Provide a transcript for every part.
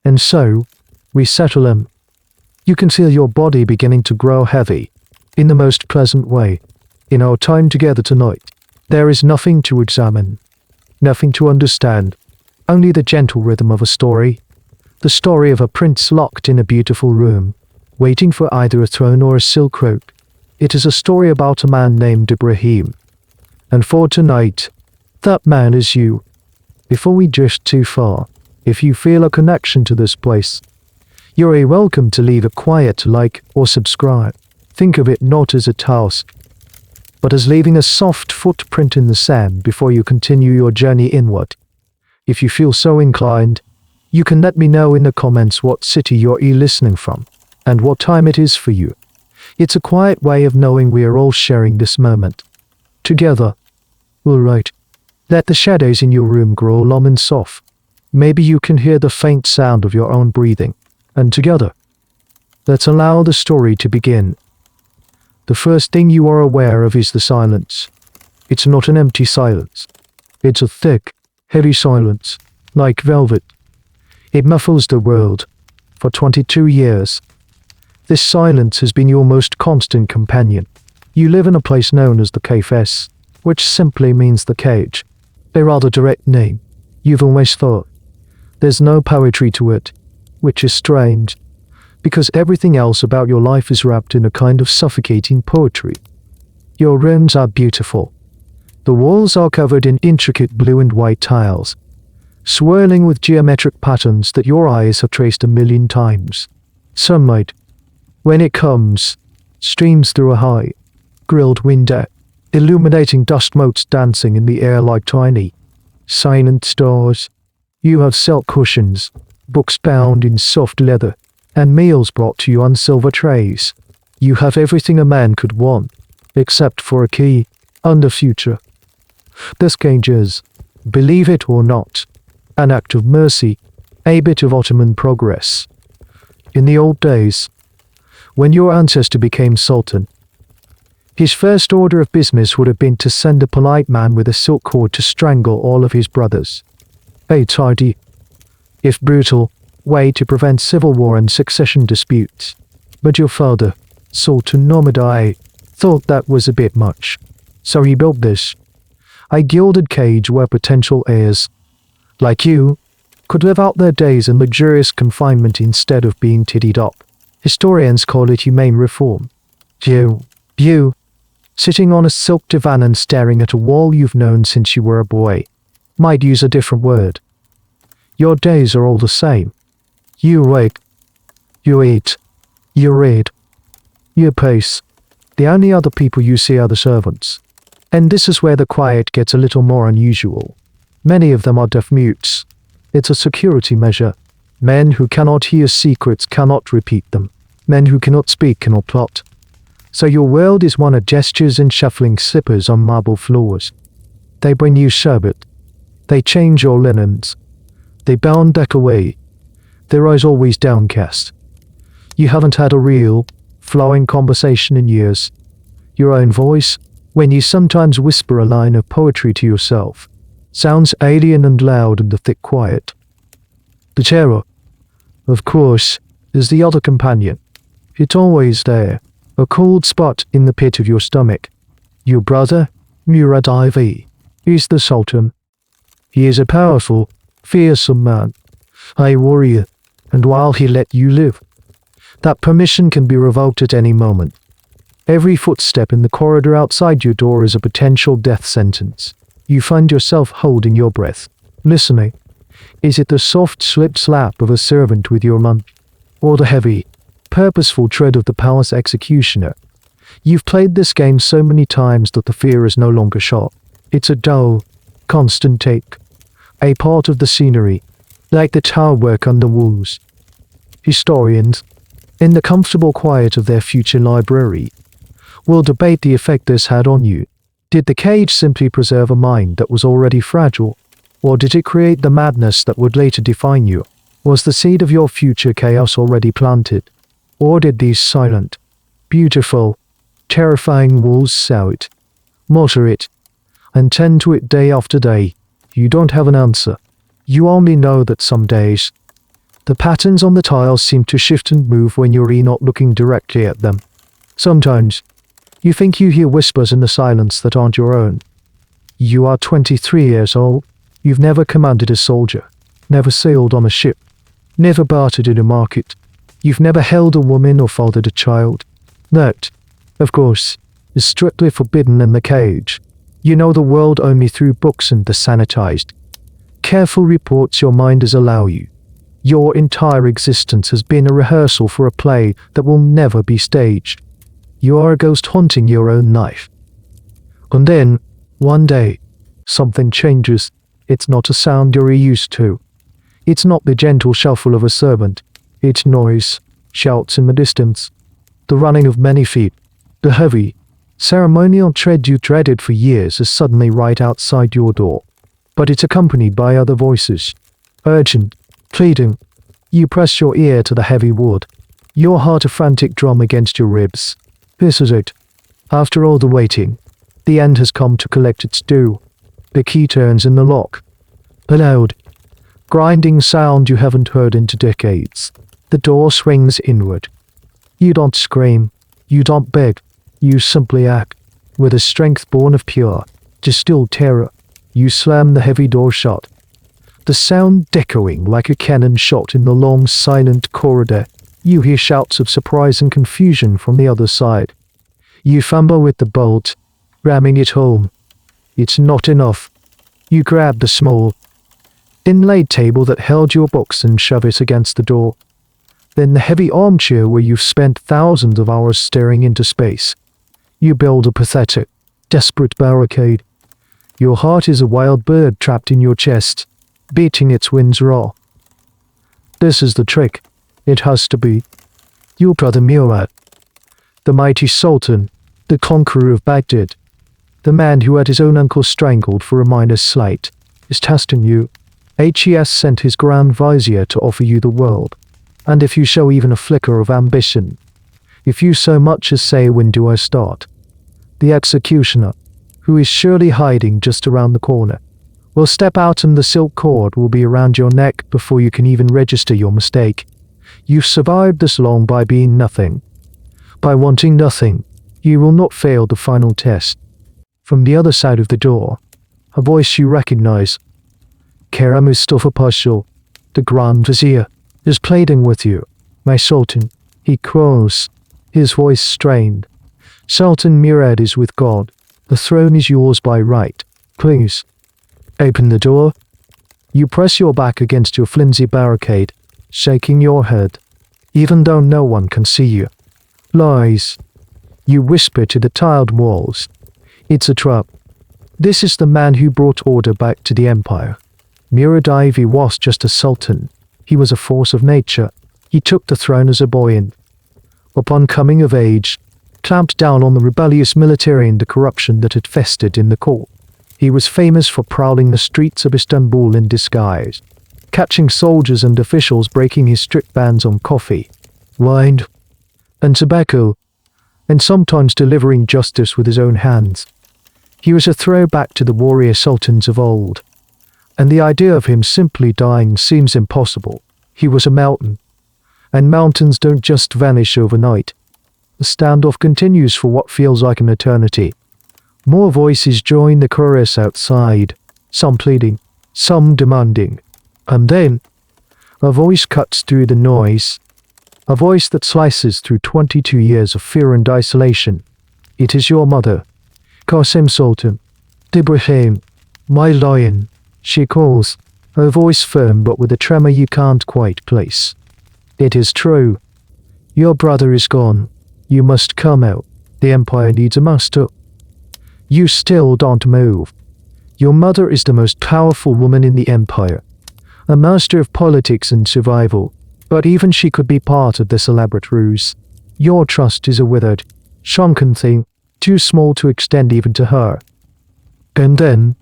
And so, we settle in. You can feel your body beginning to grow heavy, in the most pleasant way. In our time together tonight, there is nothing to examine, nothing to understand, only the gentle rhythm of a story. The story of a prince locked in a beautiful room, waiting for either a throne or a silk robe. It is a story about a man named Ibrahim. And for tonight, that man is you. Before we drift too far, if you feel a connection to this place, you're welcome to leave a quiet like or subscribe. Think of it not as a task, but as leaving a soft footprint in the sand before you continue your journey inward. If you feel so inclined, you can let me know in the comments what city you're listening from, and what time it is for you. It's a quiet way of knowing we are all sharing this moment together. Alright, let the shadows in your room grow long and soft. Maybe you can hear the faint sound of your own breathing, and together, let's allow the story to begin. The first thing you are aware of is the silence. It's not an empty silence. It's a thick, heavy silence, like velvet. It muffles the world. For 22 years, this silence has been your most constant companion. You live in a place known as the Cafes, which simply means the cage. A rather direct name. You've always thought. There's no poetry to it, which is strange, because everything else about your life is wrapped in a kind of suffocating poetry. Your rooms are beautiful. The walls are covered in intricate blue and white tiles, swirling with geometric patterns that your eyes have traced a million times. Sunlight, when it comes, streams through a high, grilled window, illuminating dust motes dancing in the air like tiny, silent stars. You have silk cushions, books bound in soft leather, and meals brought to you on silver trays. You have everything a man could want, except for a key and a future. This cage is, believe it or not, an act of mercy, a bit of Ottoman progress. In the old days, when your ancestor became Sultan, his first order of business would have been to send a polite man with a silk cord to strangle all of his brothers. A tidy, if brutal, way to prevent civil war and succession disputes. But your father, Sultan Ibrahim, thought that was a bit much. So he built this, a gilded cage where potential heirs, like you, could live out their days in luxurious confinement instead of being tidied up. Historians call it humane reform. You, sitting on a silk divan and staring at a wall you've known since you were a boy, might use a different word. Your days are all the same. You wake, you eat, you read, you pace. The only other people you see are the servants. And this is where the quiet gets a little more unusual. Many of them are deaf mutes. It's a security measure. Men who cannot hear secrets cannot repeat them. Men who cannot speak cannot plot. So your world is one of gestures and shuffling slippers on marble floors. They bring you sherbet. They change your linens. They bound deck away, their eyes always downcast. You haven't had a real, flowing conversation in years. Your own voice, when you sometimes whisper a line of poetry to yourself, sounds alien and loud in the thick quiet. The terror, of course, is the other companion. It's always there, a cold spot in the pit of your stomach. Your brother, Murad IV, is the Sultan. He is a powerful, fearsome man, a warrior, and while he let you live, that permission can be revoked at any moment. Every footstep in the corridor outside your door is a potential death sentence. You find yourself holding your breath, listening. Is it the soft slip-slap of a servant with your lunch, or the heavy, purposeful tread of the palace executioner? You've played this game so many times that the fear is no longer sharp. It's a dull, constant take, a part of the scenery, like the tile work on the walls. Historians, in the comfortable quiet of their future library, will debate the effect this had on you. Did the cage simply preserve a mind that was already fragile, or did it create the madness that would later define you? Was the seed of your future chaos already planted, or did these silent, beautiful, terrifying walls sow it, mutter it, and tend to it day after day? You don't have an answer. You only know that some days, The patterns on the tiles seem to shift and move when you're not looking directly at them. Sometimes, you think you hear whispers in the silence that aren't your own. You are 23 years old. You've never commanded a soldier, never sailed on a ship, never bartered in a market. You've never held a woman or fathered a child. That, of course, is strictly forbidden in the cage. You know the world only through books and the sanitized, careful reports your minders allow you. Your entire existence has been a rehearsal for a play that will never be staged. You are a ghost haunting your own life. And then, one day, something changes. It's not a sound you're used to. It's not the gentle shuffle of a servant. It's noise, shouts in the distance, the running of many feet. The heavy, ceremonial tread you dreaded for years is suddenly right outside your door. But it's accompanied by other voices, urgent, pleading. You press your ear to the heavy wood, your heart a frantic drum against your ribs. This is it. After all the waiting, the end has come to collect its due. The key turns in the lock. A loud, grinding sound you haven't heard in decades. The door swings inward. You don't scream. You don't beg. You simply act. With a strength born of pure, distilled terror, you slam the heavy door shut. The sound echoing like a cannon shot in the long, silent corridor. You hear shouts of surprise and confusion from the other side. You fumble with the bolt, ramming it home. It's not enough. You grab the small, inlaid table that held your books and shove it against the door. Then the heavy armchair where you've spent thousands of hours staring into space. You build a pathetic, desperate barricade. Your heart is a wild bird trapped in your chest, beating its wings raw. This is the trick. It has to be. Your brother Murad, the mighty Sultan, the conqueror of Baghdad, the man who had his own uncle strangled for a minor slight, is testing you. HES sent his Grand Vizier to offer you the world. And if you show even a flicker of ambition, if you so much as say, when do I start? The executioner, who is surely hiding just around the corner, will step out and the silk cord will be around your neck before you can even register your mistake. You've survived this long by being nothing. By wanting nothing, you will not fail the final test. From the other side of the door, a voice you recognize. Kara Mustafa Pasha, the Grand Vizier, is pleading with you. My Sultan, he crows, his voice strained. Sultan Murad is with God. The throne is yours by right. Please, open the door. You press your back against your flimsy barricade, shaking your head, even though no one can see you. Lies. You whisper to the tiled walls. It's a trap. This is the man who brought order back to the empire. Murad Ivy was just a sultan. He was a force of nature. He took the throne as a boy and, upon coming of age, clamped down on the rebellious military and the corruption that had festered in the court. He was famous for prowling the streets of Istanbul in disguise, catching soldiers and officials breaking his strict bans on coffee, wine, and tobacco, and sometimes delivering justice with his own hands. He was a throwback to the warrior sultans of old, and the idea of him simply dying seems impossible. He was a mountain, and mountains don't just vanish overnight. The standoff continues for what feels like an eternity. More voices join the chorus outside, some pleading, some demanding. And then, a voice cuts through the noise, a voice that slices through 22 years of fear and isolation. It is your mother, Qasim Sultan. Ibrahim, my lion, she calls, her voice firm but with a tremor you can't quite place. It is true. Your brother is gone. You must come out. The empire needs a master. You still don't move. Your mother is the most powerful woman in the empire, a master of politics and survival, but even she could be part of this elaborate ruse. Your trust is a withered, shrunken thing, too small to extend even to her. And then,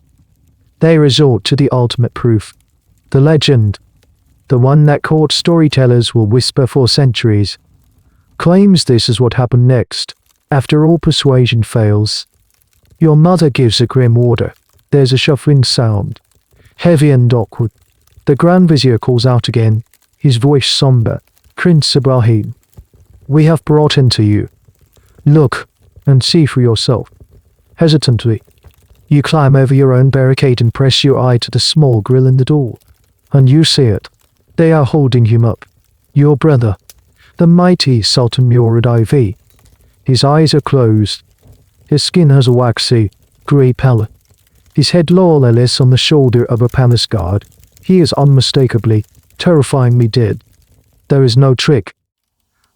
they resort to the ultimate proof, the legend, the one that court storytellers will whisper for centuries, claims this is what happened next, after all persuasion fails. Your mother gives a grim order. There's a shuffling sound, heavy and awkward. The Grand Vizier calls out again. his voice somber. Prince Ibrahim, we have brought him to you. Look and see for yourself. Hesitantly, you climb over your own barricade and press your eye to the small grill in the door. And you see it. They are holding him up. Your brother, the mighty Sultan Ibrahim. His eyes are closed. His skin has a waxy, grey pallor. His head lolls on the shoulder of a palace guard. He is unmistakably, terrifyingly dead. There is no trick.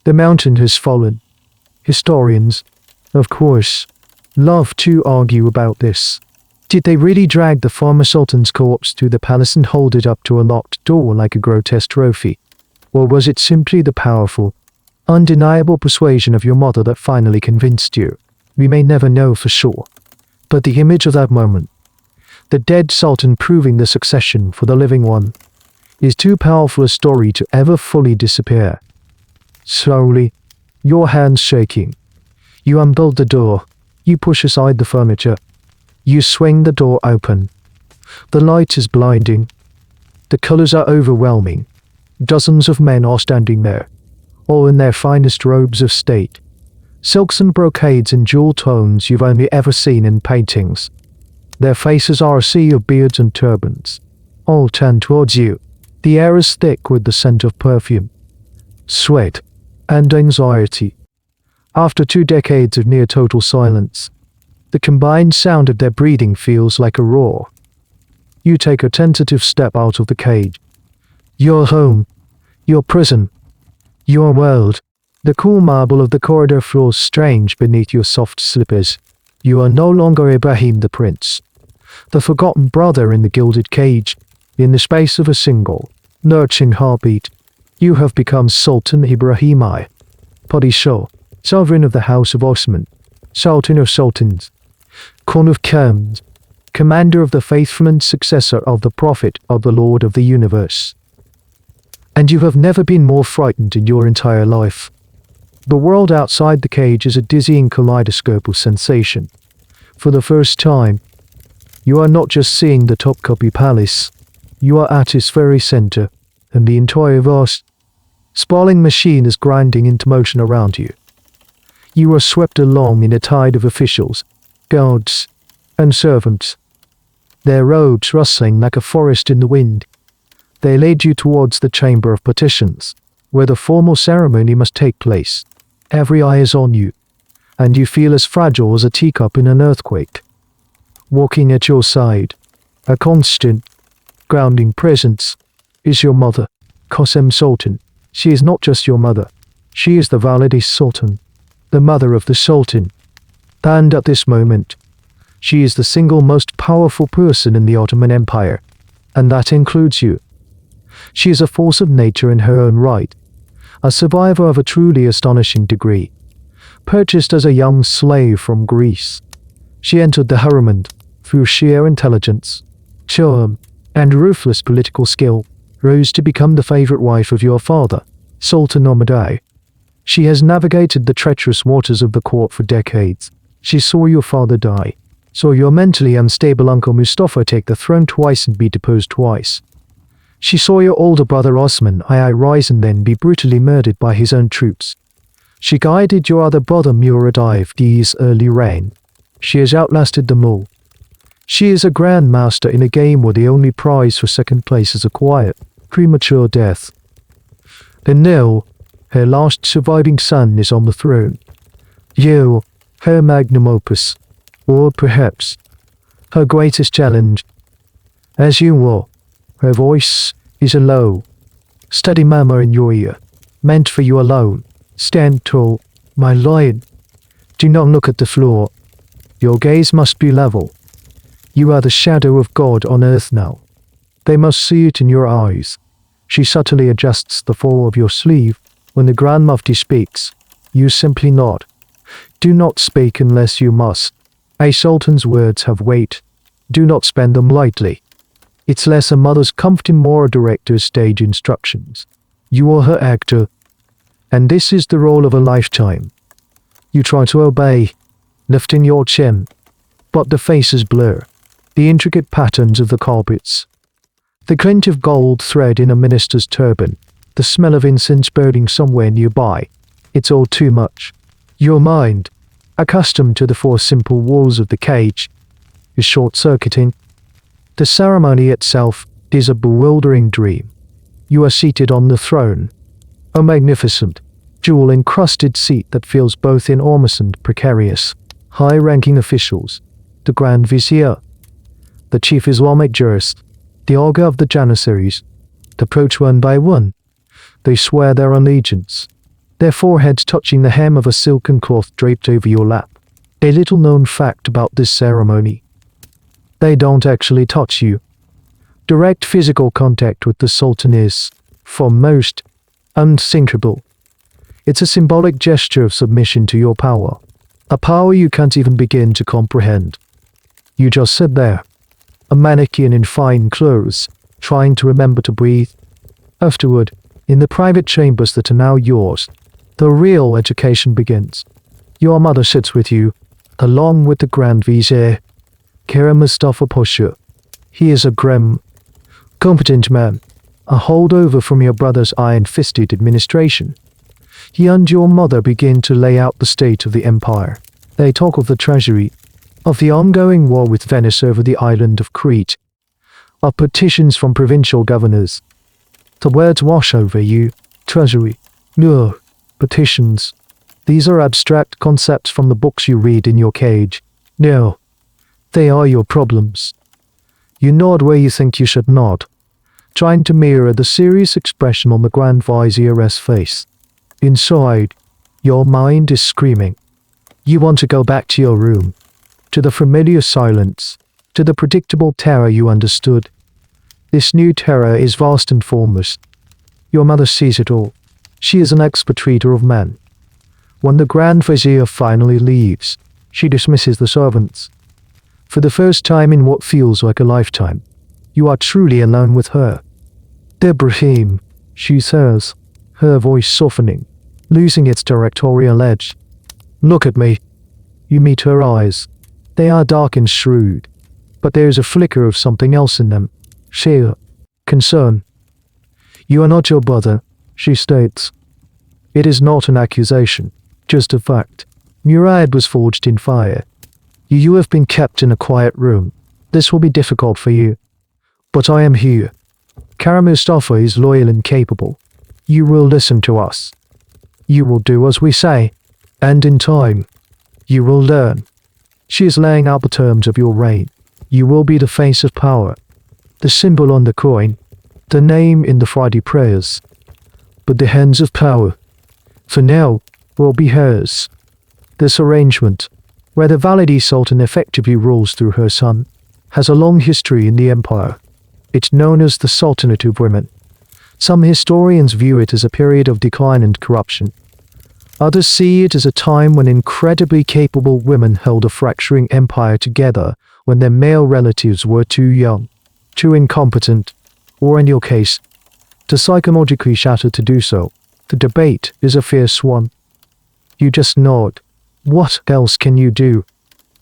The mountain has fallen. Historians, of course, love to argue about this. Did they really drag the former sultan's corpse to the palace and hold it up to a locked door like a grotesque trophy? Or was it simply the powerful, undeniable persuasion of your mother that finally convinced you? We may never know for sure. But the image of that moment, the dead sultan proving the succession for the living one, is too powerful a story to ever fully disappear. Slowly, your hands shaking, you unbolt the door. You push aside the furniture. You swing the door open. The light is blinding. The colors are overwhelming. Dozens of men are standing there, all in their finest robes of state. Silks and brocades in jewel tones you've only ever seen in paintings. Their faces are a sea of beards and turbans, all turned towards you. The air is thick with the scent of perfume, sweat, and anxiety. After 2 decades of near total silence, the combined sound of their breathing feels like a roar. You take a tentative step out of the cage. Your home, your prison, your world. The cool marble of the corridor feels strange beneath your soft slippers. You are no longer Ibrahim the prince, the forgotten brother in the gilded cage. In the space of a single, lurching heartbeat, you have become Sultan Ibrahim I, Padishah, sovereign of the House of Ottoman, Sultan of Sultans, Khan of Khans, commander of the faithful and successor of the Prophet of the Lord of the Universe. And you have never been more frightened in your entire life. The world outside the cage is a dizzying kaleidoscope of sensation. For the first time, you are not just seeing the Topkapi Palace, you are at its very center, and the entire vast, sprawling machine is grinding into motion around you. You are swept along in a tide of officials, guards, and servants, their robes rustling like a forest in the wind. They lead you towards the chamber of petitions, where the formal ceremony must take place. Every eye is on you, and you feel as fragile as a teacup in an earthquake. Walking at your side, a constant, grounding presence, is your mother, Qasem Sultan. She is not just your mother. She is the Valide Sultan, the mother of the Sultan. And at this moment, she is the single most powerful person in the Ottoman Empire, and that includes you. She is a force of nature in her own right, a survivor of a truly astonishing degree, purchased as a young slave from Greece. She entered the harem through sheer intelligence, charm, and ruthless political skill, rose to become the favorite wife of your father, Sultan Ibrahim. She has navigated the treacherous waters of the court for decades. She saw your father die, saw your mentally unstable uncle Mustafa take the throne twice and be deposed twice. She saw your older brother Osman II rise and then be brutally murdered by his own troops. She guided your other brother Murad's early reign. She has outlasted them all. She is a grandmaster in a game where the only prize for second place is a quiet, premature death. And now, her last surviving son is on the throne. You, her magnum opus, or perhaps, her greatest challenge. As you were, her voice is a low, steady murmur in your ear, meant for you alone. Stand tall, my lion. Do not look at the floor. Your gaze must be level. You are the shadow of God on earth now. They must see it in your eyes. She subtly adjusts the fall of your sleeve. When the Grand Mufti speaks, you simply nod. Do not speak unless you must. A sultan's words have weight. Do not spend them lightly. It's less a mother's comfort and more a director's stage instructions. You are her actor, and this is the role of a lifetime. You try to obey, lifting your chin, but the faces blur. The intricate patterns of the carpets, the glint of gold thread in a minister's turban, the smell of incense burning somewhere nearby. It's all too much. Your mind, accustomed to the four simple walls of the cage, is short-circuiting. The ceremony itself is a bewildering dream. You are seated on the throne, a magnificent, jewel-encrusted seat that feels both enormous and precarious. High-ranking officials, the Grand Vizier, the Chief Islamic Jurist, the Ogre of the Janissaries, approach one by one. They swear their allegiance, their foreheads touching the hem of a silken cloth draped over your lap. A little-known fact about this ceremony: they don't actually touch you. Direct physical contact with the Sultan is, for most, unthinkable. It's a symbolic gesture of submission to your power, a power you can't even begin to comprehend. You just sit there, a mannequin in fine clothes, trying to remember to breathe. Afterward, in the private chambers that are now yours, the real education begins. Your mother sits with you, along with the Grand Vizier, Kara Mustafa Pasha. He is a grim, competent man, a holdover from your brother's iron-fisted administration. He and your mother begin to lay out the state of the empire. They talk of the treasury, of the ongoing war with Venice over the island of Crete, of petitions from provincial governors. The words wash over you. Treasury. No. Petitions. These are abstract concepts from the books you read in your cage. No. They are your problems. You nod where you think you should nod, trying to mirror the serious expression on the Grand Vizier's face. Inside, your mind is screaming. You want to go back to your room, to the familiar silence, to the predictable terror you understood. This new terror is vast and formless. Your mother sees it all. She is an expert reader of men. When the Grand Vizier finally leaves, she dismisses the servants. For the first time in what feels like a lifetime, you are truly alone with her. Debauchery, she says, her voice softening, losing its directorial edge. Look at me. You meet her eyes. They are dark and shrewd, but there is a flicker of something else in them. Fear, concern. You are not your brother, she states. It is not an accusation, just a fact. Murad was forged in fire. You have been kept in a quiet room. This will be difficult for you. But I am here. Kara Mustafa is loyal and capable. You will listen to us. You will do as we say. And in time, you will learn. She is laying out the terms of your reign. You will be the face of power, the symbol on the coin, the name in the Friday prayers. But the hands of power, for now, will be hers. This arrangement, where the Validi Sultan effectively rules through her son, has a long history in the empire. It's known as the Sultanate of Women. Some historians view it as a period of decline and corruption. Others see it as a time when incredibly capable women held a fracturing empire together when their male relatives were too young, too incompetent, or in your case, too psychologically shattered to do so. The debate is a fierce one. You just nod. What else can you do?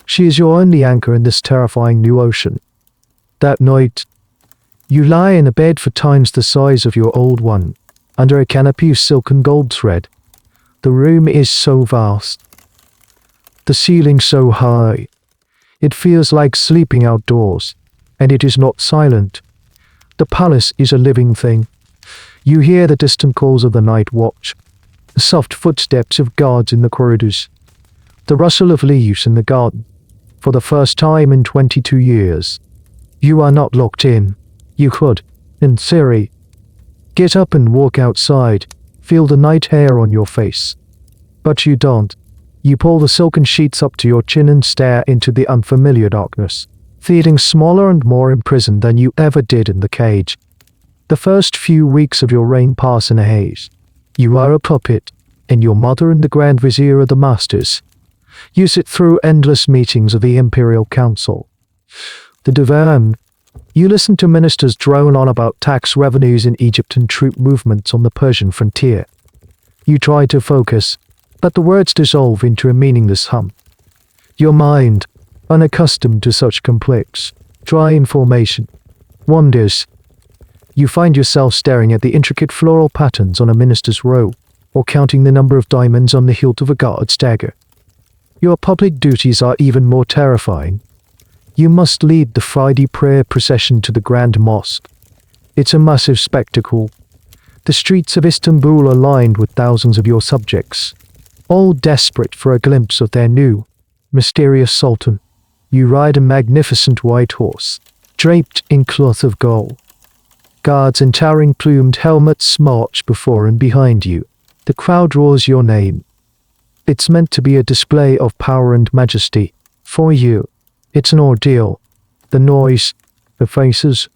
She is your only anchor in this terrifying new ocean. That night, you lie in a bed 4 times the size of your old one, under a canopy of silk and gold thread. The room is so vast, the ceiling so high. It feels like sleeping outdoors, and it is not silent. The palace is a living thing. You hear the distant calls of the night watch, the soft footsteps of guards in the corridors, the rustle of leaves in the garden. For the first time in 22 years, you are not locked in. You could, in theory, get up and walk outside, feel the night air on your face. But you don't. You pull the silken sheets up to your chin and stare into the unfamiliar darkness, feeling smaller and more imprisoned than you ever did in the cage. The first few weeks of your reign pass in a haze. You are a puppet, and your mother and the Grand Vizier are the masters. You sit through endless meetings of the Imperial Council, the Divan. You listen to ministers drone on about tax revenues in Egypt and troop movements on the Persian frontier. You try to focus, but the words dissolve into a meaningless hum. Your mind, unaccustomed to such complex, dry information, wonders. You find yourself staring at the intricate floral patterns on a minister's robe, or counting the number of diamonds on the hilt of a guard's dagger. Your public duties are even more terrifying. You must lead the Friday prayer procession to the Grand Mosque. It's a massive spectacle. The streets of Istanbul are lined with thousands of your subjects, all desperate for a glimpse of their new, mysterious sultan. You ride a magnificent white horse, draped in cloth of gold. Guards in towering plumed helmets march before and behind you. The crowd roars your name. It's meant to be a display of power and majesty. For you, it's an ordeal. The noise, the faces,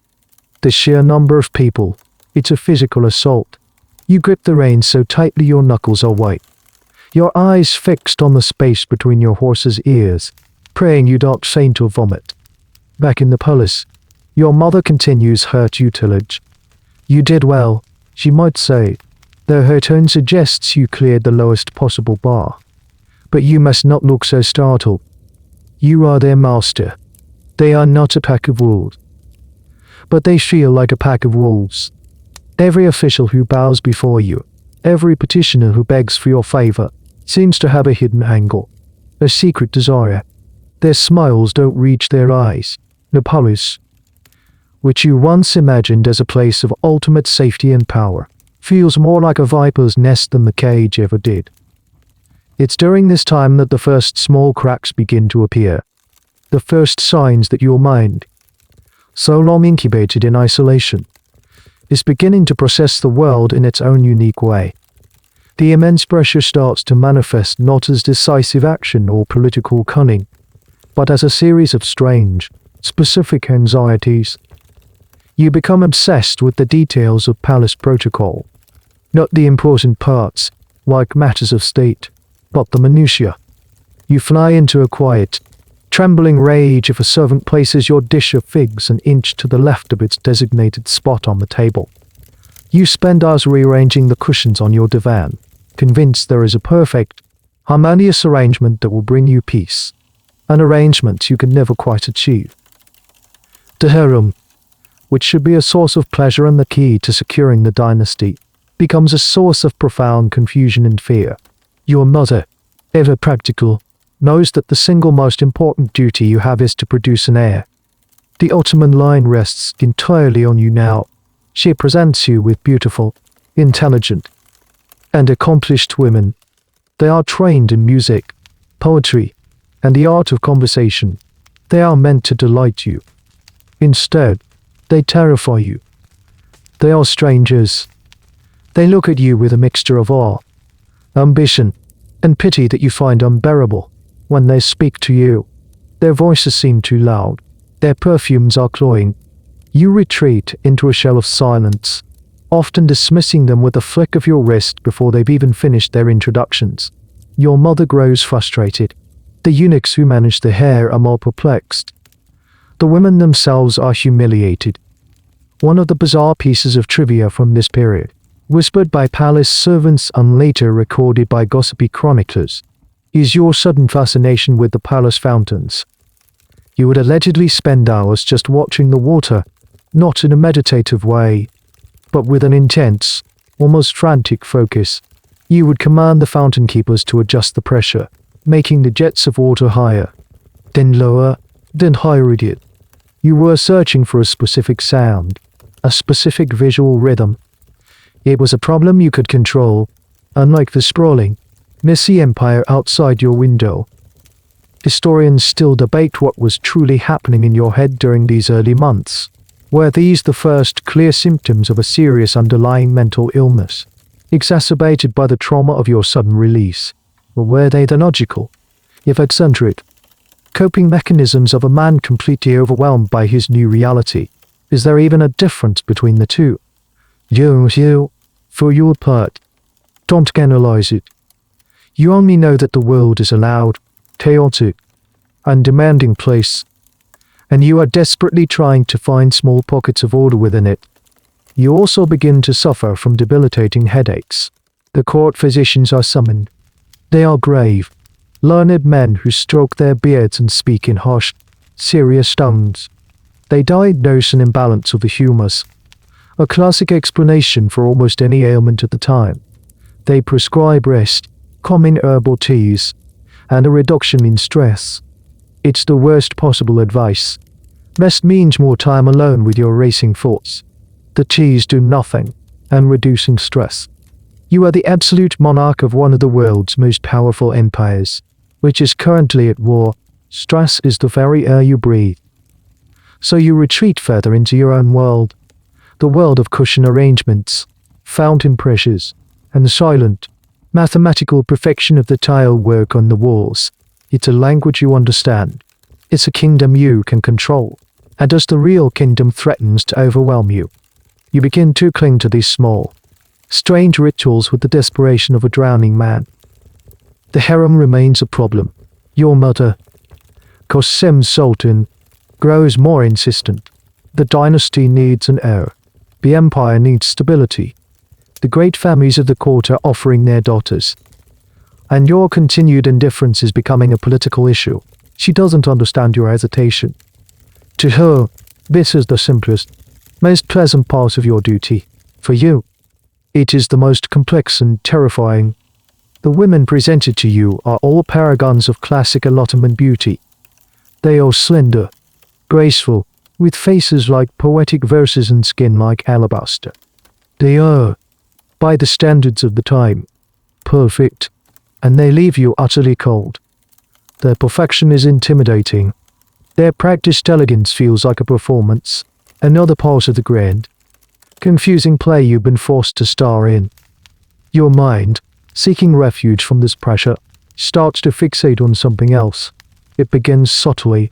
the sheer number of people. It's a physical assault. You grip the reins so tightly your knuckles are white. Your eyes fixed on the space between your horse's ears, praying you don't faint or vomit. Back in the palace, your mother continues her tutelage. You did well, she might say, though her tone suggests you cleared the lowest possible bar. But you must not look so startled. You are their master. They are not a pack of wolves. But they feel like a pack of wolves. Every official who bows before you, every petitioner who begs for your favor, seems to have a hidden angle, a secret desire. Their smiles don't reach their eyes. The palace, which you once imagined as a place of ultimate safety and power, feels more like a viper's nest than the cage ever did. It's during this time that the first small cracks begin to appear, the first signs that your mind, so long incubated in isolation, is beginning to process the world in its own unique way. The immense pressure starts to manifest not as decisive action or political cunning, but as a series of strange, specific anxieties. You become obsessed with the details of palace protocol, not the important parts, like matters of state, but the minutiae. You fly into a quiet, trembling rage if a servant places your dish of figs an inch to the left of its designated spot on the table. You spend hours rearranging the cushions on your divan, convinced there is a perfect, harmonious arrangement that will bring you peace, an arrangement you can never quite achieve. The harem, which should be a source of pleasure and the key to securing the dynasty, becomes a source of profound confusion and fear. Your mother, ever practical, knows that the single most important duty you have is to produce an heir. The Ottoman line rests entirely on you now. She presents you with beautiful, intelligent, and accomplished women. They are trained in music, poetry, and the art of conversation. They are meant to delight you. Instead, they terrify you. They are strangers. They look at you with a mixture of awe, ambition, and pity that you find unbearable. When they speak to you, their voices seem too loud. Their perfumes are cloying. You retreat into a shell of silence, often dismissing them with a flick of your wrist before they've even finished their introductions. Your mother grows frustrated. The eunuchs who manage the hair are more perplexed. The women themselves are humiliated. One of the bizarre pieces of trivia from this period, whispered by palace servants and later recorded by gossipy chroniclers, is your sudden fascination with the palace fountains. You would allegedly spend hours just watching the water, not in a meditative way, but with an intense, almost frantic focus. You would command the fountain keepers to adjust the pressure, making the jets of water higher, then lower, then higher again. You were searching for a specific sound, a specific visual rhythm. It was a problem you could control, unlike the sprawling, messy empire outside your window. Historians still debate what was truly happening in your head during these early months. Were these the first clear symptoms of a serious underlying mental illness, exacerbated by the trauma of your sudden release? Or were they the logical, if eccentric, coping mechanisms of a man completely overwhelmed by his new reality? Is there even a difference between the two? You, for your part, don't analyze it. You only know that the world is a loud, chaotic, and demanding place, and you are desperately trying to find small pockets of order within it. You also begin to suffer from debilitating headaches. The court physicians are summoned. They are grave, learned men who stroke their beards and speak in harsh, serious tones. They diagnose an imbalance of the humors, a classic explanation for almost any ailment at the time. They prescribe rest, common herbal teas, and a reduction in stress. It's the worst possible advice. Rest means more time alone with your racing thoughts. The teas do nothing, and reducing stress. You are the absolute monarch of one of the world's most powerful empires, which is currently at war. Stress is the very air you breathe. So you retreat further into your own world, the world of cushion arrangements, fountain pressures, and the silent, mathematical perfection of the tile work on the walls. It's a language you understand. It's a kingdom you can control. And as the real kingdom threatens to overwhelm you, you begin to cling to these small, strange rituals with the desperation of a drowning man. The harem remains a problem. Your mother, Qasim Sultan, grows more insistent. The dynasty needs an heir. The empire needs stability. The great families of the court are offering their daughters. And your continued indifference is becoming a political issue. She doesn't understand your hesitation. To her, this is the simplest, most pleasant part of your duty. For you, it is the most complex and terrifying. The women presented to you are all paragons of classical Ottoman beauty. They are slender, graceful, with faces like poetic verses and skin like alabaster. They are, by the standards of the time, perfect, and they leave you utterly cold. Their perfection is intimidating. Their practiced elegance feels like a performance, another part of the grand, confusing play you've been forced to star in. Your mind, seeking refuge from this pressure, starts to fixate on something else. It begins subtly.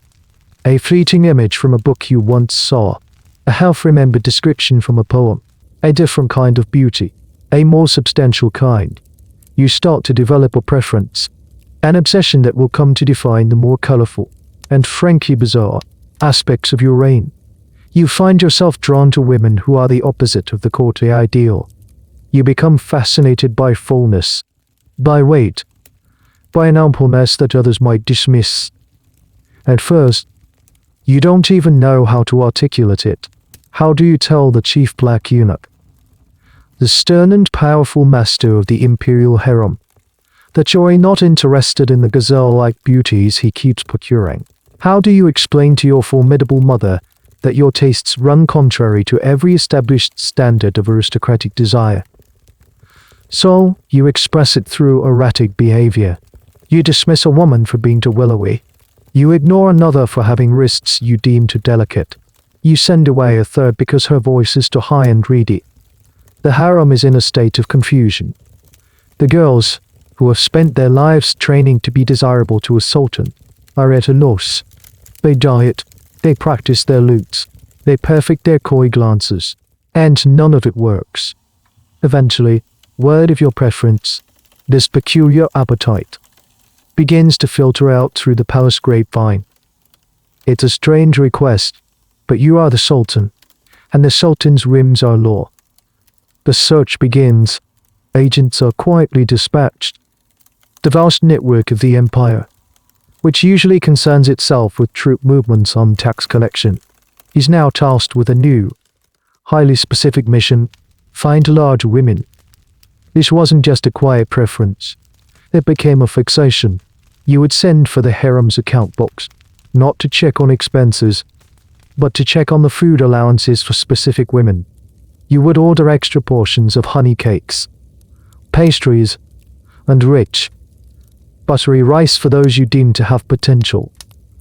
A fleeting image from a book you once saw, a half-remembered description from a poem, a different kind of beauty, a more substantial kind. You start to develop a preference, an obsession that will come to define the more colorful and frankly bizarre aspects of your reign. You find yourself drawn to women who are the opposite of the courtly ideal. You become fascinated by fullness, by weight, by an ampleness that others might dismiss. At first, you don't even know how to articulate it. How do you tell the chief black eunuch, the stern and powerful master of the imperial harem, that you're not interested in the gazelle-like beauties he keeps procuring? How do you explain to your formidable mother that your tastes run contrary to every established standard of aristocratic desire? So, you express it through erratic behavior. You dismiss a woman for being too willowy. You ignore another for having wrists you deem too delicate. You send away a third because her voice is too high and reedy. The harem is in a state of confusion. The girls, who have spent their lives training to be desirable to a sultan, are at a loss. They diet, they practice their lutes, they perfect their coy glances, and none of it works. Eventually, word of your preference, this peculiar appetite, begins to filter out through the palace grapevine. It's a strange request, but you are the sultan, and the sultan's whims are law. The search begins. Agents are quietly dispatched. The vast network of the empire, which usually concerns itself with troop movements on tax collection, is now tasked with a new, highly specific mission: find large women. This wasn't just a quiet preference. It became a fixation. You would send for the harem's account box, not to check on expenses, but to check on the food allowances for specific women. You would order extra portions of honey cakes, pastries, and rich, buttery rice for those you deemed to have potential.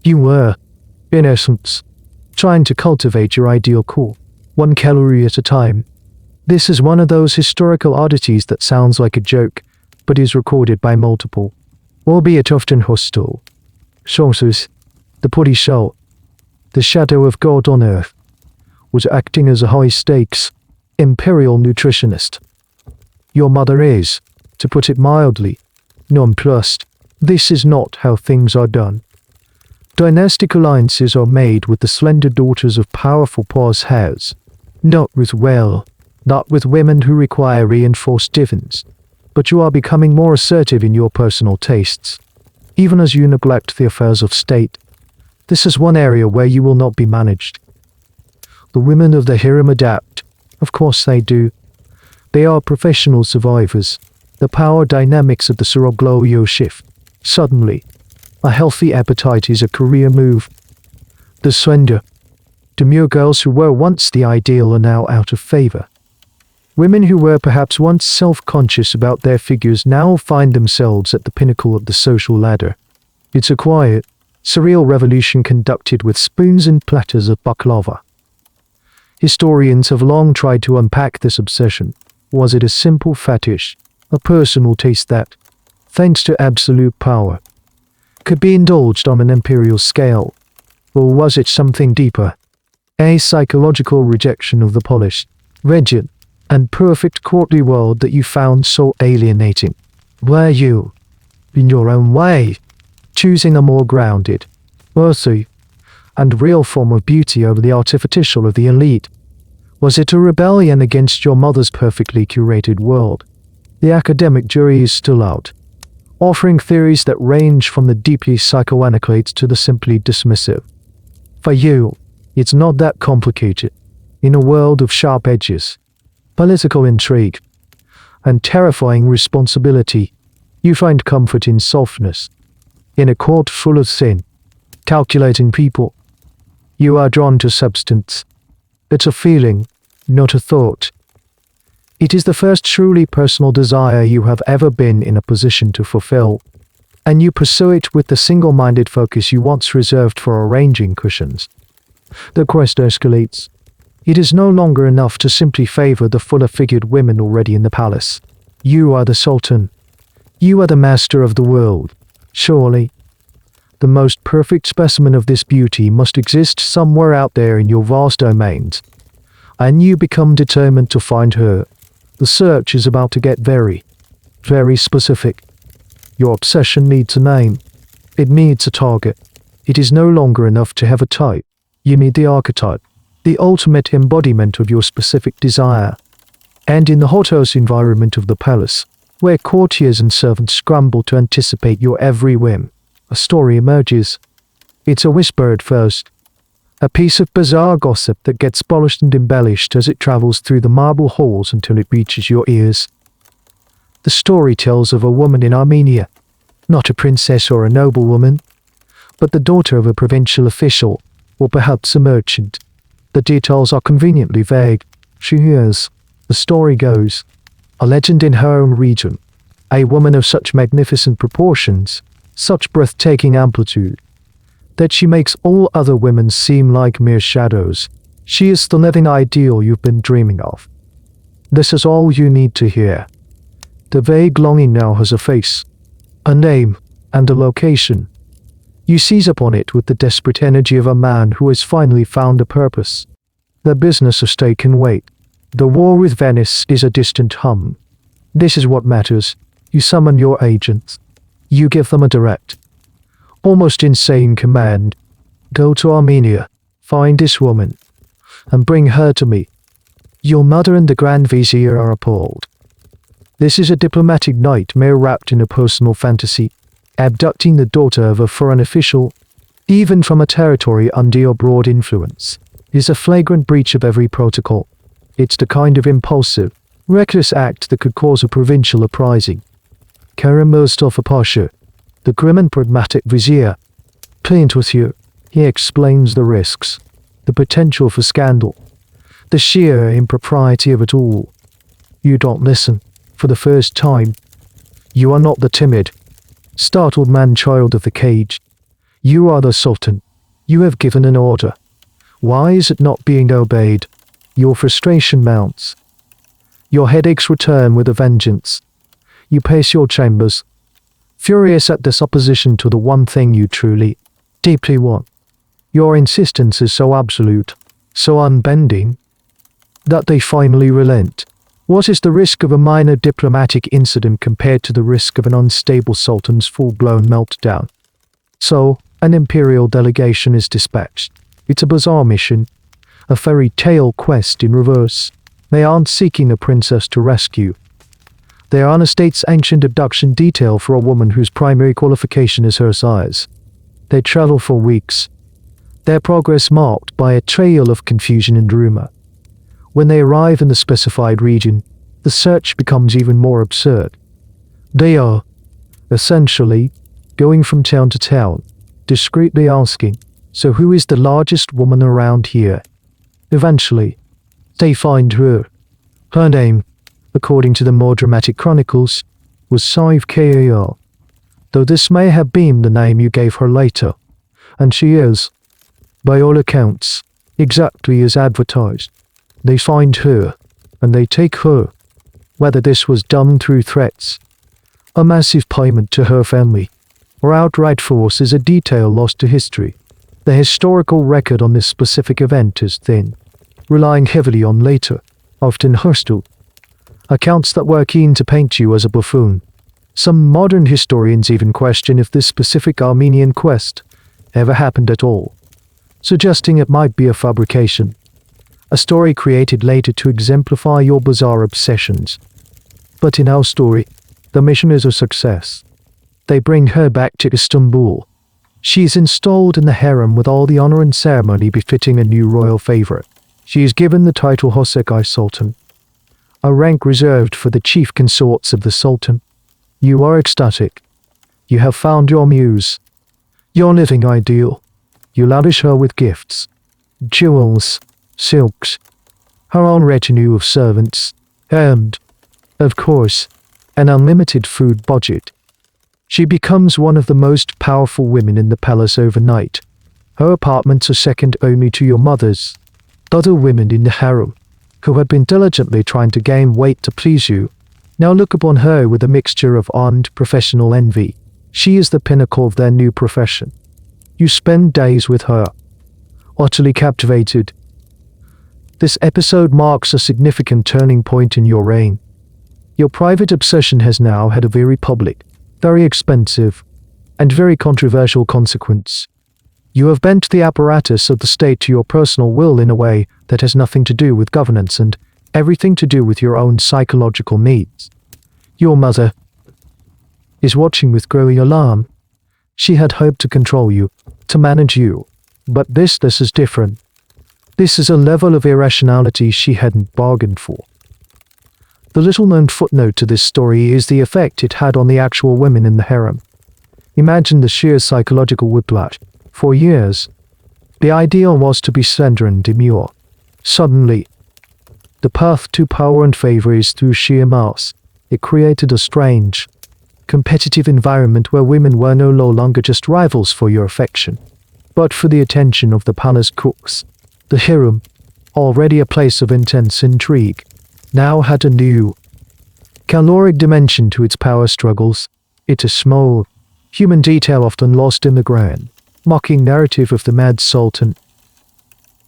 You were, in essence, trying to cultivate your ideal core, 1 calorie at a time. This is one of those historical oddities that sounds like a joke, but is recorded by multiple, albeit often hostile, sources. The Putty Show, the shadow of God on earth, was acting as a high-stakes, imperial nutritionist. Your mother is, to put it mildly, nonplussed. This is not how things are done. Dynastic alliances are made with the slender daughters of powerful pa's heirs, not with women who require reinforced divans. But you are becoming more assertive in your personal tastes, even as you neglect the affairs of state. This is one area where you will not be managed. The women of the harem adapt, Of course they do. They are professional survivors. The power dynamics of the soroglio shift. Suddenly, a healthy appetite is a career move. The slender, demure girls who were once the ideal are now out of favor. Women who were perhaps once self-conscious about their figures now find themselves at the pinnacle of the social ladder. It's a quiet, surreal revolution conducted with spoons and platters of baklava. Historians have long tried to unpack this obsession. Was it a simple fetish, a personal taste that, thanks to absolute power, could be indulged on an imperial scale? Or was it something deeper? A psychological rejection of the polished, rigid, and perfect courtly world that you found so alienating? Were you, in your own way, choosing a more grounded, earthy, and real form of beauty over the artificial of the elite? Was it a rebellion against your mother's perfectly curated world? The academic jury is still out, offering theories that range from the deeply psychoanalytic to the simply dismissive. For you, it's not that complicated. In a world of sharp edges, political intrigue, and terrifying responsibility, you find comfort in softness. In a court full of sin, calculating people, you are drawn to substance. It's a feeling, not a thought. It is the first truly personal desire you have ever been in a position to fulfill, and you pursue it with the single-minded focus you once reserved for arranging cushions. The quest escalates. It is no longer enough to simply favor the fuller-figured women already in the palace. You are the Sultan. You are the master of the world. Surely, the most perfect specimen of this beauty must exist somewhere out there in your vast domains, and you become determined to find her. The search is about to get very, very specific. Your obsession needs a name. It needs a target. It is no longer enough to have a type. You need the archetype, the ultimate embodiment of your specific desire. And in the hothouse environment of the palace, where courtiers and servants scramble to anticipate your every whim, a story emerges. It's a whisper at first, a piece of bizarre gossip that gets polished and embellished as it travels through the marble halls until it reaches your ears. The story tells of a woman in Armenia, not a princess or a noblewoman, but the daughter of a provincial official, or perhaps a merchant. The details are conveniently vague. She is, the story goes, a legend in her own region, a woman of such magnificent proportions, such breathtaking amplitude, that she makes all other women seem like mere shadows. She is the living ideal you've been dreaming of. This is all you need to hear. The vague longing now has a face, a name, and a location. You seize upon it with the desperate energy of a man who has finally found a purpose. The business of stay can wait. The war with Venice is a distant hum. This is what matters. You summon your agents. You give them a direct, almost insane command. Go to Armenia, find this woman, and bring her to me. Your mother and the Grand Vizier are appalled. This is a diplomatic nightmare wrapped in a personal fantasy. Abducting the daughter of a foreign official, even from a territory under your broad influence, is a flagrant breach of every protocol. It's the kind of impulsive, reckless act that could cause a provincial uprising. Kerem Mustafa Pasha, the grim and pragmatic vizier, pleads with you. He explains the risks, the potential for scandal, the sheer impropriety of it all. You don't listen. For the first time, you are not the timid, startled man-child of the cage. You are the Sultan. You have given an order. Why is it not being obeyed? Your frustration mounts. Your headaches return with a vengeance. You pace your chambers, furious at this opposition to the one thing you truly, deeply want. Your insistence is so absolute, so unbending, that they finally relent. What is the risk of a minor diplomatic incident compared to the risk of an unstable sultan's full-blown meltdown? So, an imperial delegation is dispatched. It's a bizarre mission, a fairy tale quest in reverse. They aren't seeking a princess to rescue. They are on a state's ancient abduction detail for a woman whose primary qualification is her size. They travel for weeks, their progress marked by a trail of confusion and rumor. When they arrive in the specified region, the search becomes even more absurd. They are, essentially, going from town to town, discreetly asking, "So who is the largest woman around here?" Eventually, they find her. Her name, according to the more dramatic chronicles, was Sive Kal, though this may have been the name you gave her later, and she is, by all accounts, exactly as advertised. They find her, and they take her, whether this was done through threats, a massive payment to her family, or outright force is a detail lost to history. The historical record on this specific event is thin, relying heavily on later, often hostile, accounts that were keen to paint you as a buffoon. Some modern historians even question if this specific Armenian quest ever happened at all, suggesting it might be a fabrication, a story created later to exemplify your bizarre obsessions. But in our story, the mission is a success. They bring her back to Istanbul. She is installed in the harem with all the honor and ceremony befitting a new royal favorite. She is given the title Hosekai Sultan, a rank reserved for the chief consorts of the Sultan. You are ecstatic. You have found your muse, your living ideal. You lavish her with gifts, jewels, silks, her own retinue of servants, and, of course, an unlimited food budget. She becomes one of the most powerful women in the palace overnight. Her apartments are second only to your mother's. Other women in the harem, who had been diligently trying to gain weight to please you, now look upon her with a mixture of awe and professional envy. She is the pinnacle of their new profession. You spend days with her, utterly captivated. This episode marks a significant turning point in your reign. Your private obsession has now had a very public, very expensive, and very controversial consequence. You have bent the apparatus of the state to your personal will in a way that has nothing to do with governance and everything to do with your own psychological needs. Your mother is watching with growing alarm. She had hoped to control you, to manage you, but this is different. This is a level of irrationality she hadn't bargained for. The little-known footnote to this story is the effect it had on the actual women in the harem. Imagine the sheer psychological whiplash. For years, the ideal was to be slender and demure. Suddenly, the path to power and favor is through sheer mass. It created a strange, competitive environment where women were no longer just rivals for your affection, but for the attention of the palace cooks. The harem, already a place of intense intrigue, now had a new, caloric dimension to its power struggles. It is small, human detail often lost in the grand, mocking narrative of the mad sultan.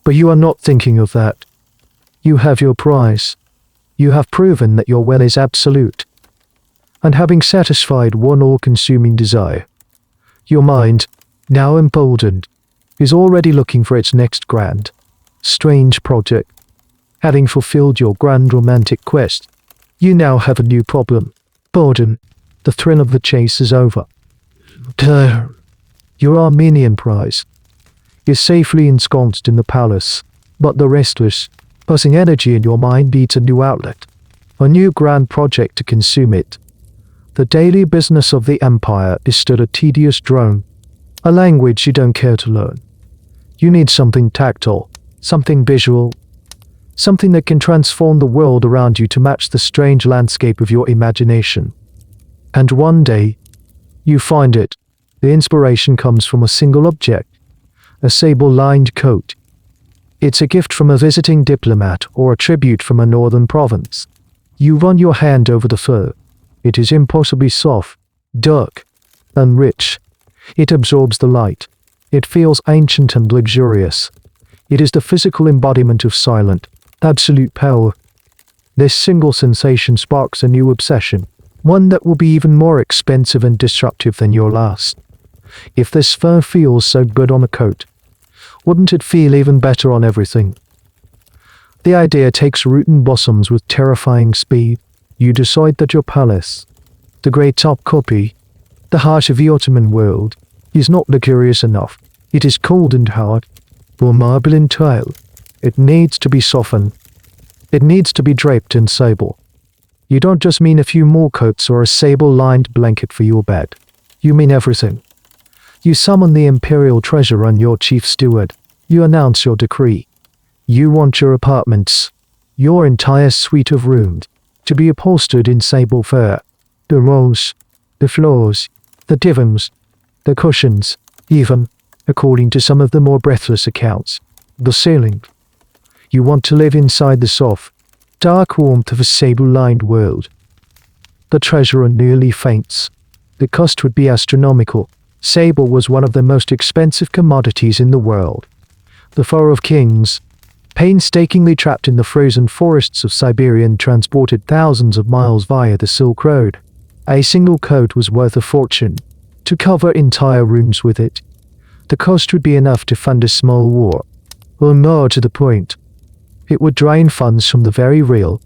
But you are not thinking of that. You have your prize. You have proven that your will is absolute. And having satisfied one all-consuming desire, your mind, now emboldened, is already looking for its next grand, strange project. Having fulfilled your grand romantic quest, you now have a new problem. Boredom. The thrill of the chase is over. Your Armenian prize is safely ensconced in the palace, but the restless, buzzing energy in your mind needs a new outlet, a new grand project to consume it. The daily business of the empire is still a tedious drone, a language you don't care to learn. You need something tactile, something visual, something that can transform the world around you to match the strange landscape of your imagination. And one day, you find it. The inspiration comes from a single object, a sable-lined coat. It's a gift from a visiting diplomat or a tribute from a northern province. You run your hand over the fur. It is impossibly soft, dark, and rich. It absorbs the light. It feels ancient and luxurious. It is the physical embodiment of silent, absolute power. This single sensation sparks a new obsession, one that will be even more expensive and disruptive than your last. If this fur feels so good on a coat, wouldn't it feel even better on everything? The idea takes root and blossoms with terrifying speed. You decide that your palace, the great top copy, the heart of the Ottoman world, is not luxurious enough. It is cold and hard, or marble and tile. It needs to be softened. It needs to be draped in sable. You don't just mean a few more coats or a sable-lined blanket for your bed. You mean everything. You summon the imperial treasurer and your chief steward. You announce your decree. You want your apartments, your entire suite of rooms, to be upholstered in sable fur. The walls, the floors, the divans, the cushions, even, according to some of the more breathless accounts, the ceiling. You want to live inside the soft, dark warmth of a sable-lined world. The treasurer nearly faints. The cost would be astronomical. Sable was one of the most expensive commodities in the world. The fur of kings, painstakingly trapped in the frozen forests of Siberia and transported thousands of miles via the Silk Road. A single coat was worth a fortune. To cover entire rooms with it, the cost would be enough to fund a small war. Or more to the point, it would drain funds from the very real,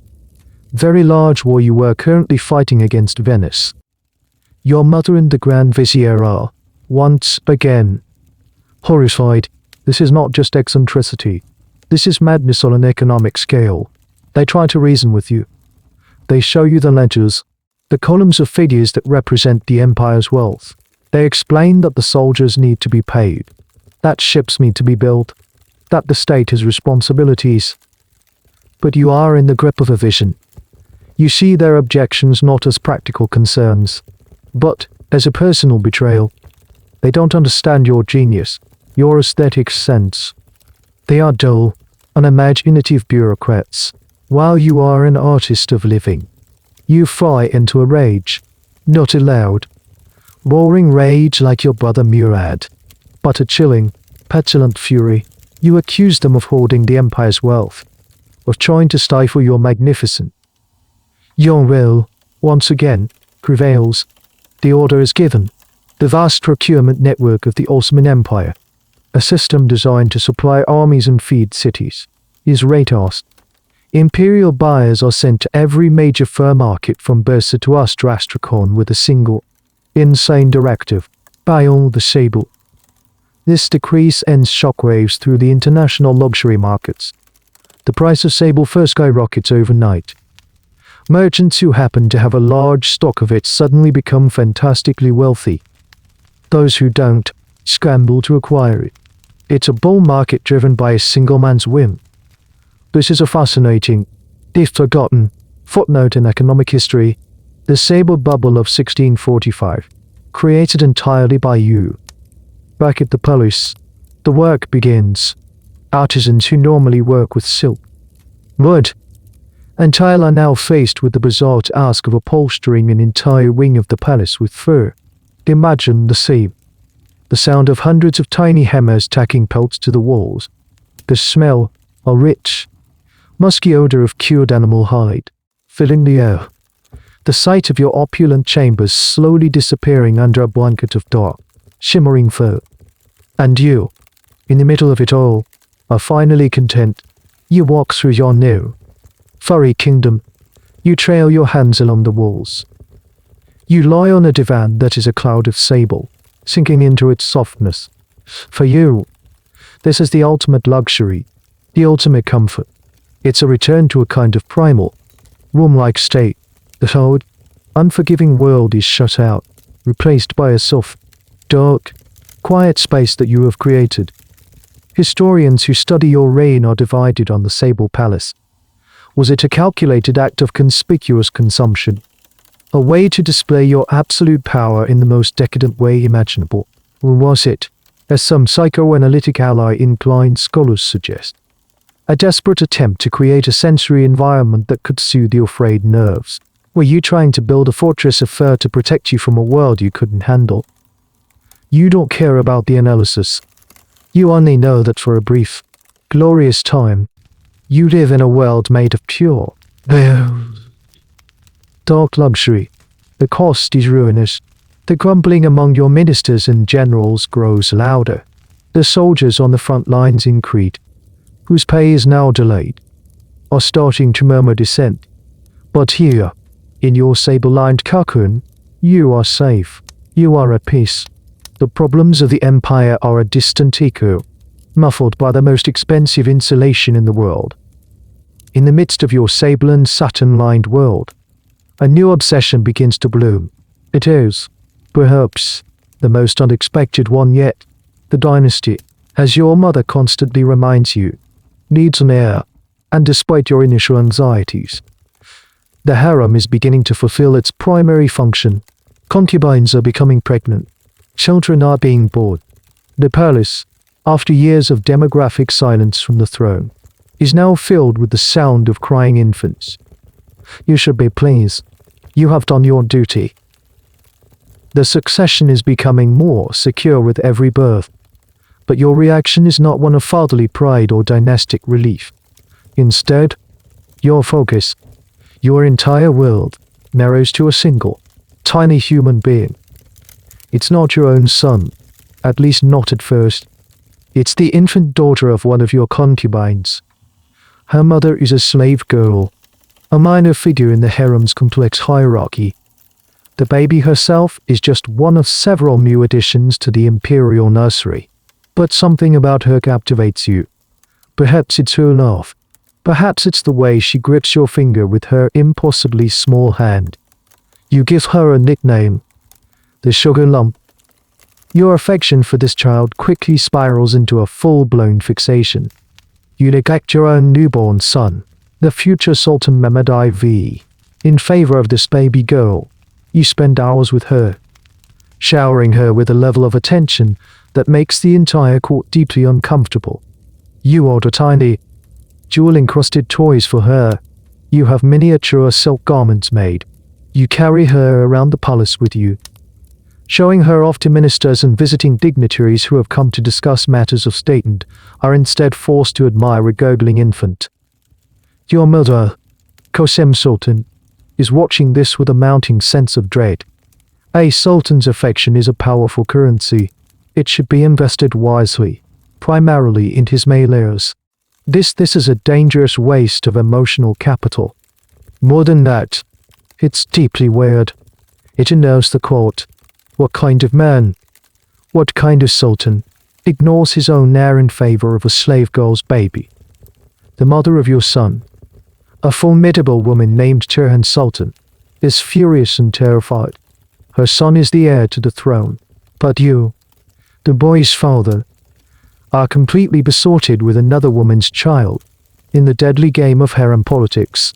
very large war you were currently fighting against Venice. Your mother and the Grand Vizier are, once again, horrified. This is not just eccentricity. This is madness on an economic scale. They try to reason with you. They show you the ledgers, the columns of figures that represent the empire's wealth. They explain that the soldiers need to be paid, that ships need to be built, that the state has responsibilities. But you are in the grip of a vision. You see their objections not as practical concerns, but as a personal betrayal. They don't understand your genius, your aesthetic sense. They are dull, unimaginative bureaucrats, while you are an artist of living. You fly into a rage, not a loud, roaring rage like your brother Murad, but a chilling, petulant fury. You accuse them of hoarding the empire's wealth, of trying to stifle your magnificence. Your will, once again, prevails. The order is given. The vast procurement network of the Ottoman Empire, a system designed to supply armies and feed cities, is rate-asked. Imperial buyers are sent to every major fur market from Bursa to Astrakhan with a single, insane directive: buy all the sable. This decree sends shockwaves through the international luxury markets. The price of sable fur skyrockets overnight. Merchants who happen to have a large stock of it suddenly become fantastically wealthy. Those who don't scramble to acquire it. It's a bull market driven by a single man's whim. This is a fascinating, if forgotten, footnote in economic history. The sable bubble of 1645, created entirely by you. Back at the palace, the work begins. Artisans who normally work with silk, wood, and tile are now faced with the bizarre task of upholstering an entire wing of the palace with fur. Imagine the scene. The sound of hundreds of tiny hammers tacking pelts to the walls. The smell, a rich, musky odor of cured animal hide, filling the air. The sight of your opulent chambers slowly disappearing under a blanket of dark, shimmering fur. And you, in the middle of it all, are finally content. You walk through your new, furry kingdom. You trail your hands along the walls. You lie on a divan that is a cloud of sable, sinking into its softness. For you, this is the ultimate luxury, the ultimate comfort. It's a return to a kind of primal, womb-like state. The cold, unforgiving world is shut out, replaced by a soft, dark, quiet space that you have created. Historians who study your reign are divided on the Sable Palace. Was it a calculated act of conspicuous consumption? A way to display your absolute power in the most decadent way imaginable? Or was it, as some psychoanalytic ally-inclined scholars suggest, a desperate attempt to create a sensory environment that could soothe your frayed nerves? Were you trying to build a fortress of fur to protect you from a world you couldn't handle? You don't care about the analysis. You only know that for a brief, glorious time, you live in a world made of pure, dark luxury. The cost is ruinous. The grumbling among your ministers and generals grows louder. The soldiers on the front lines in Crete, whose pay is now delayed, are starting to murmur dissent. But here, in your sable-lined cocoon, you are safe. You are at peace. The problems of the empire are a distant echo, muffled by the most expensive insulation in the world. In the midst of your sable and satin-lined world, a new obsession begins to bloom. It is, perhaps, the most unexpected one yet. The dynasty, as your mother constantly reminds you, needs an heir, and despite your initial anxieties, the harem is beginning to fulfill its primary function. Concubines are becoming pregnant. Children are being born. The palace, after years of demographic silence from the throne, is now filled with the sound of crying infants. You should be pleased. You have done your duty. The succession is becoming more secure with every birth, but your reaction is not one of fatherly pride or dynastic relief. Instead, your focus, your entire world, narrows to a single, tiny human being. It's not your own son, at least not at first. It's the infant daughter of one of your concubines. Her mother is a slave girl, a minor figure in the harem's complex hierarchy. The baby herself is just one of several new additions to the imperial nursery. But something about her captivates you. Perhaps it's her laugh. Perhaps it's the way she grips your finger with her impossibly small hand. You give her a nickname, the sugar lump. Your affection for this child quickly spirals into a full-blown fixation. You neglect your own newborn son, the future Sultan Mehmed IV, in favor of this baby girl. You spend hours with her, showering her with a level of attention that makes the entire court deeply uncomfortable. You order tiny, jewel-encrusted toys for her. You have miniature silk garments made. You carry her around the palace with you, showing her off to ministers and visiting dignitaries who have come to discuss matters of state and are instead forced to admire a gurgling infant. Your mother, Qasem Sultan, is watching this with a mounting sense of dread. A sultan's affection is a powerful currency. It should be invested wisely, primarily in his male heirs. This is a dangerous waste of emotional capital. More than that, it's deeply weird. It unnerves the court. What kind of man, what kind of sultan, ignores his own heir in favor of a slave girl's baby? The mother of your son, a formidable woman named Turhan Sultan, is furious and terrified. Her son is the heir to the throne, but you, the boy's father, are completely besotted with another woman's child in the deadly game of harem politics.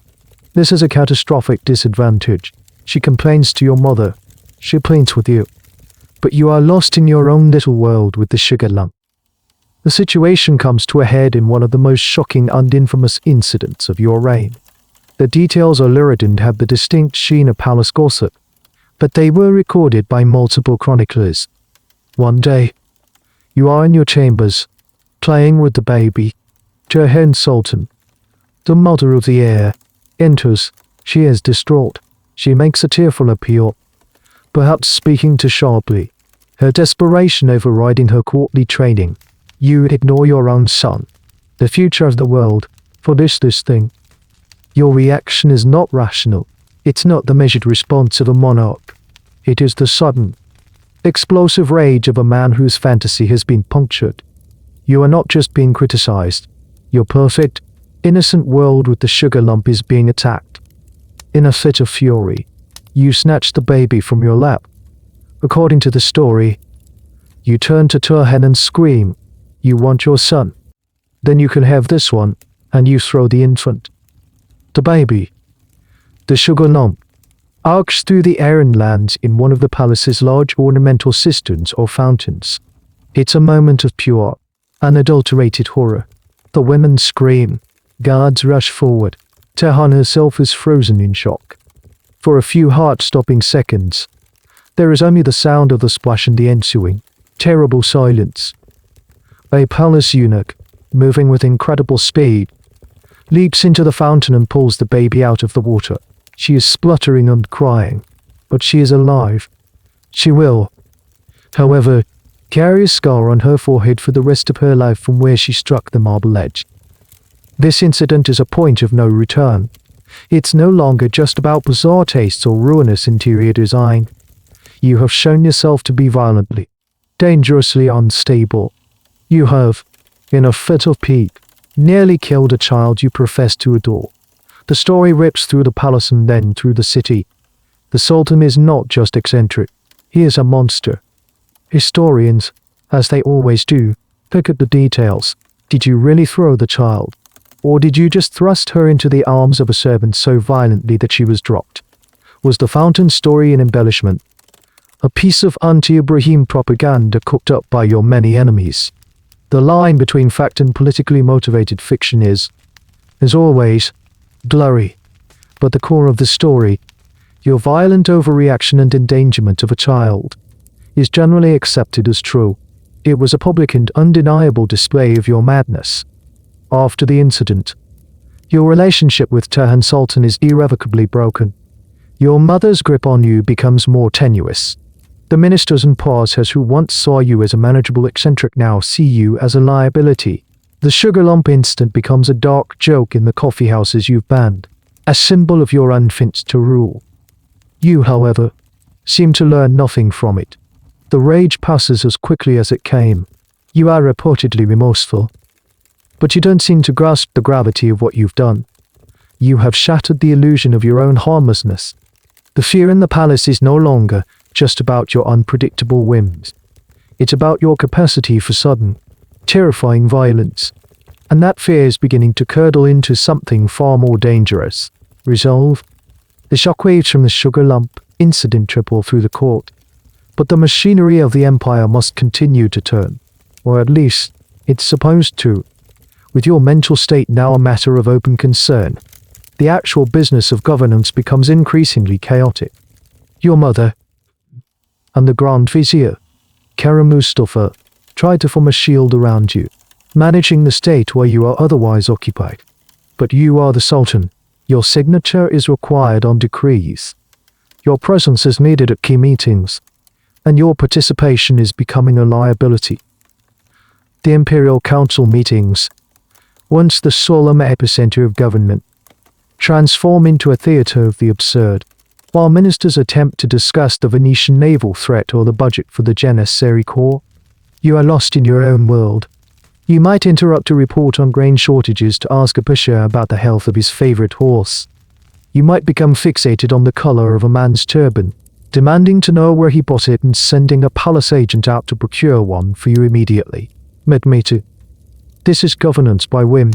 This is a catastrophic disadvantage. She complains to your mother. She pleads with you. But you are lost in your own little world with the sugar lump. The situation comes to a head in one of the most shocking and infamous incidents of your reign. The details are lurid and have the distinct sheen of palace gossip, but they were recorded by multiple chroniclers. One day, you are in your chambers, playing with the baby. Turhan Sultan, the mother of the heir, enters. She is distraught. She makes a tearful appeal, perhaps speaking too sharply, her desperation overriding her courtly training. You ignore your own son, the future of the world, for this thing. Your reaction is not rational. It's not the measured response of a monarch. It is the sudden, explosive rage of a man whose fantasy has been punctured. You are not just being criticized. Your perfect, innocent world with the sugar lump is being attacked. In a fit of fury, you snatch the baby from your lap. According to the story, you turn to Turhan and scream, "You want your son? Then you can have this one," and you throw the infant. The baby, the sugar lump, arcs through the air and lands in one of the palace's large ornamental cisterns or fountains. It's a moment of pure, unadulterated horror. The women scream. Guards rush forward. Turhan herself is frozen in shock. For a few heart-stopping seconds, there is only the sound of the splash and the ensuing, terrible silence. A palace eunuch, moving with incredible speed, leaps into the fountain and pulls the baby out of the water. She is spluttering and crying, but she is alive. She will, however, carry a scar on her forehead for the rest of her life from where she struck the marble edge. This incident is a point of no return. It's no longer just about bizarre tastes or ruinous interior design. You have shown yourself to be violently, dangerously unstable. You have, in a fit of pique, nearly killed a child you profess to adore. The story rips through the palace and then through the city. The Sultan is not just eccentric, he is a monster. Historians, as they always do, look at the details. Did you really throw the child? Or did you just thrust her into the arms of a servant so violently that she was dropped? Was the fountain story an embellishment? A piece of anti-Ibrahim propaganda cooked up by your many enemies? The line between fact and politically motivated fiction is, as always, blurry. But the core of the story, your violent overreaction and endangerment of a child, is generally accepted as true. It was a public and undeniable display of your madness. After the incident, your relationship with Turhan Sultan is irrevocably broken. Your mother's grip on you becomes more tenuous. The ministers and pawsers who once saw you as a manageable eccentric now see you as a liability. The sugar lump incident becomes a dark joke in the coffee houses you've banned, a symbol of your unfit to rule. You, however, seem to learn nothing from it. The rage passes as quickly as it came. You are reportedly remorseful, but you don't seem to grasp the gravity of what you've done. You have shattered the illusion of your own harmlessness. The fear in the palace is no longer just about your unpredictable whims. It's about your capacity for sudden, terrifying violence. And that fear is beginning to curdle into something far more dangerous. Resolve. The shockwaves from the sugar lump incident ripple through the court. But the machinery of the empire must continue to turn. Or at least, it's supposed to. With your mental state now a matter of open concern, the actual business of governance becomes increasingly chaotic. Your mother and the Grand Vizier, Kerem Mustafa, try to form a shield around you, managing the state where you are otherwise occupied. But you are the Sultan. Your signature is required on decrees. Your presence is needed at key meetings, and your participation is becoming a liability. The Imperial Council meetings, once the solemn epicenter of government, transform into a theater of the absurd. While ministers attempt to discuss the Venetian naval threat or the budget for the Janissary Corps, you are lost in your own world. You might interrupt a report on grain shortages to ask a pusher about the health of his favorite horse. You might become fixated on the color of a man's turban, demanding to know where he bought it and sending a palace agent out to procure one for you immediately. Me too. This is governance by whim.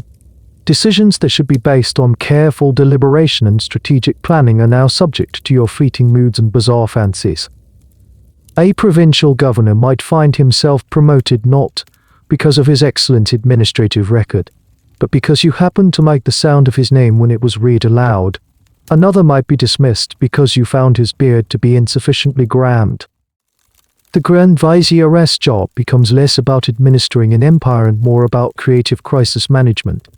Decisions that should be based on careful deliberation and strategic planning are now subject to your fleeting moods and bizarre fancies. A provincial governor might find himself promoted not because of his excellent administrative record, but because you happened to make the sound of his name when it was read aloud. Another might be dismissed because you found his beard to be insufficiently grand. The Grand Vizier's job becomes less about administering an empire and more about creative crisis management.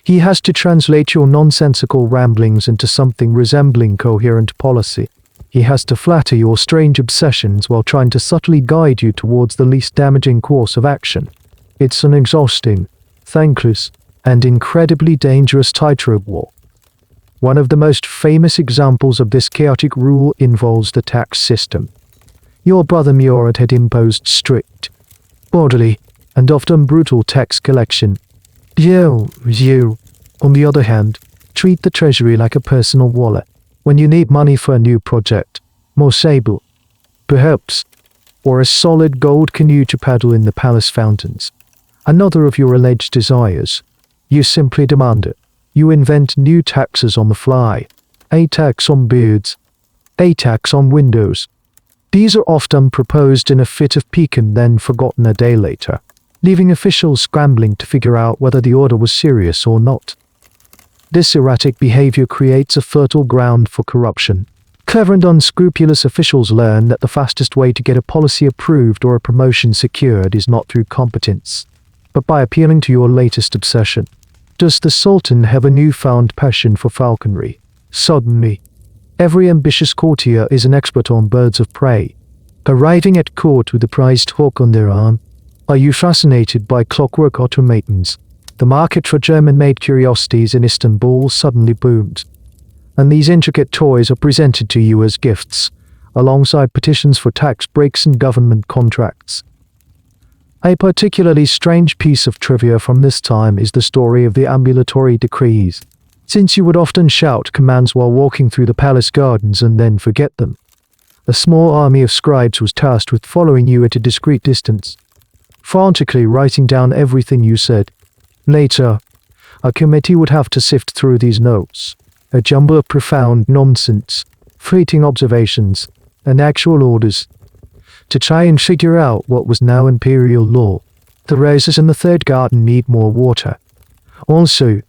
He has to translate your nonsensical ramblings into something resembling coherent policy. He has to flatter your strange obsessions while trying to subtly guide you towards the least damaging course of action. It's an exhausting, thankless, and incredibly dangerous tightrope walk. One of the most famous examples of this chaotic rule involves the tax system. Your brother Murad had imposed strict, orderly, and often brutal tax collection. You, on the other hand, treat the treasury like a personal wallet. When you need money for a new project, more sable, perhaps, or a solid gold canoe to paddle in the palace fountains, another of your alleged desires, you simply demand it. You invent new taxes on the fly. A tax on beards, a tax on windows. These are often proposed in a fit of pique and then forgotten a day later, leaving officials scrambling to figure out whether the order was serious or not. This erratic behavior creates a fertile ground for corruption. Clever and unscrupulous officials learn that the fastest way to get a policy approved or a promotion secured is not through competence, but by appealing to your latest obsession. Does the Sultan have a newfound passion for falconry? Suddenly, every ambitious courtier is an expert on birds of prey. Arriving at court with a prized hawk on their arm, are you fascinated by clockwork automatons? The market for German-made curiosities in Istanbul suddenly boomed, and these intricate toys are presented to you as gifts, alongside petitions for tax breaks and government contracts. A particularly strange piece of trivia from this time is the story of the ambulatory decrees. Since you would often shout commands while walking through the palace gardens and then forget them, a small army of scribes was tasked with following you at a discreet distance, frantically writing down everything you said. Later, a committee would have to sift through these notes, a jumble of profound nonsense, fleeting observations, and actual orders, to try and figure out what was now imperial law. The roses in the third garden need more water. Also,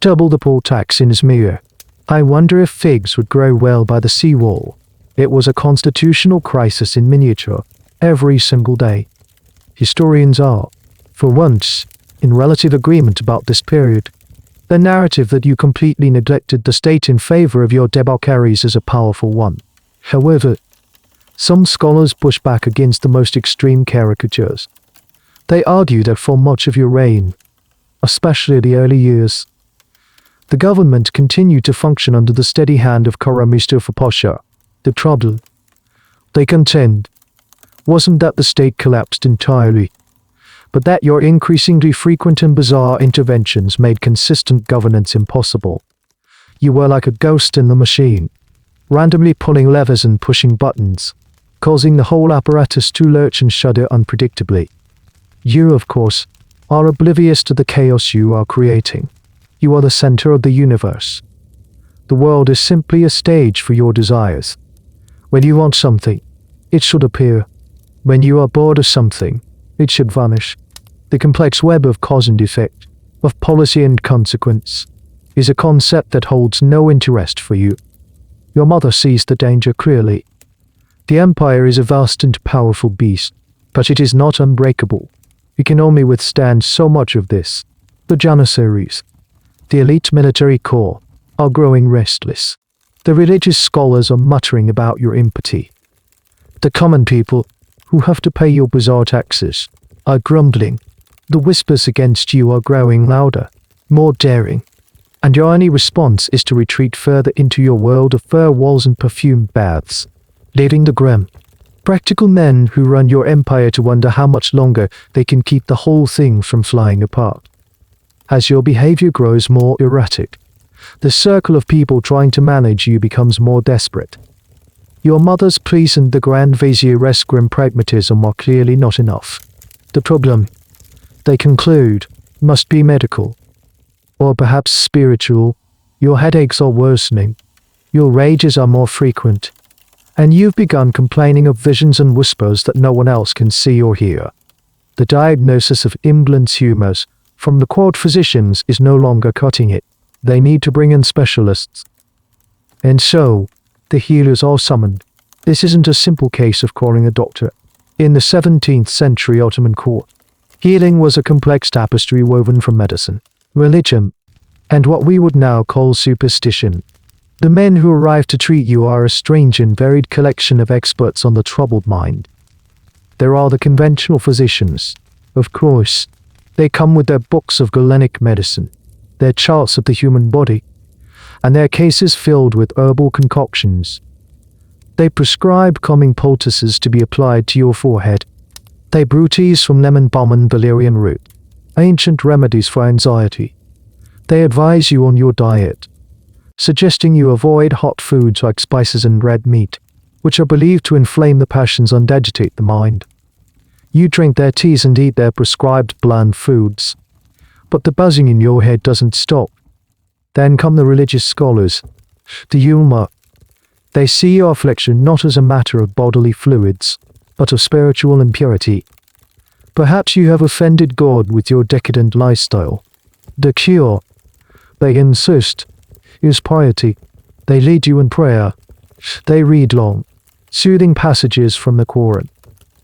double the poll tax in Izmir. I wonder if figs would grow well by the seawall. It was a constitutional crisis in miniature, every single day. Historians are, for once, in relative agreement about this period. The narrative that you completely neglected the state in favor of your debaucheries is a powerful one. However, some scholars push back against the most extreme caricatures. They argue that for much of your reign, especially the early years, the government continued to function under the steady hand of Kara Mustafa Pasha. The trouble, they contend, wasn't that the state collapsed entirely, but that your increasingly frequent and bizarre interventions made consistent governance impossible. You were like a ghost in the machine, randomly pulling levers and pushing buttons, causing the whole apparatus to lurch and shudder unpredictably. You, of course, are oblivious to the chaos you are creating. You are the center of the universe. The world is simply a stage for your desires. When you want something, it should appear. When you are bored of something, it should vanish. The complex web of cause and effect, of policy and consequence, is a concept that holds no interest for you. Your mother sees the danger clearly. The empire is a vast and powerful beast, but it is not unbreakable. It can only withstand so much of this. The Janissaries, the elite military corps, are growing restless. The religious scholars are muttering about your impiety. The common people, who have to pay your bizarre taxes, are grumbling. The whispers against you are growing louder, more daring, and your only response is to retreat further into your world of fur walls and perfumed baths, leaving the grim, practical men who run your empire to wonder how much longer they can keep the whole thing from flying apart. As your behavior grows more erratic, the circle of people trying to manage you becomes more desperate. Your mother's pleas and the Grand Vizier's grim pragmatism are clearly not enough. The problem, they conclude, must be medical, or perhaps spiritual. Your headaches are worsening, your rages are more frequent, and you've begun complaining of visions and whispers that no one else can see or hear. The diagnosis of imbalance humors from the court physicians is no longer cutting it. They need to bring in specialists. And so, the healers are summoned. This isn't a simple case of calling a doctor. In the 17th century Ottoman court, healing was a complex tapestry woven from medicine, religion, and what we would now call superstition. The men who arrive to treat you are a strange and varied collection of experts on the troubled mind. There are the conventional physicians. Of course, they come with their books of Galenic medicine, their charts of the human body, and their cases filled with herbal concoctions. They prescribe calming poultices to be applied to your forehead. They brew teas from lemon balm and valerian root, ancient remedies for anxiety. They advise you on your diet, suggesting you avoid hot foods like spices and red meat, which are believed to inflame the passions and agitate the mind. You drink their teas and eat their prescribed bland foods, but the buzzing in your head doesn't stop. Then come the religious scholars, the ulama. They see your affliction not as a matter of bodily fluids, but of spiritual impurity. Perhaps you have offended God with your decadent lifestyle. The cure, they insist, is piety. They lead you in prayer. They read long, soothing passages from the Quran.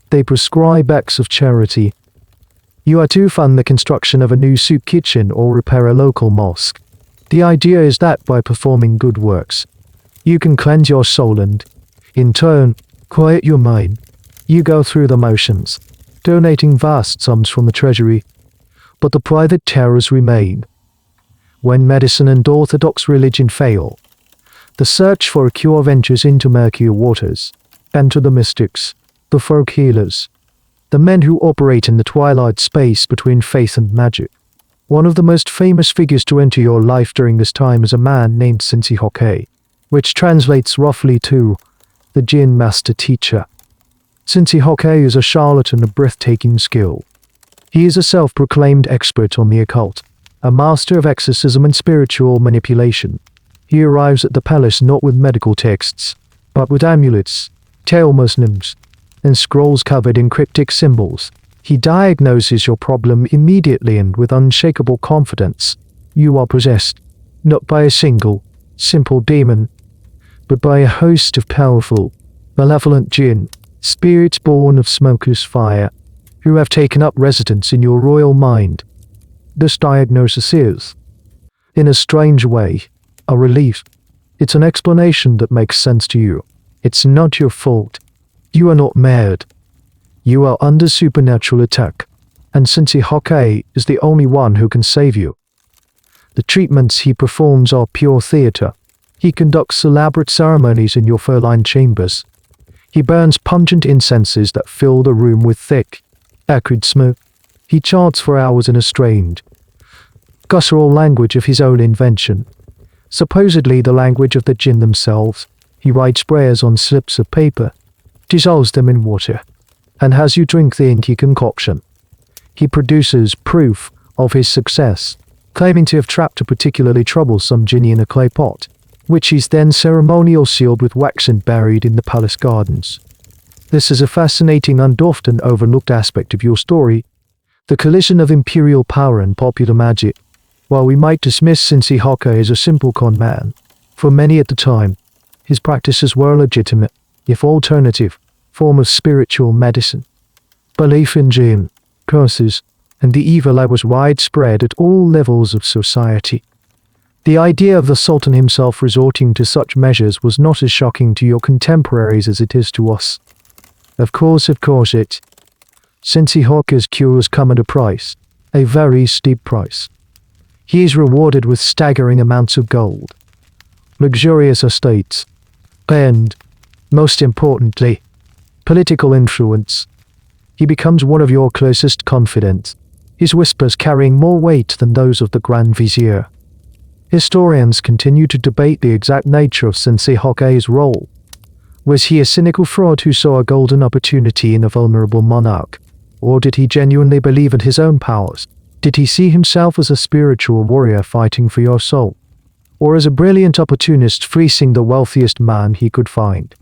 They prescribe acts of charity. You are to fund the construction of a new soup kitchen or repair a local mosque. The idea is that by performing good works, you can cleanse your soul and, in turn, quiet your mind. You go through the motions, donating vast sums from the treasury, but the private terrors remain. When medicine and orthodox religion fail, the search for a cure ventures into murkier waters, enter the mystics, the folk healers. the men who operate in the twilight space between faith and magic. One of the most famous figures to enter your life during this time is a man named Sensi Hoke, which translates roughly to the Jinn Master Teacher. Sensi Hoke is a charlatan of breathtaking skill. He is a self-proclaimed expert on the occult, a master of exorcism and spiritual manipulation. He arrives at the palace not with medical texts, but with amulets, talismans, and scrolls covered in cryptic symbols. He diagnoses your problem immediately and with unshakable confidence. You are possessed, not by a single, simple demon, but by a host of powerful, malevolent jinn, spirits born of smokeless fire, who have taken up residence in your royal mind. This diagnosis is, in a strange way, a relief. It's an explanation that makes sense to you. It's not your fault. You are not mad. You are under supernatural attack, and Sensi Hoke is the only one who can save you. The treatments he performs are pure theater. He conducts elaborate ceremonies in your fur-lined chambers. He burns pungent incenses that fill the room with thick, acrid smoke. He chants for hours in a strange, guttural language of his own invention, supposedly the language of the jinn themselves. He writes prayers on slips of paper, dissolves them in water, and has you drink the inky concoction. He produces proof of his success, claiming to have trapped a particularly troublesome jinni in a clay pot, which he's then ceremonially sealed with wax and buried in the palace gardens. This is a fascinating and often overlooked aspect of your story, the collision of imperial power and popular magic. While we might dismiss Sensi Hoke as a simple con man, for many at the time, his practices were a legitimate, if alternative, form of spiritual medicine. Belief in jinn, curses, and the evil eye was widespread at all levels of society. The idea of the Sultan himself resorting to such measures was not as shocking to your contemporaries as it is to us. Of course it. Sensi Hoke's cures come at a price, a very steep price. He is rewarded with staggering amounts of gold, luxurious estates, and, most importantly, political influence. He becomes one of your closest confidants, his whispers carrying more weight than those of the Grand Vizier. Historians continue to debate the exact nature of Sensi Hoke's role. Was he a cynical fraud who saw a golden opportunity in a vulnerable monarch? Or did he genuinely believe in his own powers? Did he see himself as a spiritual warrior fighting for your soul? Or as a brilliant opportunist fleecing the wealthiest man he could find?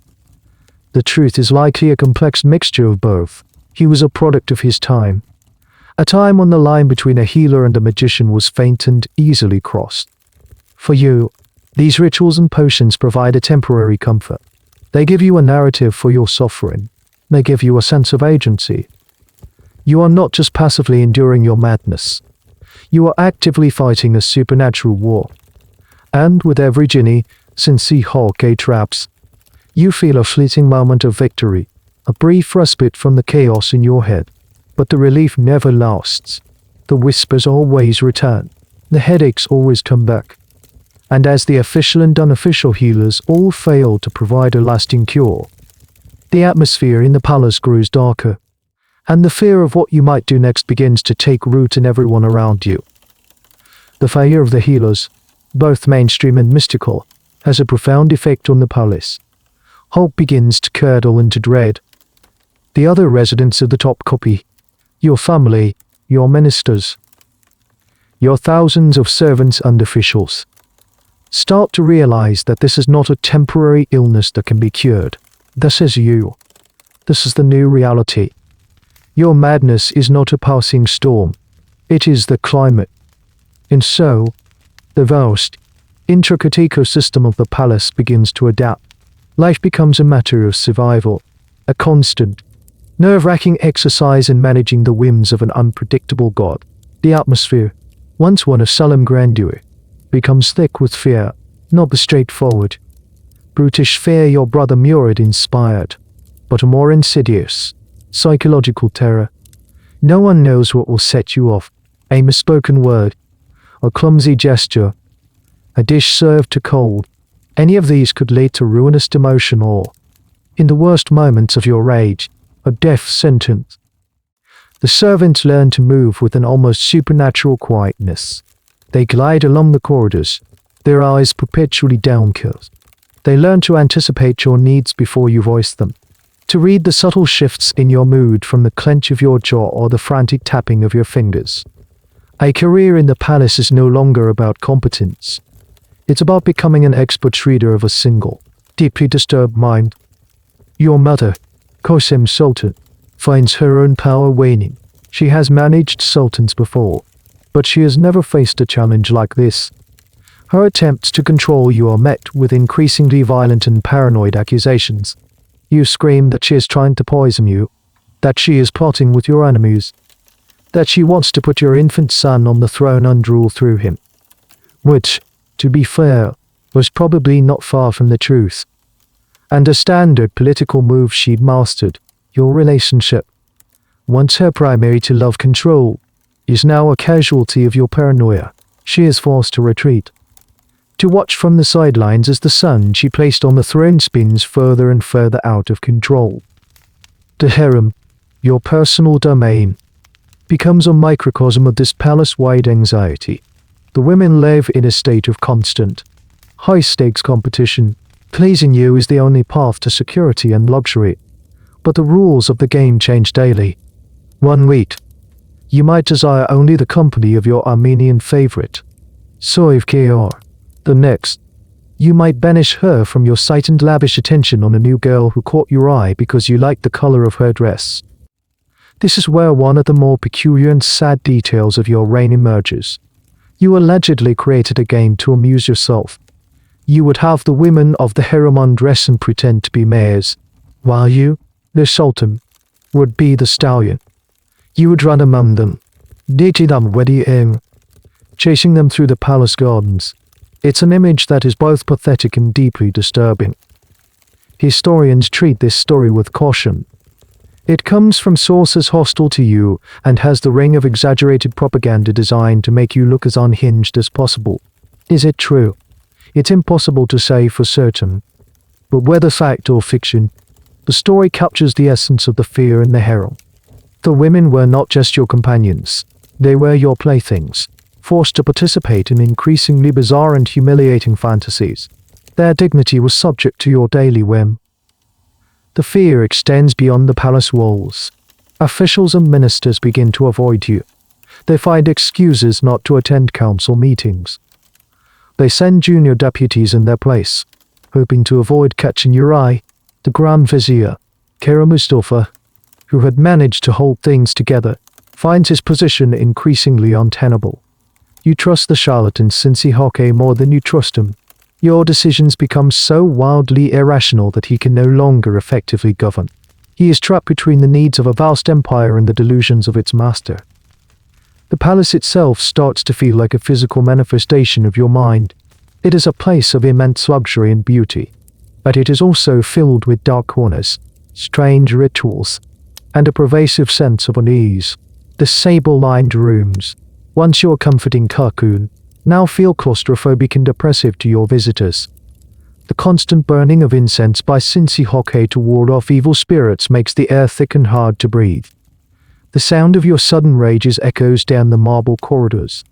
The truth is likely a complex mixture of both. He was a product of his time. A time when the line between a healer and a magician was faint and easily crossed. For you, these rituals and potions provide a temporary comfort. They give you a narrative for your suffering. They give you a sense of agency. You are not just passively enduring your madness. You are actively fighting a supernatural war. And with every jinni, Sensi Hoke traps, you feel a fleeting moment of victory, a brief respite from the chaos in your head. But the relief never lasts. The whispers always return. The headaches always come back. And as the official and unofficial healers all fail to provide a lasting cure, the atmosphere in the palace grows darker, and the fear of what you might do next begins to take root in everyone around you. The failure of the healers, both mainstream and mystical, has a profound effect on the palace. Hope begins to curdle into dread. The other residents of the top copy, your family, your ministers, your thousands of servants and officials, start to realize that this is not a temporary illness that can be cured. This is you. This is the new reality. Your madness is not a passing storm. It is the climate. And so, the vast, intricate ecosystem of the palace begins to adapt. Life becomes a matter of survival, a constant, nerve-wracking exercise in managing the whims of an unpredictable god. The atmosphere, once one of solemn grandeur, becomes thick with fear, not the straightforward, brutish fear your brother Murad inspired, but a more insidious, psychological terror. No one knows what will set you off. A misspoken word, a clumsy gesture, a dish served too cold. Any of these could lead to ruinous demotion or, in the worst moments of your rage, a death sentence. The servants learn to move with an almost supernatural quietness. They glide along the corridors, their eyes perpetually downcast. They learn to anticipate your needs before you voice them, to read the subtle shifts in your mood from the clench of your jaw or the frantic tapping of your fingers. A career in the palace is no longer about competence. It's about becoming an expert reader of a single, deeply disturbed mind. Your mother, Qasim Sultan, finds her own power waning. She has managed sultans before, but she has never faced a challenge like this. Her attempts to control you are met with increasingly violent and paranoid accusations. You scream that she is trying to poison you, that she is plotting with your enemies, that she wants to put your infant son on the throne and rule through him. Which, to be fair, was probably not far from the truth. And a standard political move she'd mastered, your relationship, once her primary to love control, is now a casualty of your paranoia. She is forced to retreat, to watch from the sidelines as the son she placed on the throne spins further and further out of control. The harem, your personal domain, becomes a microcosm of this palace-wide anxiety. The women live in a state of constant, high-stakes competition. Pleasing you is the only path to security and luxury, but the rules of the game change daily. 1 week, you might desire only the company of your Armenian favorite, Soiv Kr. The next, you might banish her from your sight and lavish attention on a new girl who caught your eye because you liked the color of her dress. This is where one of the more peculiar and sad details of your reign emerges. You allegedly created a game to amuse yourself. You would have the women of the harem undress and pretend to be mares, while you, the sultan, would be the stallion. You would run among them, dating them wedding, chasing them through the palace gardens. It's an image that is both pathetic and deeply disturbing. Historians treat this story with caution. It comes from sources hostile to you and has the ring of exaggerated propaganda designed to make you look as unhinged as possible. Is it true? It's impossible to say for certain. But whether fact or fiction, the story captures the essence of the fear in the harem. The women were not just your companions, they were your playthings, forced to participate in increasingly bizarre and humiliating fantasies. Their dignity was subject to your daily whim. The fear extends beyond the palace walls. Officials and ministers begin to avoid you. They find excuses not to attend council meetings. They send junior deputies in their place, hoping to avoid catching your eye. The Grand Vizier, Kara Mustafa, who had managed to hold things together, finds his position increasingly untenable. You trust the charlatan Sinsi Hoke more than you trust him. Your decisions become so wildly irrational that he can no longer effectively govern. He is trapped between the needs of a vast empire and the delusions of its master. The palace itself starts to feel like a physical manifestation of your mind. It is a place of immense luxury and beauty, but it is also filled with dark corners, strange rituals, and a pervasive sense of unease. The sable-lined rooms, once your comforting cocoon, now feel claustrophobic and oppressive to your visitors. The constant burning of incense by Sinsi Hoke to ward off evil spirits makes the air thick and hard to breathe. The sound of your sudden rages echoes down the marble corridors,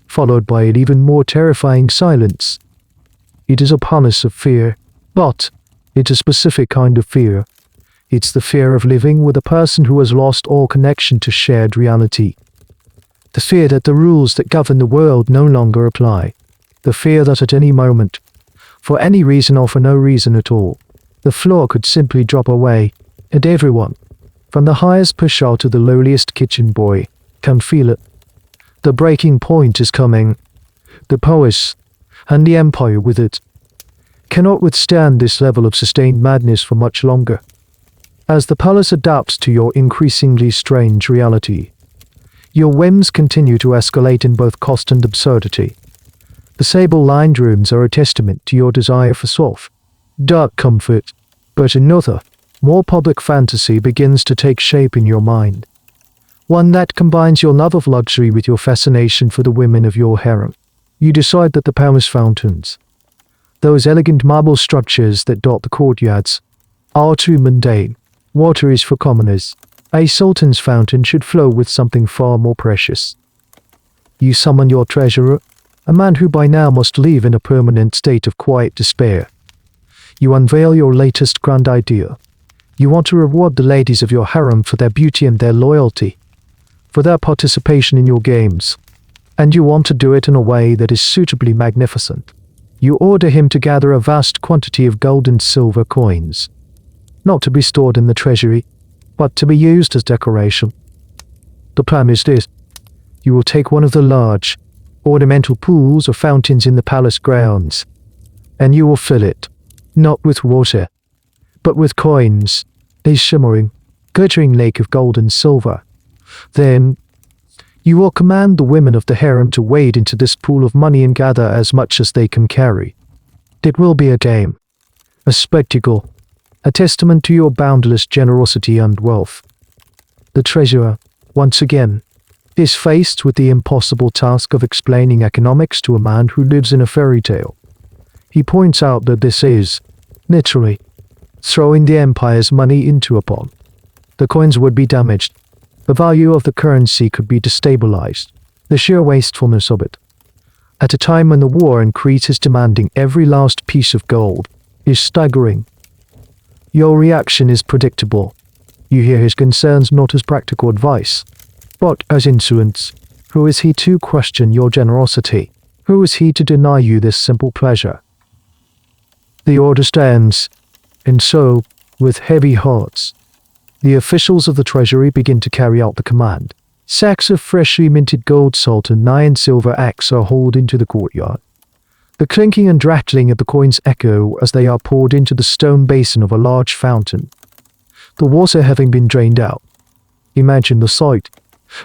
followed by an even more terrifying silence. It is a palace of fear, but it's a specific kind of fear. It's the fear of living with a person who has lost all connection to shared reality. The fear that the rules that govern the world no longer apply. The fear that at any moment, for any reason or for no reason at all, the floor could simply drop away, and everyone, from the highest pusher to the lowliest kitchen boy, can feel it. The breaking point is coming. The polis, and the empire with it, cannot withstand this level of sustained madness for much longer. As the palace adapts to your increasingly strange reality, your whims continue to escalate in both cost and absurdity. The sable-lined rooms are a testament to your desire for soft, dark comfort, but another, more public fantasy begins to take shape in your mind. One that combines your love of luxury with your fascination for the women of your harem. You decide that the palace fountains, those elegant marble structures that dot the courtyards, are too mundane. Water is for commoners. A sultan's fountain should flow with something far more precious. You summon your treasurer, a man who by now must live in a permanent state of quiet despair. You unveil your latest grand idea. You want to reward the ladies of your harem for their beauty and their loyalty, for their participation in your games. And you want to do it in a way that is suitably magnificent. You order him to gather a vast quantity of gold and silver coins, not to be stored in the treasury, but to be used as decoration. The plan is this. You will take one of the large, ornamental pools or fountains in the palace grounds, and you will fill it, not with water, but with coins, a shimmering, glittering lake of gold and silver. Then, you will command the women of the harem to wade into this pool of money and gather as much as they can carry. It will be a game, a spectacle, a testament to your boundless generosity and wealth. The treasurer, once again, is faced with the impossible task of explaining economics to a man who lives in a fairy tale. He points out that this is, literally, throwing the empire's money into a pond. The coins would be damaged. The value of the currency could be destabilized. The sheer wastefulness of it, at a time when the war in Crete is demanding every last piece of gold, is staggering. Your reaction is predictable. You hear his concerns not as practical advice, but as insolence. Who is he to question your generosity? Who is he to deny you this simple pleasure? The order stands, and so, with heavy hearts, the officials of the treasury begin to carry out the command. Sacks of freshly minted gold, salt, and 9 silver acts are hauled into the courtyard. The clinking and rattling of the coins echo as they are poured into the stone basin of a large fountain. The water having been drained out. Imagine the sight.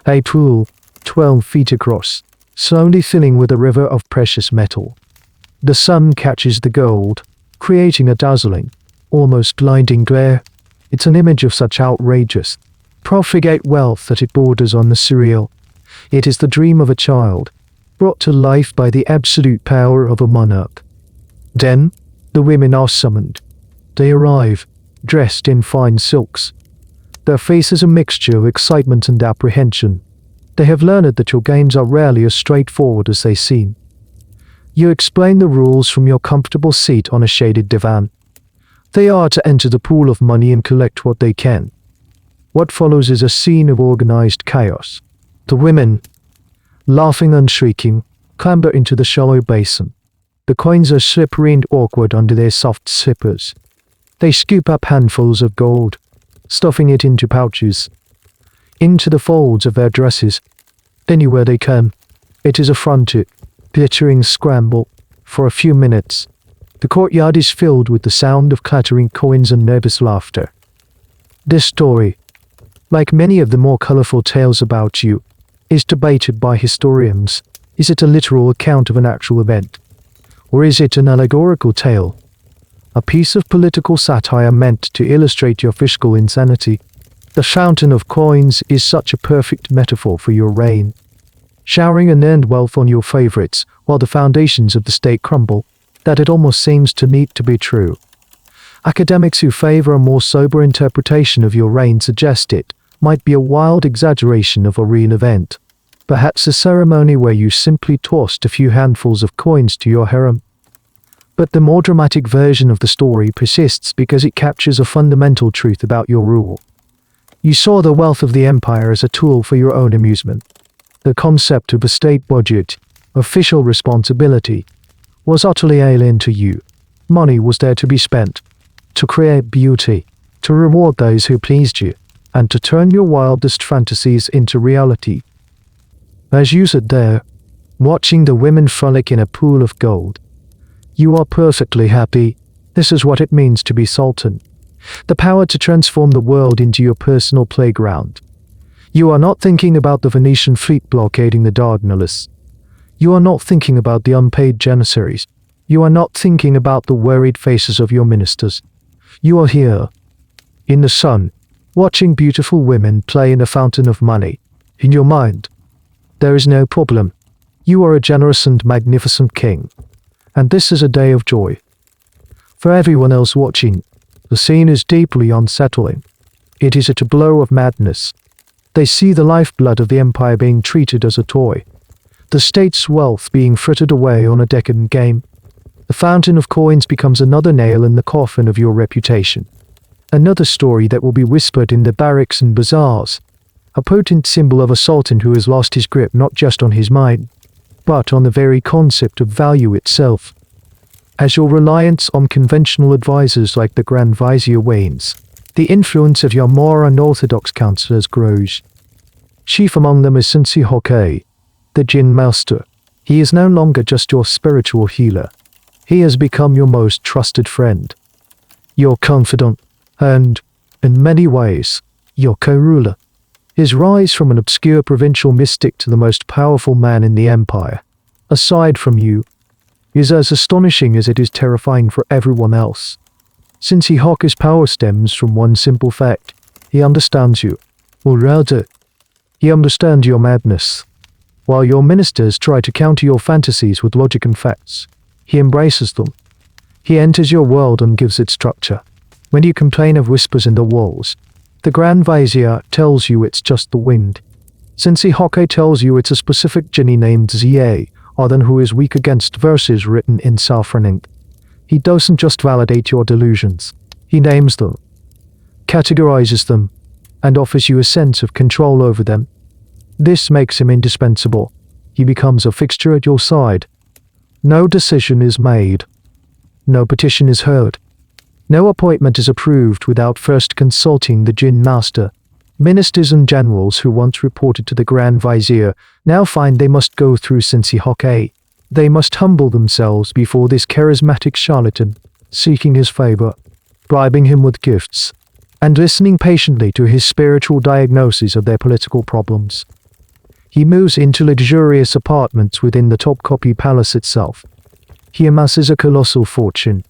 A pool, 12 feet across, slowly filling with a river of precious metal. The sun catches the gold, creating a dazzling, almost blinding glare. It's an image of such outrageous, profligate wealth that it borders on the surreal. It is the dream of a child, brought to life by the absolute power of a monarch. Then, the women are summoned. They arrive, dressed in fine silks. Their faces a mixture of excitement and apprehension. They have learned that your games are rarely as straightforward as they seem. You explain the rules from your comfortable seat on a shaded divan. They are to enter the pool of money and collect what they can. What follows is a scene of organized chaos. The women, laughing and shrieking, clamber into the shallow basin. The coins are slippery and awkward under their soft slippers. They scoop up handfuls of gold, stuffing it into pouches, into the folds of their dresses, anywhere they can. It is a frantic, glittering scramble. For a few minutes, the courtyard is filled with the sound of clattering coins and nervous laughter. This story, like many of the more colorful tales about you, is debated by historians. Is it a literal account of an actual event? Or is it an allegorical tale? A piece of political satire meant to illustrate your fiscal insanity? The fountain of coins is such a perfect metaphor for your reign, showering unearned wealth on your favorites while the foundations of the state crumble, that it almost seems too neat to be true. Academics who favor a more sober interpretation of your reign suggest it might be a wild exaggeration of a real event, perhaps a ceremony where you simply tossed a few handfuls of coins to your harem. But the more dramatic version of the story persists because it captures a fundamental truth about your rule. You saw the wealth of the empire as a tool for your own amusement. The concept of a state budget, official responsibility, was utterly alien to you. Money was there to be spent, to create beauty, to reward those who pleased you, and to turn your wildest fantasies into reality. As you sit there, watching the women frolic in a pool of gold, you are perfectly happy. This is what it means to be sultan. The power to transform the world into your personal playground. You are not thinking about the Venetian fleet blockading the Dardanelles. You are not thinking about the unpaid janissaries. You are not thinking about the worried faces of your ministers. You are here, in the sun, watching beautiful women play in a fountain of money. In your mind, there is no problem. You are a generous and magnificent king. And this is a day of joy. For everyone else watching, the scene is deeply unsettling. It is a tableau of madness. They see the lifeblood of the empire being treated as a toy, the state's wealth being frittered away on a decadent game. The fountain of coins becomes another nail in the coffin of your reputation, another story that will be whispered in the barracks and bazaars, a potent symbol of a sultan who has lost his grip not just on his mind, but on the very concept of value itself. As your reliance on conventional advisors like the Grand Vizier wanes, the influence of your more unorthodox counselors grows. Chief among them is Sensei Hokke, the Jinn Master. He is no longer just your spiritual healer. He has become your most trusted friend, your confidant, and, in many ways, your co-ruler. His rise from an obscure provincial mystic to the most powerful man in the empire, aside from you, is as astonishing as it is terrifying for everyone else. Sensei Hokke's power stems from one simple fact: he understands you, or rather, he understands your madness. While your ministers try to counter your fantasies with logic and facts, he embraces them. He enters your world and gives it structure. When you complain of whispers in the walls, the Grand Vizier tells you it's just the wind. Sensei Hokke tells you it's a specific genie named Zie, or then who is weak against verses written in saffron ink. He doesn't just validate your delusions. He names them, categorizes them, and offers you a sense of control over them. This makes him indispensable. He becomes a fixture at your side. No decision is made. No petition is heard. No appointment is approved without first consulting the Jinn Master. Ministers and generals who once reported to the Grand Vizier now find they must go through Sensei Hokke. They must humble themselves before this charismatic charlatan, seeking his favor, bribing him with gifts, and listening patiently to his spiritual diagnosis of their political problems. He moves into luxurious apartments within the Topkapi Palace itself. He amasses a colossal fortune.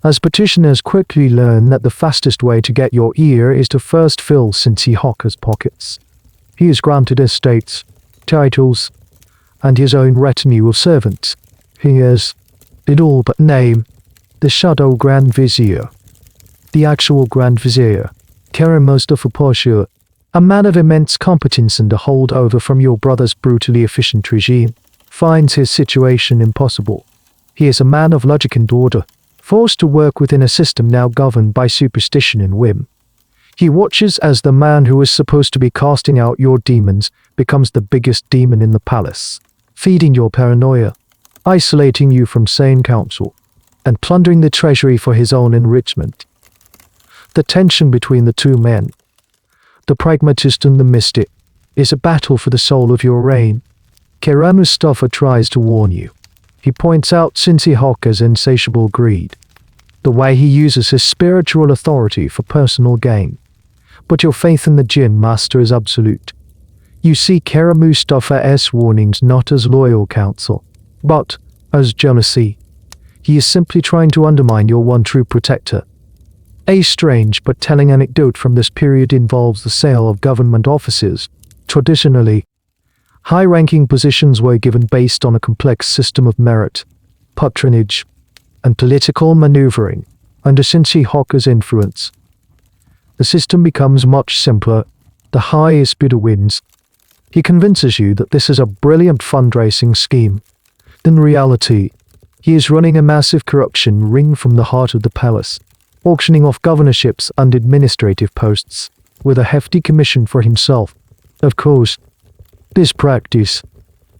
As petitioners quickly learn that the fastest way to get your ear is to first fill Sensei Hokke's pockets. He is granted estates, titles, and his own retinue of servants. He is, in all but name, the Shadow Grand Vizier. The actual Grand Vizier, Kerem Mustafa Pasha, a man of immense competence and a holdover from your brother's brutally efficient regime, finds his situation impossible. He is a man of logic and order, forced to work within a system now governed by superstition and whim. He watches as the man who is supposed to be casting out your demons becomes the biggest demon in the palace, feeding your paranoia, isolating you from sane counsel, and plundering the treasury for his own enrichment. The tension between the two men, the pragmatist and the mystic, is a battle for the soul of your reign. Kerem Mustafa tries to warn you. He points out Sensei Hokke's insatiable greed, the way he uses his spiritual authority for personal gain. But your faith in the Jinn Master is absolute. You see Kerem Mustafa's warnings not as loyal counsel, but as jealousy. He is simply trying to undermine your one true protector. A strange but telling anecdote from this period involves the sale of government offices. Traditionally, high-ranking positions were given based on a complex system of merit, patronage, and political maneuvering. Under Sensei Hokke's influence, the system becomes much simpler. The highest bidder wins. He convinces you that this is a brilliant fundraising scheme. In reality, he is running a massive corruption ring from the heart of the palace, auctioning off governorships and administrative posts, with a hefty commission for himself. Of course, this practice,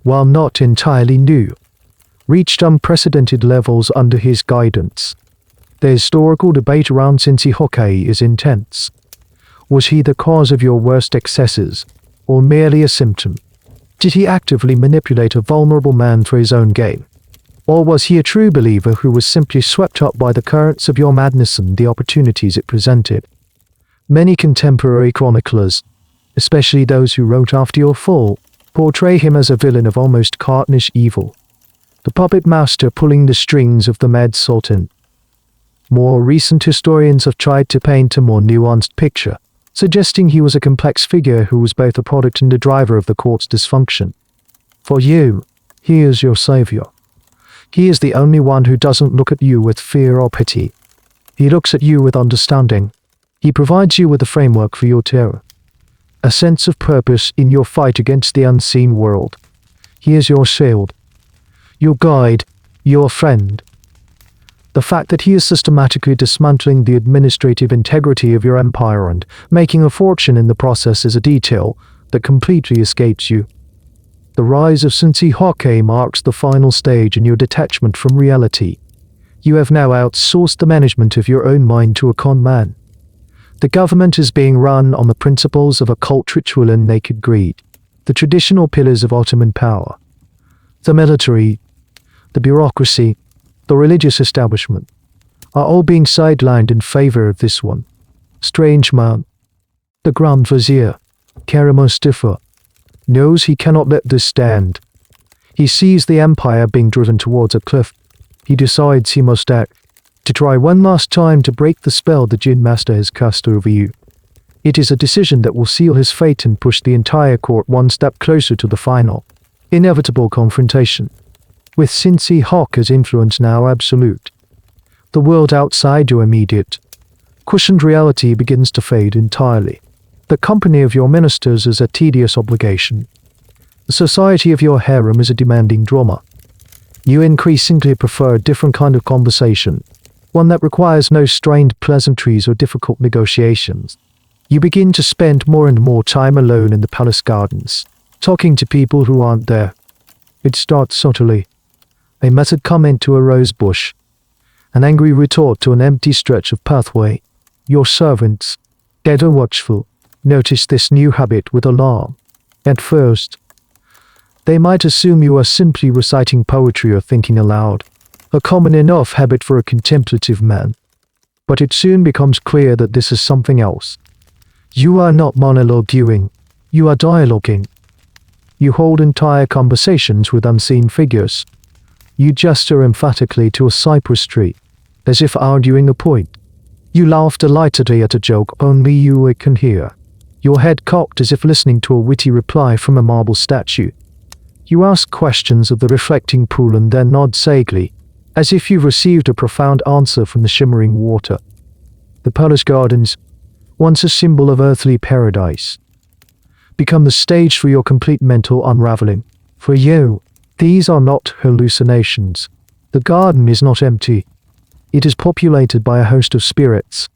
while not entirely new, reached unprecedented levels under his guidance. The historical debate around Sensei Hokke is intense. Was he the cause of your worst excesses, or merely a symptom? Did he actively manipulate a vulnerable man for his own gain? Or was he a true believer who was simply swept up by the currents of your madness and the opportunities it presented? Many contemporary chroniclers, especially those who wrote after your fall, portray him as a villain of almost cartoonish evil, the puppet master pulling the strings of the Mad Sultan. More recent historians have tried to paint a more nuanced picture, suggesting he was a complex figure who was both a product and a driver of the court's dysfunction. For you, he is your savior. He is the only one who doesn't look at you with fear or pity. He looks at you with understanding. He provides you with a framework for your terror, a sense of purpose in your fight against the unseen world. He is your shield, your guide, your friend. The fact that he is systematically dismantling the administrative integrity of your empire and making a fortune in the process is a detail that completely escapes you. The rise of Sultan Ibrahim marks the final stage in your detachment from reality. You have now outsourced the management of your own mind to a con man. The government is being run on the principles of occult ritual and naked greed, the traditional pillars of Ottoman power. The military, the bureaucracy, the religious establishment are all being sidelined in favor of this one strange man. The Grand Vizier, Kara Mustafa, knows he cannot let this stand. He sees the empire being driven towards a cliff. He decides he must act, to try one last time to break the spell the Jinn Master has cast over you. It is a decision that will seal his fate and push the entire court one step closer to the final, inevitable confrontation. With Cincy Hawker's influence now absolute, the world outside your immediate, cushioned reality begins to fade entirely. The company of your ministers is a tedious obligation. The society of your harem is a demanding drama. You increasingly prefer a different kind of conversation, one that requires no strained pleasantries or difficult negotiations. You begin to spend more and more time alone in the palace gardens, talking to people who aren't there. It starts subtly. A muttered comment to a rose bush, an angry retort to an empty stretch of pathway. Your servants, dead or watchful, notice this new habit with alarm. At first, they might assume you are simply reciting poetry or thinking aloud, a common enough habit for a contemplative man. But it soon becomes clear that this is something else. You are not monologuing, you are dialoguing. You hold entire conversations with unseen figures. You gesture emphatically to a cypress tree, as if arguing a point. You laugh delightedly at a joke only you can hear, your head cocked as if listening to a witty reply from a marble statue. You ask questions of the reflecting pool and then nod sagely, as if you've received a profound answer from the shimmering water. The palace gardens, once a symbol of earthly paradise, become the stage for your complete mental unraveling. For you, these are not hallucinations. The garden is not empty. It is populated by a host of spirits,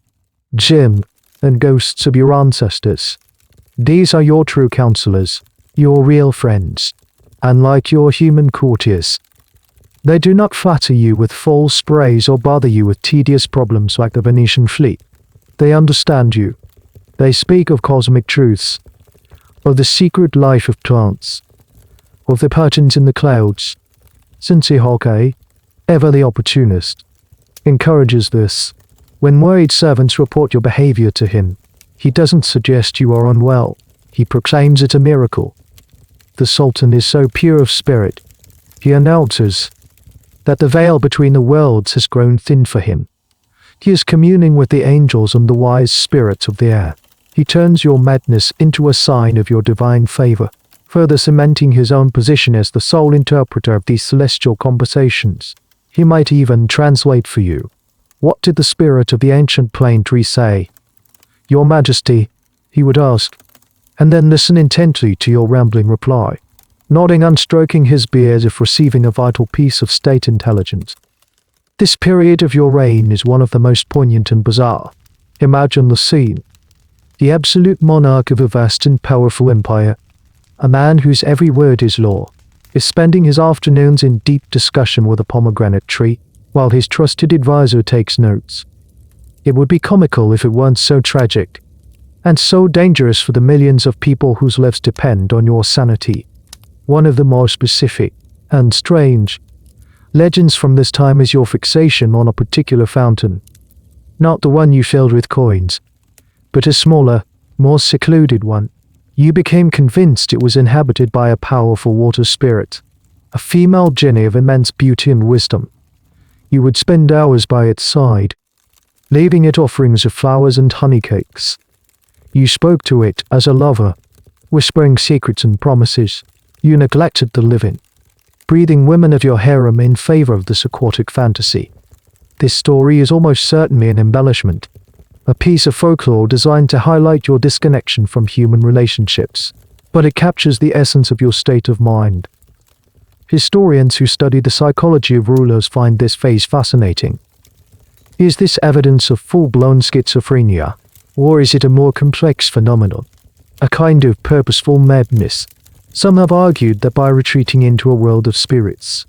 jinn, and ghosts of your ancestors. These are your true counselors, your real friends. Unlike your human courtiers, they do not flatter you with false praise or bother you with tedious problems like the Venetian fleet. They understand you. They speak of cosmic truths, of the secret life of plants, of the patterns in the clouds. Cincy Hawkeye, ever the opportunist, encourages this. When worried servants report your behavior to him, he doesn't suggest you are unwell. He proclaims it a miracle. The Sultan is so pure of spirit, he announces that the veil between the worlds has grown thin for him. He is communing with the angels and the wise spirits of the air. He turns your madness into a sign of your divine favor, further cementing his own position as the sole interpreter of these celestial conversations. He might even translate for you. What did the spirit of the ancient plane tree say? Your Majesty, he would ask, and then listen intently to your rambling reply, nodding and stroking his beard as if receiving a vital piece of state intelligence. This period of your reign is one of the most poignant and bizarre. Imagine the scene. The absolute monarch of a vast and powerful empire, a man whose every word is law, is spending his afternoons in deep discussion with a pomegranate tree, while his trusted advisor takes notes. It would be comical if it weren't so tragic, and so dangerous for the millions of people whose lives depend on your sanity. One of the more specific and strange legends from this time is your fixation on a particular fountain. Not the one you filled with coins, but a smaller, more secluded one. You became convinced it was inhabited by a powerful water spirit, a female genie of immense beauty and wisdom. You would spend hours by its side, leaving it offerings of flowers and honey cakes. You spoke to it as a lover, whispering secrets and promises. You neglected the living, breathing women of your harem in favor of this aquatic fantasy. This story is almost certainly an embellishment, a piece of folklore designed to highlight your disconnection from human relationships, but it captures the essence of your state of mind. Historians who study the psychology of rulers find this phase fascinating. Is this evidence of full-blown schizophrenia, or is it a more complex phenomenon, a kind of purposeful madness? Some have argued that by retreating into a world of spirits,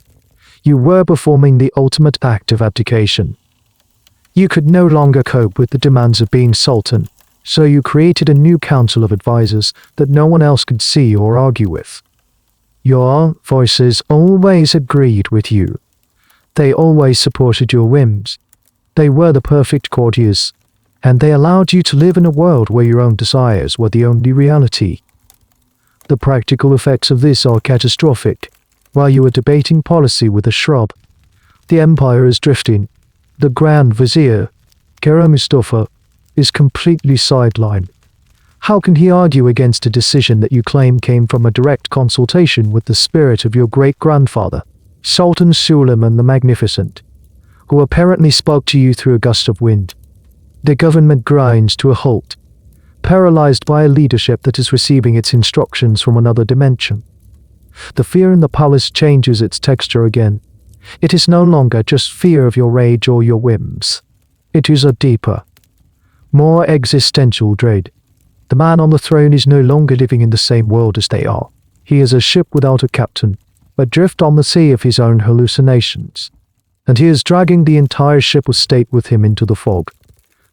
you were performing the ultimate act of abdication. You could no longer cope with the demands of being sultan, so you created a new council of advisors that no one else could see or argue with. Your voices always agreed with you. They always supported your whims. They were the perfect courtiers, and they allowed you to live in a world where your own desires were the only reality. The practical effects of this are catastrophic. While you are debating policy with a shrub, the empire is drifting. The Grand Vizier, Kara Mustafa, is completely sidelined. How can he argue against a decision that you claim came from a direct consultation with the spirit of your great-grandfather, Sultan Suleiman the Magnificent, who apparently spoke to you through a gust of wind? The government grinds to a halt, paralyzed by a leadership that is receiving its instructions from another dimension. The fear in the palace changes its texture again. It is no longer just fear of your rage or your whims. It is a deeper, more existential dread. The man on the throne is no longer living in the same world as they are. He is a ship without a captain, adrift on the sea of his own hallucinations. And he is dragging the entire ship of state with him into the fog.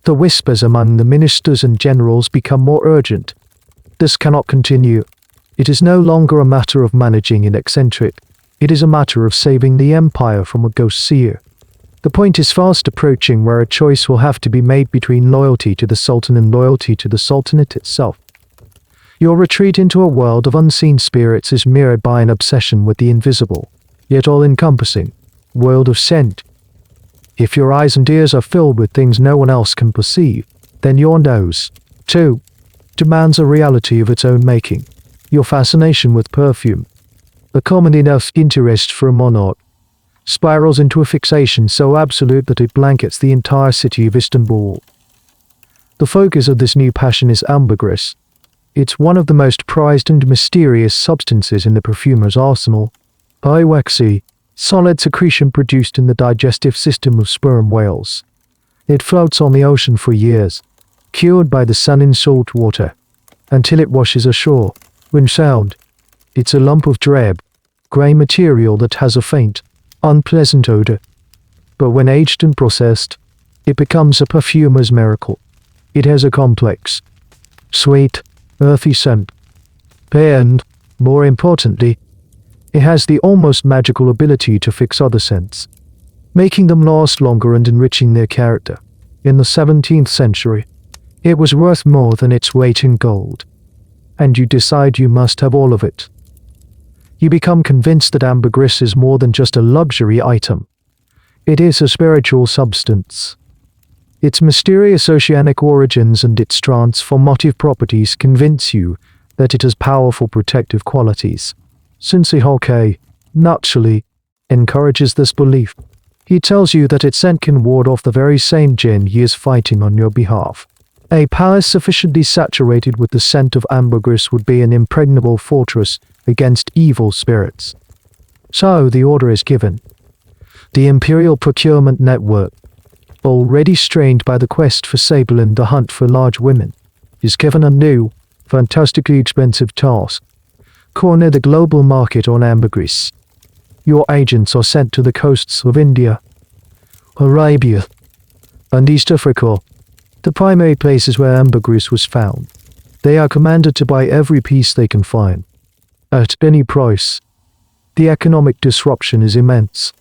The whispers among the ministers and generals become more urgent. This cannot continue. It is no longer a matter of managing an eccentric. It is a matter of saving the empire from a ghost seer. The point is fast approaching where a choice will have to be made between loyalty to the Sultan and loyalty to the Sultanate itself. Your retreat into a world of unseen spirits is mirrored by an obsession with the invisible, yet all-encompassing, world of scent. If your eyes and ears are filled with things no one else can perceive, then your nose, too, demands a reality of its own making. Your fascination with perfume, a common enough interest for a monarch, spirals into a fixation so absolute that it blankets the entire city of Istanbul. The focus of this new passion is ambergris. It's one of the most prized and mysterious substances in the perfumer's arsenal. High waxy, solid secretion produced in the digestive system of sperm whales. It floats on the ocean for years, cured by the sun in salt water, until it washes ashore. When found, it's a lump of drab, grey material that has a faint, unpleasant odor. But when aged and processed, it becomes a perfumer's miracle. It has a complex, sweet, earthy scent. And, more importantly, it has the almost magical ability to fix other scents, making them last longer and enriching their character. In the 17th century, it was worth more than its weight in gold. And you decide you must have all of it. You become convinced that ambergris is more than just a luxury item. It is a spiritual substance. Its mysterious oceanic origins and its transformative properties convince you that it has powerful protective qualities. Sensei Hoke, naturally, encourages this belief. He tells you that its scent can ward off the very same jinn he is fighting on your behalf. A palace sufficiently saturated with the scent of ambergris would be an impregnable fortress against evil spirits. So the order is given. The imperial procurement network, already strained by the quest for sable and the hunt for large women, is given a new, fantastically expensive task. Corner the global market on ambergris. Your agents are sent to the coasts of India, Arabia, and East Africa, the primary places where ambergris was found. They are commanded to buy every piece they can find, at any price. The economic disruption is immense.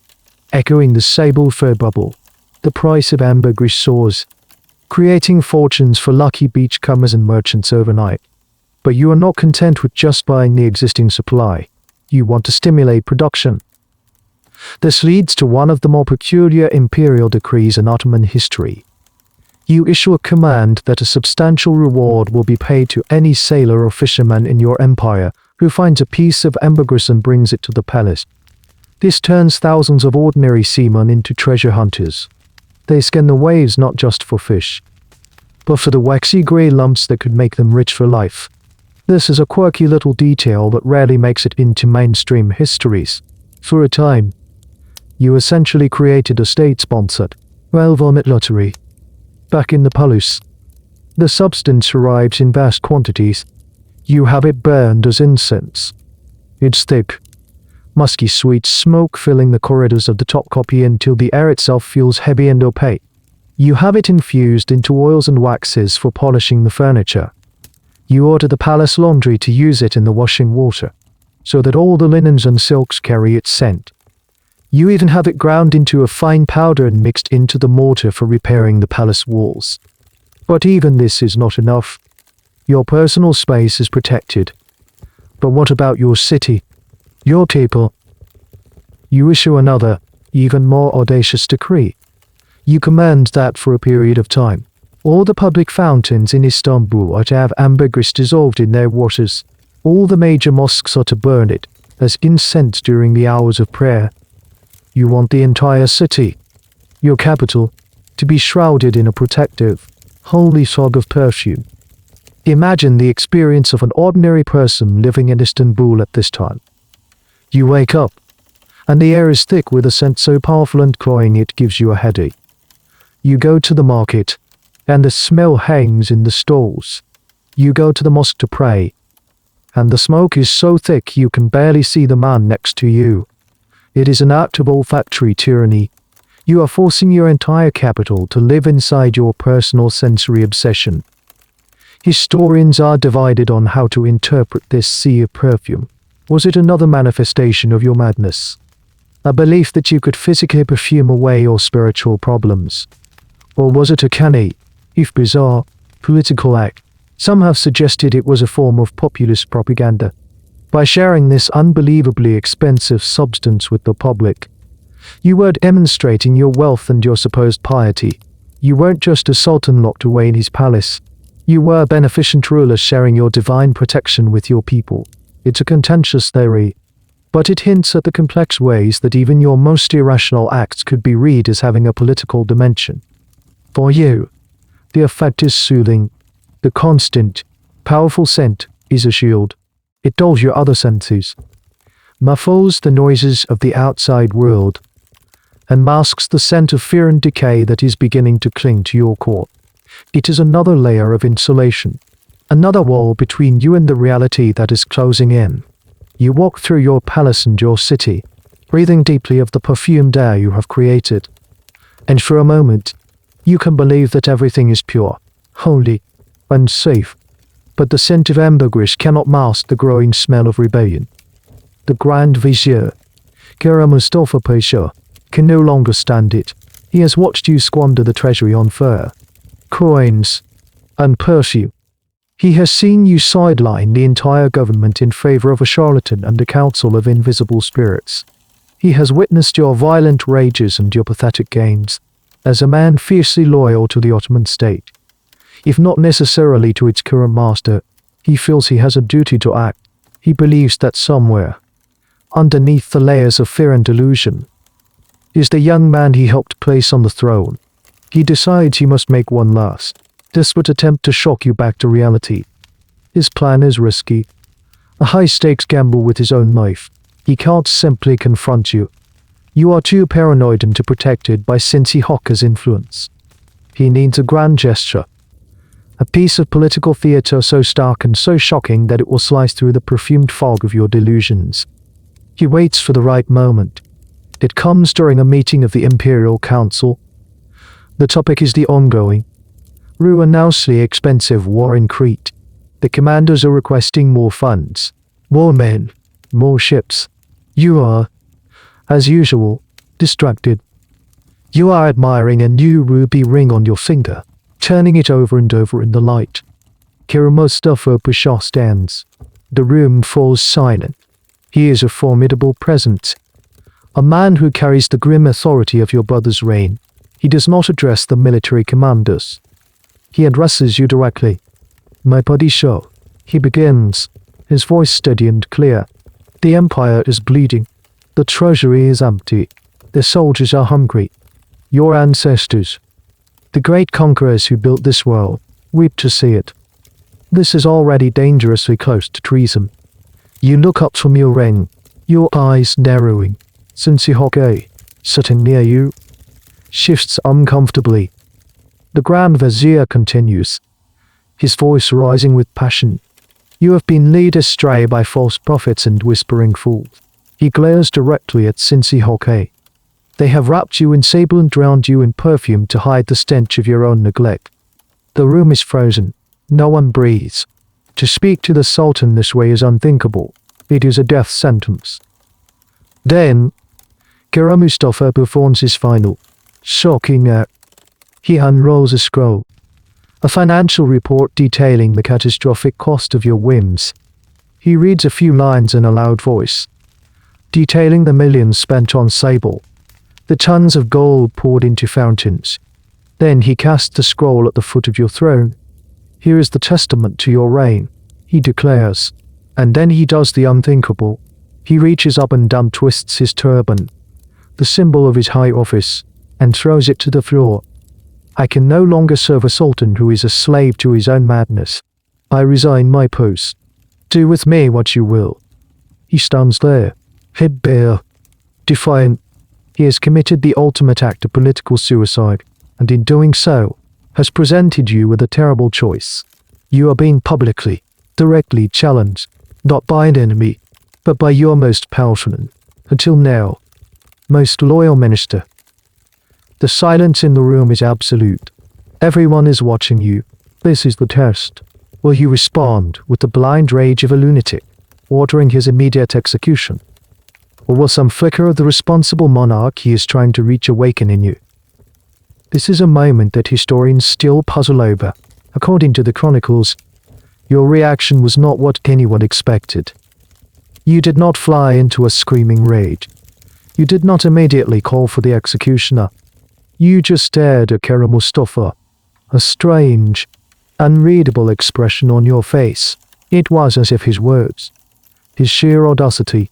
Echoing the sable fur bubble, the price of ambergris soars, creating fortunes for lucky beachcombers and merchants overnight. But you are not content with just buying the existing supply. You want to stimulate production. This leads to one of the more peculiar imperial decrees in Ottoman history. You issue a command that a substantial reward will be paid to any sailor or fisherman in your empire who finds a piece of ambergris and brings it to the palace. This turns thousands of ordinary seamen into treasure hunters. They scan the waves not just for fish, but for the waxy grey lumps that could make them rich for life. This is a quirky little detail that rarely makes it into mainstream histories. For a time, you essentially created a state-sponsored, vomit lottery. Back in the palace, the substance arrives in vast quantities. You have it burned as incense. It's thick, musky sweet smoke filling the corridors of the top copy until the air itself feels heavy and opaque. You have it infused into oils and waxes for polishing the furniture. You order the palace laundry to use it in the washing water, so that all the linens and silks carry its scent. You even have it ground into a fine powder and mixed into the mortar for repairing the palace walls. But even this is not enough. Your personal space is protected. But what about your city? Your people? You issue another, even more audacious decree. You command that for a period of time, all the public fountains in Istanbul are to have ambergris dissolved in their waters. All the major mosques are to burn it as incense during the hours of prayer. You want the entire city, your capital, to be shrouded in a protective, holy fog of perfume. Imagine the experience of an ordinary person living in Istanbul at this time. You wake up, and the air is thick with a scent so powerful and cloying it gives you a headache. You go to the market, and the smell hangs in the stalls. You go to the mosque to pray, and the smoke is so thick you can barely see the man next to you. It is an act of olfactory tyranny. You are forcing your entire capital to live inside your personal sensory obsession. Historians are divided on how to interpret this sea of perfume. Was it another manifestation of your madness? A belief that you could physically perfume away your spiritual problems? Or was it a canny, if bizarre, political act? Some have suggested it was a form of populist propaganda. By sharing this unbelievably expensive substance with the public, you were demonstrating your wealth and your supposed piety. You weren't just a sultan locked away in his palace. You were a beneficent ruler sharing your divine protection with your people. It's a contentious theory, but it hints at the complex ways that even your most irrational acts could be read as having a political dimension. For you, the effect is soothing. The constant, powerful scent is a shield. It dulls your other senses, muffles the noises of the outside world, and masks the scent of fear and decay that is beginning to cling to your core. It is another layer of insulation, another wall between you and the reality that is closing in. You walk through your palace and your city, breathing deeply of the perfumed air you have created. And for a moment, you can believe that everything is pure, holy, and safe. But the scent of ambergris cannot mask the growing smell of rebellion. The Grand Vizier, Kara Mustafa Pasha, can no longer stand it. He has watched you squander the treasury on fur, coins, and perfume. He has seen you sideline the entire government in favor of a charlatan and a council of invisible spirits. He has witnessed your violent rages and your pathetic gains, as a man fiercely loyal to the Ottoman state. If not necessarily to its current master, he feels he has a duty to act. He believes that somewhere, underneath the layers of fear and delusion, is the young man he helped place on the throne. He decides he must make one last, desperate attempt to shock you back to reality. His plan is risky, a high-stakes gamble with his own life. He can't simply confront you. You are too paranoid and too protected by Cincy Hawker's influence. He needs a grand gesture, a piece of political theater so stark and so shocking that it will slice through the perfumed fog of your delusions. He waits for the right moment. It comes during a meeting of the Imperial Council. The topic is the ongoing, ruinously expensive war in Crete. The commanders are requesting more funds, more men, more ships. You are, as usual, distracted. You are admiring a new ruby ring on your finger, turning it over and over in the light. Kara Mustafa Pasha stands. The room falls silent. He is a formidable presence, a man who carries the grim authority of your brother's reign. He does not address the military commanders. He addresses you directly. My body show. He begins, his voice steady and clear. The empire is bleeding. The treasury is empty. The soldiers are hungry. Your ancestors, the great conquerors who built this world, Weep to see it. This is already dangerously close to treason. You look up from your ring, your eyes narrowing. Sinsihoke, sitting near you, shifts uncomfortably. The Grand Vizier continues, his voice rising with passion. You have been led astray by false prophets and whispering fools. He glares directly at Sinsihoke. They have wrapped you in sable and drowned you in perfume to hide the stench of your own neglect. The room is frozen. No one breathes. To speak to the Sultan this way is unthinkable. It is a death sentence. Then, Kara Mustafa performs his final, shocking act. He unrolls a scroll. A financial report detailing the catastrophic cost of your whims. He reads a few lines in a loud voice, detailing the millions spent on sable, the tons of gold poured into fountains. Then he casts the scroll at the foot of your throne. Here is the testament to your reign, he declares. And then he does the unthinkable. He reaches up and untwists his turban, the symbol of his high office, and throws it to the floor. I can no longer serve a sultan who is a slave to his own madness. I resign my post. Do with me what you will. He stands there, head bare, defiant. He has committed the ultimate act of political suicide, and in doing so, has presented you with a terrible choice. You are being publicly, directly challenged, not by an enemy, but by your most powerful and, until now, most loyal minister. The silence in the room is absolute. Everyone is watching you. This is the test. Will you respond with the blind rage of a lunatic, ordering his immediate execution? Or will some flicker of the responsible monarch he is trying to reach awaken in you? This is a moment that historians still puzzle over. According to the chronicles, your reaction was not what anyone expected. You did not fly into a screaming rage. You did not immediately call for the executioner. You just stared at Kara Mustafa, a strange, unreadable expression on your face. It was as if his words, his sheer audacity,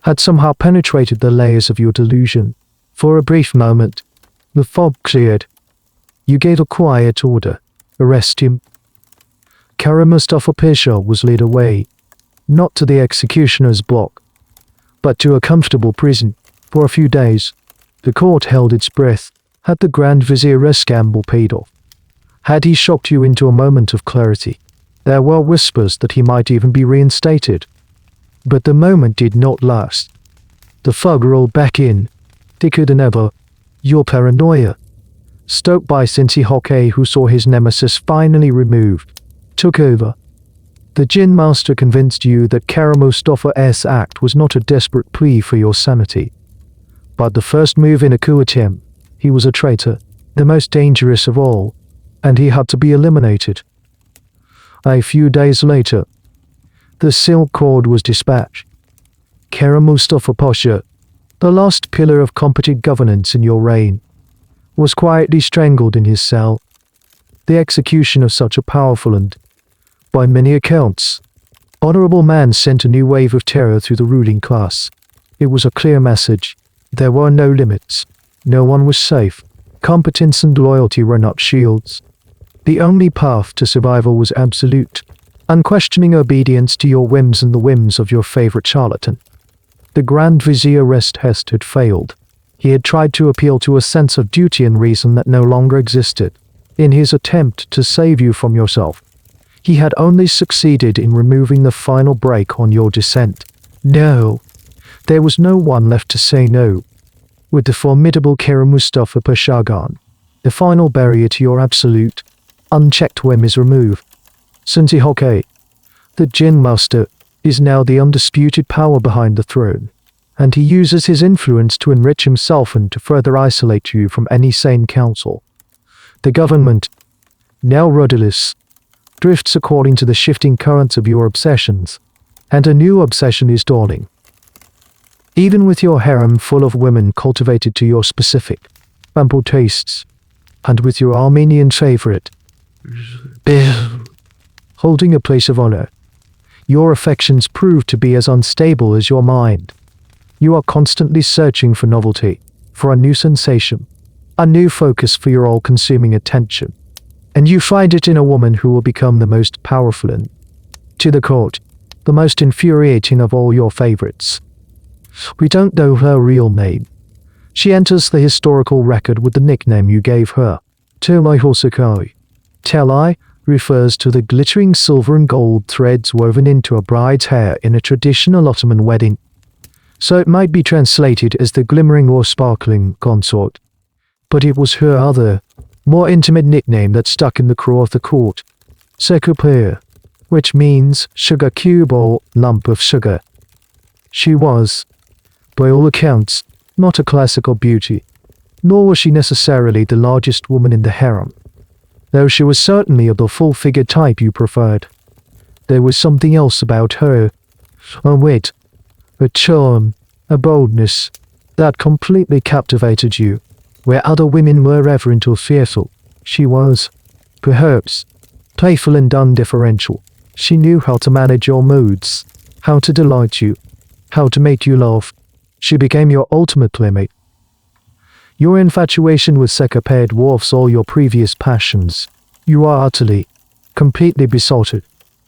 had somehow penetrated the layers of your delusion. For a brief moment, the fog cleared. You gave a quiet order. Arrest him. Kara Mustafa Pasha was led away, not to the executioner's block, but to a comfortable prison. For a few days, the court held its breath. Had the Grand Vizier's gamble paid off? Had he shocked you into a moment of clarity? There were whispers that he might even be reinstated. But the moment did not last. The fog rolled back in, thicker than ever. Your paranoia, stoked by Sinsihoke, who saw his nemesis finally removed, took over. The Jinn Master convinced you that Kara Mustafa's act was not a desperate plea for your sanity, but the first move in a coup attempt. He was a traitor, the most dangerous of all, and he had to be eliminated. A few days later, the silk cord was dispatched. Kara Mustafa Pasha, the last pillar of competent governance in your reign, was quietly strangled in his cell. The execution of such a powerful and, by many accounts, honorable man sent a new wave of terror through the ruling class. It was a clear message. There were no limits. No one was safe. Competence and loyalty were not shields. The only path to survival was absolute, unquestioning obedience to your whims and the whims of your favorite charlatan. The Grand Vizier's test had failed. He had tried to appeal to a sense of duty and reason that no longer existed. In his attempt to save you from yourself, he had only succeeded in removing the final brake on your descent. No, there was no one left to say no. With the formidable Kara Mustafa Pasha gone, the final barrier to your absolute, unchecked whim is removed. Sinsihoke, the Jinn Master, is now the undisputed power behind the throne, and he uses his influence to enrich himself and to further isolate you from any sane counsel. The government, now rudderless, drifts according to the shifting currents of your obsessions, and a new obsession is dawning. Even with your harem full of women cultivated to your specific, ample tastes, and with your Armenian favorite, holding a place of honor, your affections prove to be as unstable as your mind. You are constantly searching for novelty, for a new sensation, a new focus for your all-consuming attention. And you find it in a woman who will become the most powerful and, to the court, the most infuriating of all your favorites. We don't know her real name. She enters the historical record with the nickname you gave her, Telai. Telai refers to the glittering silver and gold threads woven into a bride's hair in a traditional Ottoman wedding, so it might be translated as the glimmering or sparkling consort. But it was her other, more intimate nickname that stuck in the craw of the court, Sekupir, which means sugar cube or lump of sugar. She was, by all accounts, not a classical beauty, nor was she necessarily the largest woman in the harem, though she was certainly of the full-figured type you preferred. There was something else about her, a wit, a charm, a boldness, that completely captivated you, where other women were reverent or fearful. She was, perhaps, playful and undifferential. She knew how to manage your moods, how to delight you, how to make you laugh. She became your ultimate playmate. Your infatuation with Sekupir dwarfs all your previous passions. You are utterly, completely besotted.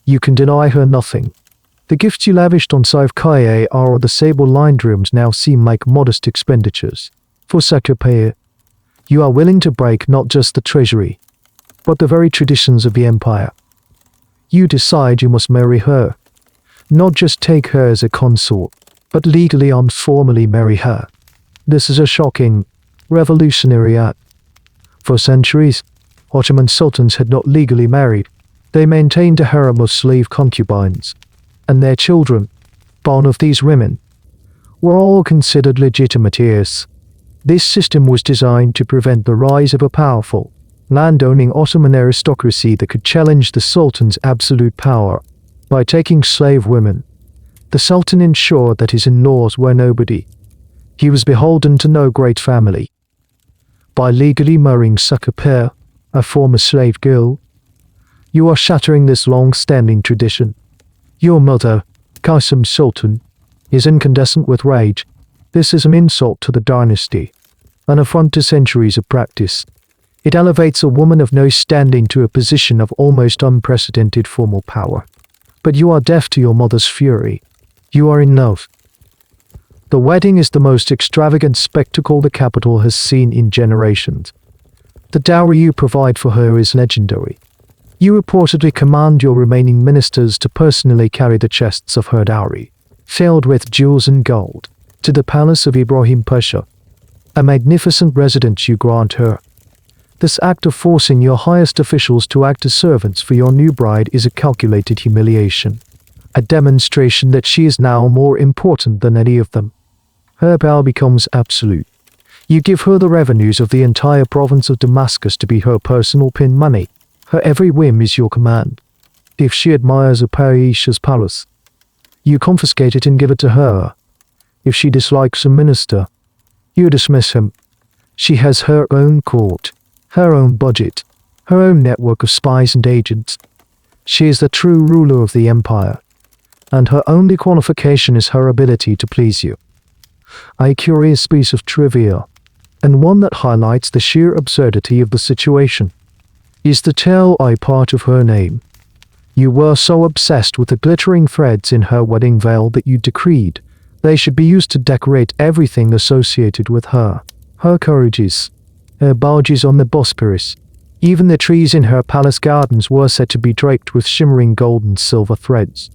You can deny her nothing. The gifts you lavished on Saif or the sable-lined rooms now seem like modest expenditures. For Sekupir, you are willing to break not just the treasury, but the very traditions of the empire. You decide you must marry her. Not just take her as a consort, but legally and formally marry her. This is a shocking, revolutionary act. For centuries, Ottoman sultans had not legally married. They maintained a harem of slave concubines, and their children, born of these women, were all considered legitimate heirs. This system was designed to prevent the rise of a powerful, land-owning Ottoman aristocracy that could challenge the sultan's absolute power. By taking slave women, the sultan ensured that his in-laws were nobody. He was beholden to no great family. By legally marrying Sekupir, a former slave girl, you are shattering this long-standing tradition. Your mother, Qasim Sultan, is incandescent with rage. This is an insult to the dynasty, an affront to centuries of practice. It elevates a woman of no standing to a position of almost unprecedented formal power. But you are deaf to your mother's fury. You are in love. The wedding is the most extravagant spectacle the capital has seen in generations. The dowry you provide for her is legendary. You reportedly command your remaining ministers to personally carry the chests of her dowry, filled with jewels and gold, to the palace of Ibrahim Pasha, a magnificent residence you grant her. This act of forcing your highest officials to act as servants for your new bride is a calculated humiliation, a demonstration that she is now more important than any of them. Her power becomes absolute. You give her the revenues of the entire province of Damascus to be her personal pin money. Her every whim is your command. If she admires a Paisha's palace, you confiscate it and give it to her. If she dislikes a minister, you dismiss him. She has her own court, her own budget, her own network of spies and agents. She is the true ruler of the empire, and her only qualification is her ability to please you. A curious piece of trivia, and one that highlights the sheer absurdity of the situation, is the Tel-I part of her name. You were so obsessed with the glittering threads in her wedding veil that you decreed they should be used to decorate everything associated with her. Her carriages, her barges on the Bosporus, even the trees in her palace gardens were said to be draped with shimmering gold and silver threads.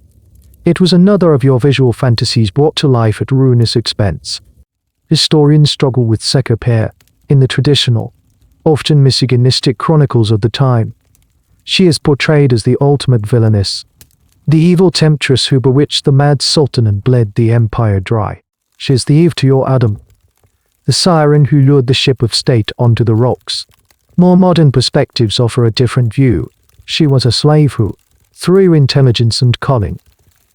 It was another of your visual fantasies brought to life at ruinous expense. Historians struggle with Sekupir in the traditional, often misogynistic chronicles of the time. She is portrayed as the ultimate villainess, the evil temptress who bewitched the mad sultan and bled the empire dry. She is the Eve to your Adam, the siren who lured the ship of state onto the rocks. More modern perspectives offer a different view. She was a slave who, through intelligence and cunning,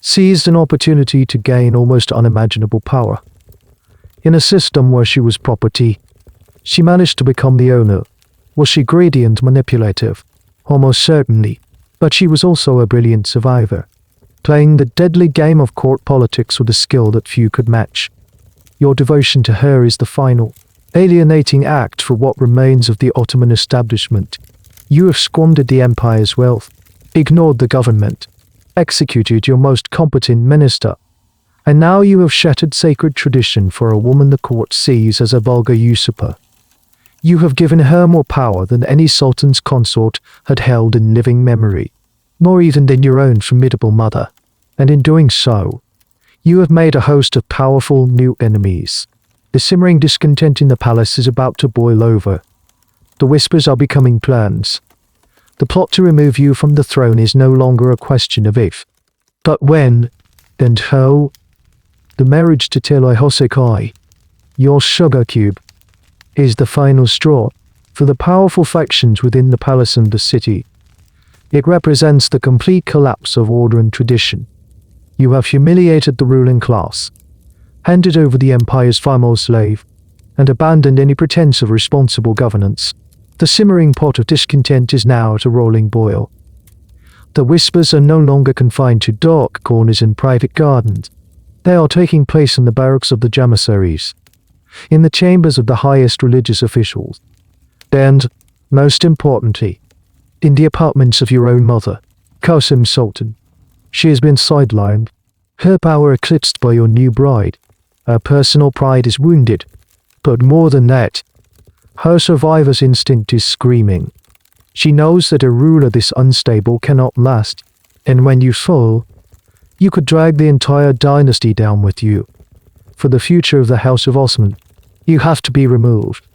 seized an opportunity to gain almost unimaginable power. In a system where she was property, she managed to become the owner. Was she greedy and manipulative? Almost certainly, but she was also a brilliant survivor, playing the deadly game of court politics with a skill that few could match. Your devotion to her is the final, alienating act for what remains of the Ottoman establishment. You have squandered the empire's wealth, ignored the government, executed your most competent minister, and now you have shattered sacred tradition for a woman the court sees as a vulgar usurper. You have given her more power than any sultan's consort had held in living memory, nor even than your own formidable mother, and in doing so, you have made a host of powerful new enemies. The simmering discontent in the palace is about to boil over. The whispers are becoming plans. The plot to remove you from the throne is no longer a question of if, but when, and how. The marriage to Debauchery, your sugar cube, is the final straw for the powerful factions within the palace and the city. It represents the complete collapse of order and tradition. You have humiliated the ruling class, handed over the empire's final slave, and abandoned any pretense of responsible governance. The simmering pot of discontent is now at a rolling boil. The whispers are no longer confined to dark corners and private gardens. They are taking place in the barracks of the Janissaries, in the chambers of the highest religious officials, and, most importantly, in the apartments of your own mother, Qasim Sultan. She has been sidelined, her power eclipsed by your new bride. Her personal pride is wounded, but more than that, her survivor's instinct is screaming. She knows that a ruler this unstable cannot last, and when you fall, you could drag the entire dynasty down with you. For the future of the House of Ottoman, you have to be removed.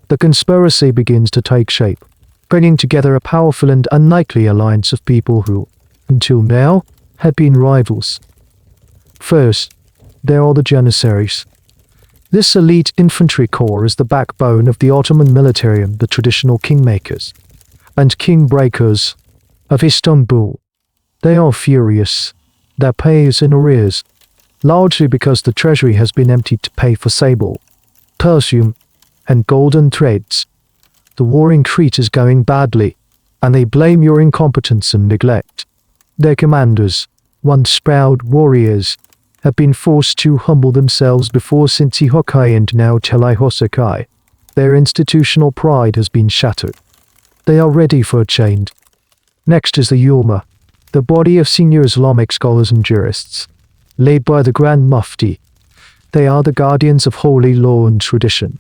The conspiracy begins to take shape, bringing together a powerful and unlikely alliance of people who, until now, had been rivals. First, there are the Janissaries. This elite infantry corps is the backbone of the Ottoman military and the traditional kingmakers and kingbreakers of Istanbul. They are furious. Their pay is in arrears, largely because the treasury has been emptied to pay for sable, perfume, and golden threads. The war in Crete is going badly, and they blame your incompetence and neglect. Their commanders, once proud warriors, have been forced to humble themselves before Debauchery and now Debauchery. Their institutional pride has been shattered. They are ready for a change. Next is the Ulama, the body of senior Islamic scholars and jurists, led by the Grand Mufti. They are the guardians of holy law and tradition.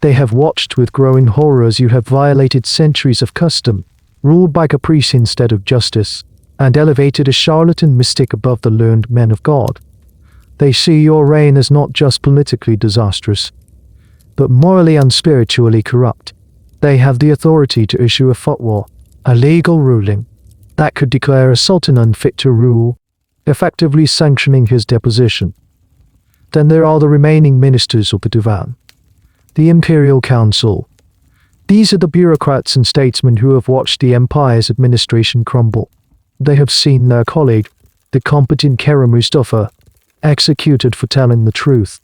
They have watched with growing horror as you have violated centuries of custom, ruled by caprice instead of justice, and elevated a charlatan mystic above the learned men of God. They see your reign as not just politically disastrous, but morally and spiritually corrupt. They have the authority to issue a fatwa, a legal ruling, that could declare a sultan unfit to rule, effectively sanctioning his deposition. Then there are the remaining ministers of the Divan, the Imperial Council. These are the bureaucrats and statesmen who have watched the empire's administration crumble. They have seen their colleague, the competent Kara Mustafa, executed for telling the truth.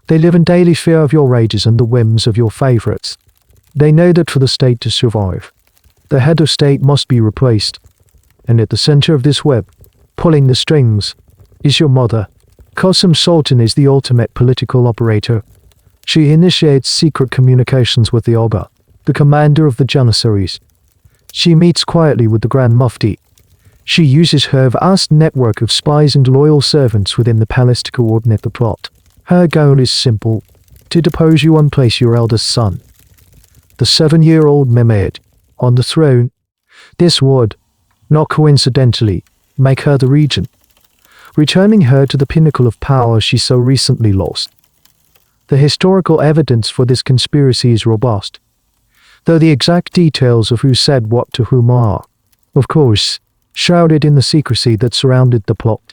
They live in daily fear of your rages and the whims of your favorites. They know that for the state to survive, the head of state must be replaced. And at the center of this web, pulling the strings, is your mother. Qasim Sultan is the ultimate political operator. She initiates secret communications with the Oba, the commander of the Janissaries. She meets quietly with the Grand Mufti. She uses her vast network of spies and loyal servants within the palace to coordinate the plot. Her goal is simple: to depose you and place your eldest son, the 7-year-old Mehmed, on the throne. This would, not coincidentally, make her the regent, returning her to the pinnacle of power she so recently lost. The historical evidence for this conspiracy is robust, though the exact details of who said what to whom are, of course, shrouded in the secrecy that surrounded the plot.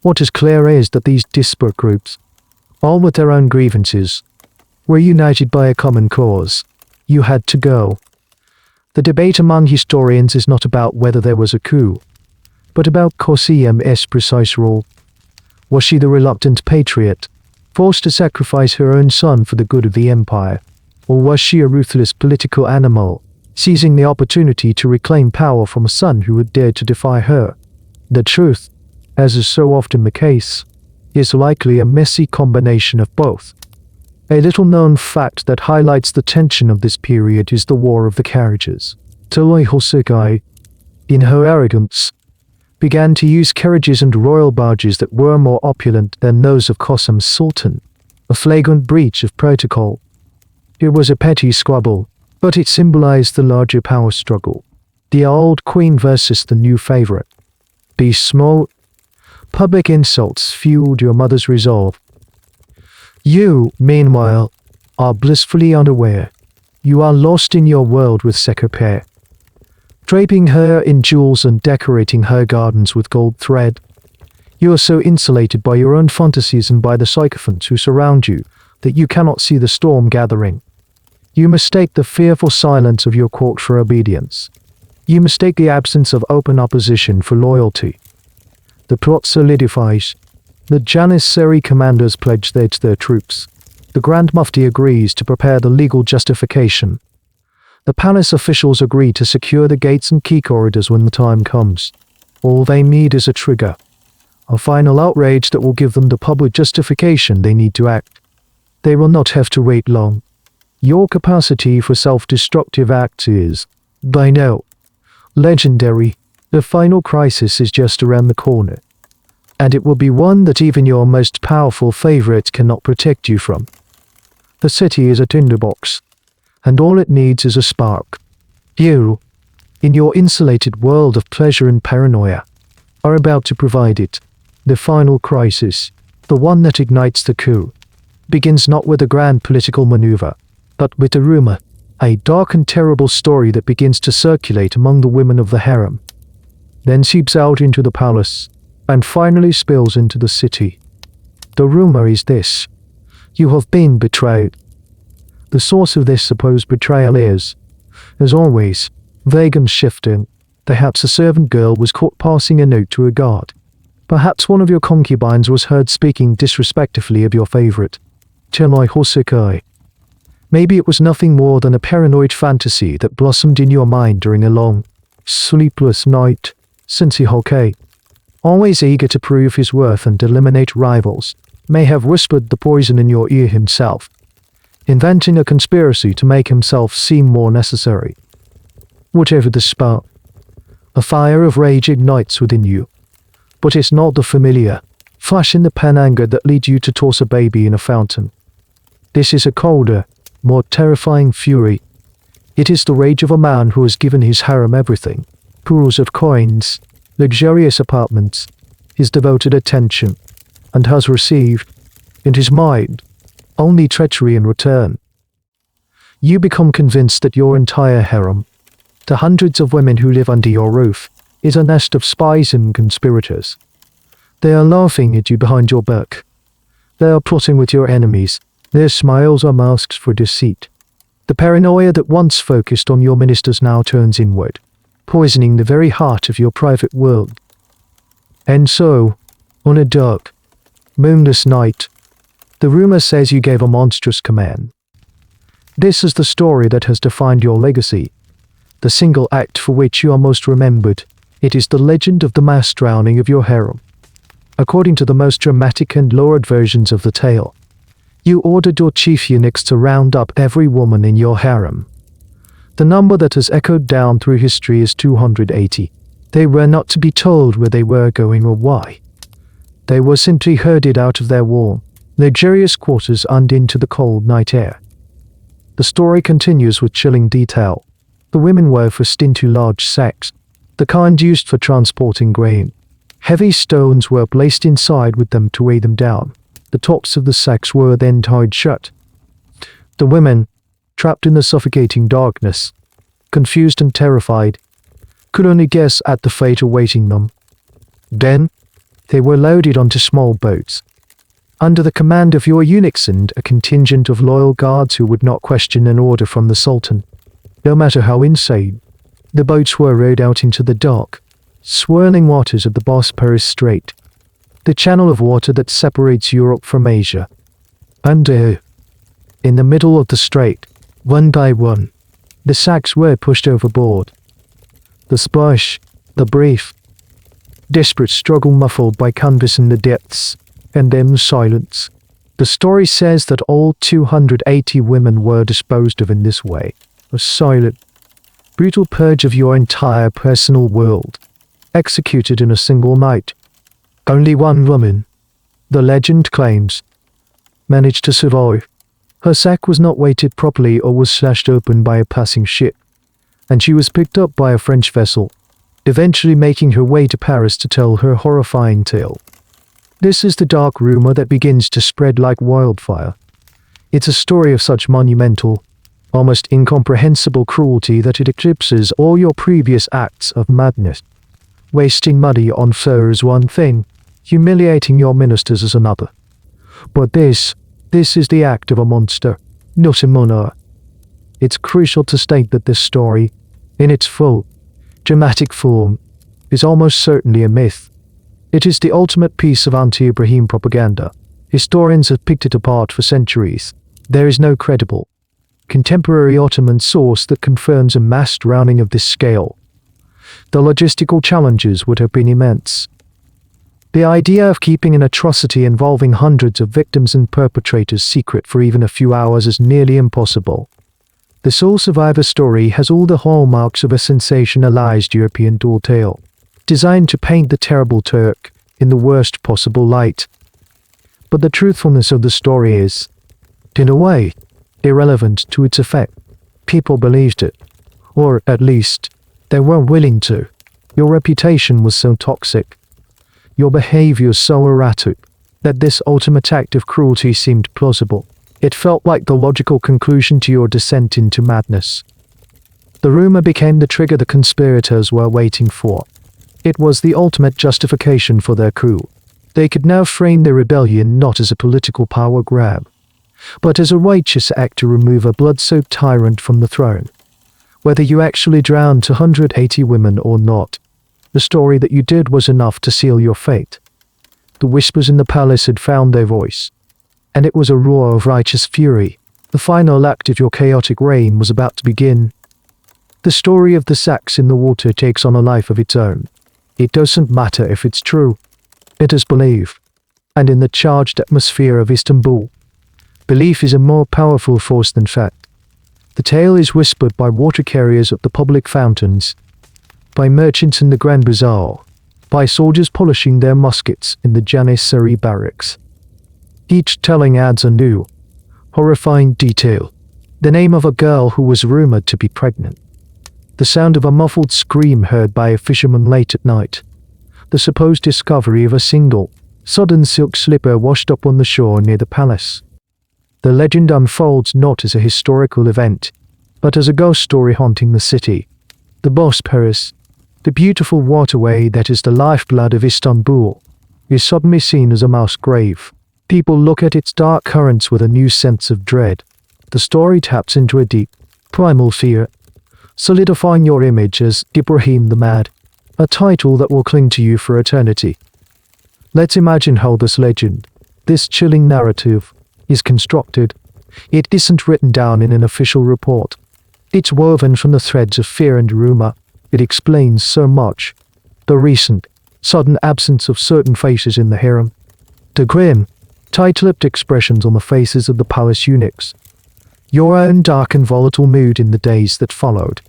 What is clear is that these disparate groups, all with their own grievances, were united by a common cause. You had to go. The debate among historians is not about whether there was a coup, but about Qasim's precise role. Was she the reluctant patriot, forced to sacrifice her own son for the good of the empire, or was she a ruthless political animal, seizing the opportunity to reclaim power from a son who had dared to defy her? The truth, as is so often the case, is likely a messy combination of both. A little-known fact that highlights the tension of this period is the War of the Carriages. Debauchery, in her arrogance, began to use carriages and royal barges that were more opulent than those of Qasim's sultan, a flagrant breach of protocol. It was a petty squabble, but it symbolized the larger power struggle. The old queen versus the new favorite. These small, public insults fueled your mother's resolve. You, meanwhile, are blissfully unaware. You are lost in your world with Sekopere, draping her in jewels and decorating her gardens with gold thread. You are so insulated by your own fantasies and by the sycophants who surround you that you cannot see the storm gathering. You mistake the fearful silence of your court for obedience. You mistake the absence of open opposition for loyalty. The plot solidifies. The Janissary commanders pledge their troops. The Grand Mufti agrees to prepare the legal justification. The palace officials agree to secure the gates and key corridors when the time comes. All they need is a trigger. A final outrage that will give them the public justification they need to act. They will not have to wait long. Your capacity for self-destructive acts is, by now, legendary. The final crisis is just around the corner. And it will be one that even your most powerful favorite cannot protect you from. The city is a tinderbox, and all it needs is a spark. You, in your insulated world of pleasure and paranoia, are about to provide it. The final crisis, the one that ignites the coup, begins not with a grand political maneuver, but with a rumor, a dark and terrible story that begins to circulate among the women of the harem, then seeps out into the palace, and finally spills into the city. The rumor is this: you have been betrayed. The source of this supposed betrayal is, as always, vague and shifting. Perhaps a servant girl was caught passing a note to a guard. Perhaps one of your concubines was heard speaking disrespectfully of your favorite. Debauchery. Maybe it was nothing more than a paranoid fantasy that blossomed in your mind during a long, sleepless night. Debauchery, always eager to prove his worth and eliminate rivals, may have whispered the poison in your ear himself, inventing a conspiracy to make himself seem more necessary. Whatever the spark, a fire of rage ignites within you. But it's not the familiar, flash in the pan anger that leads you to toss a baby in a fountain. This is a colder, more terrifying fury. It is the rage of a man who has given his harem everything: pools of coins, luxurious apartments, his devoted attention, and has received, in his mind, only treachery in return. You become convinced that your entire harem, the hundreds of women who live under your roof, is a nest of spies and conspirators. They are laughing at you behind your back. They are plotting with your enemies. Their smiles are masks for deceit. The paranoia that once focused on your ministers now turns inward, poisoning the very heart of your private world. And so, on a dark, moonless night, the rumor says you gave a monstrous command. This is the story that has defined your legacy, the single act for which you are most remembered. It is the legend of the mass drowning of your harem. According to the most dramatic and lurid versions of the tale, you ordered your chief eunuchs to round up every woman in your harem. The number that has echoed down through history is 280. They were not to be told where they were going or why. They were simply herded out of their warm, luxurious quarters and into the cold night air. The story continues with chilling detail. The women were forced into large sacks, the kind used for transporting grain. Heavy stones were placed inside with them to weigh them down. The tops of the sacks were then tied shut. The women, trapped in the suffocating darkness, confused and terrified, could only guess at the fate awaiting them. Then, they were loaded onto small boats, under the command of your eunuchs and a contingent of loyal guards who would not question an order from the Sultan, no matter how insane. The boats were rowed out into the dark, swirling waters of the Bosphorus Strait, the channel of water that separates Europe from Asia. And in the middle of the strait, one by one, the sacks were pushed overboard. The splash, the brief, desperate struggle muffled by canvas in the depths, and then silence. The story says that all 280 women were disposed of in this way. A silent, brutal purge of your entire personal world, executed in a single night. Only one woman, the legend claims, managed to survive. Her sack was not weighted properly or was slashed open by a passing ship, and she was picked up by a French vessel, eventually making her way to Paris to tell her horrifying tale. This is the dark rumor that begins to spread like wildfire. It's a story of such monumental, almost incomprehensible cruelty that it eclipses all your previous acts of madness. Wasting money on fur is one thing, humiliating your ministers is another. But this is the act of a monster, not a monarch. It's crucial to state that this story, in its full, dramatic form, is almost certainly a myth. It is the ultimate piece of anti-Ibrahim propaganda. Historians have picked it apart for centuries. There is no credible, contemporary Ottoman source that confirms a mass drowning of this scale. The logistical challenges would have been immense. The idea of keeping an atrocity involving hundreds of victims and perpetrators secret for even a few hours is nearly impossible. The sole survivor story has all the hallmarks of a sensationalized European tall tale, designed to paint the terrible Turk in the worst possible light. But the truthfulness of the story is, in a way, irrelevant to its effect. People believed it, or at least, they weren't willing to. Your reputation was so toxic, your behavior so erratic, that this ultimate act of cruelty seemed plausible. It felt like the logical conclusion to your descent into madness. The rumor became the trigger the conspirators were waiting for. It was the ultimate justification for their coup. They could now frame their rebellion not as a political power grab, but as a righteous act to remove a blood-soaked tyrant from the throne. Whether you actually drowned 280 women or not, the story that you did was enough to seal your fate. The whispers in the palace had found their voice, and it was a roar of righteous fury. The final act of your chaotic reign was about to begin. The story of the sacks in the water takes on a life of its own. It doesn't matter if it's true. It is belief. And in the charged atmosphere of Istanbul, belief is a more powerful force than fact. The tale is whispered by water carriers at the public fountains, by merchants in the Grand Bazaar, by soldiers polishing their muskets in the Janissary barracks. Each telling adds a new, horrifying detail. The name of a girl who was rumored to be pregnant. The sound of a muffled scream heard by a fisherman late at night. The supposed discovery of a single, sodden silk slipper washed up on the shore near the palace. The legend unfolds not as a historical event, but as a ghost story haunting the city. The Bosphorus, the beautiful waterway that is the lifeblood of Istanbul, is suddenly seen as a mass grave. People look at its dark currents with a new sense of dread. The story taps into a deep, primal fear, solidifying your image as Ibrahim the Mad, a title that will cling to you for eternity. Let's imagine how this legend, this chilling narrative, is constructed. It isn't written down in an official report. It's woven from the threads of fear and rumor. It explains so much. The recent, sudden absence of certain faces in the harem. The grim, tight-lipped expressions on the faces of the palace eunuchs. Your own dark and volatile mood in the days that followed.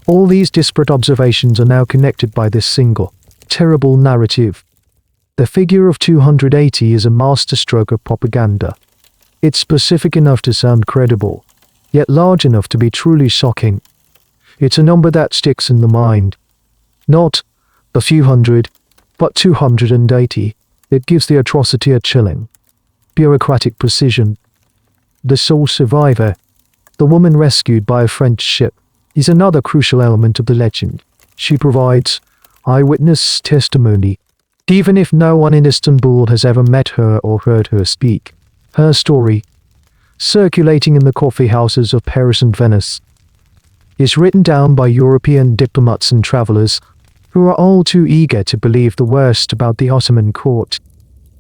All these disparate observations are now connected by this single, terrible narrative. The figure of 280 is a masterstroke of propaganda. It's specific enough to sound credible, yet large enough to be truly shocking. It's a number that sticks in the mind. Not a few hundred, but 280. It gives the atrocity a chilling, bureaucratic precision. The sole survivor, the woman rescued by a French ship, is another crucial element of the legend. She provides eyewitness testimony, even if no one in Istanbul has ever met her or heard her speak. Her story, circulating in the coffee houses of Paris and Venice, is written down by European diplomats and travelers who are all too eager to believe the worst about the Ottoman court.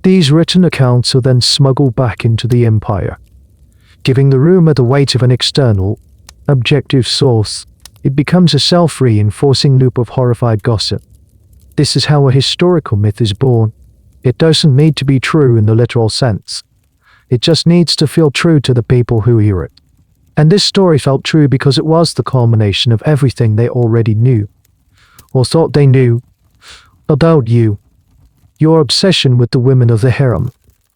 These written accounts are then smuggled back into the empire, giving the rumor the weight of an external, objective source. It becomes a self-reinforcing loop of horrified gossip. This is how a historical myth is born. It doesn't need to be true in the literal sense. It just needs to feel true to the people who hear it. And this story felt true because it was the culmination of everything they already knew, or thought they knew, about you. Your obsession with the women of the harem,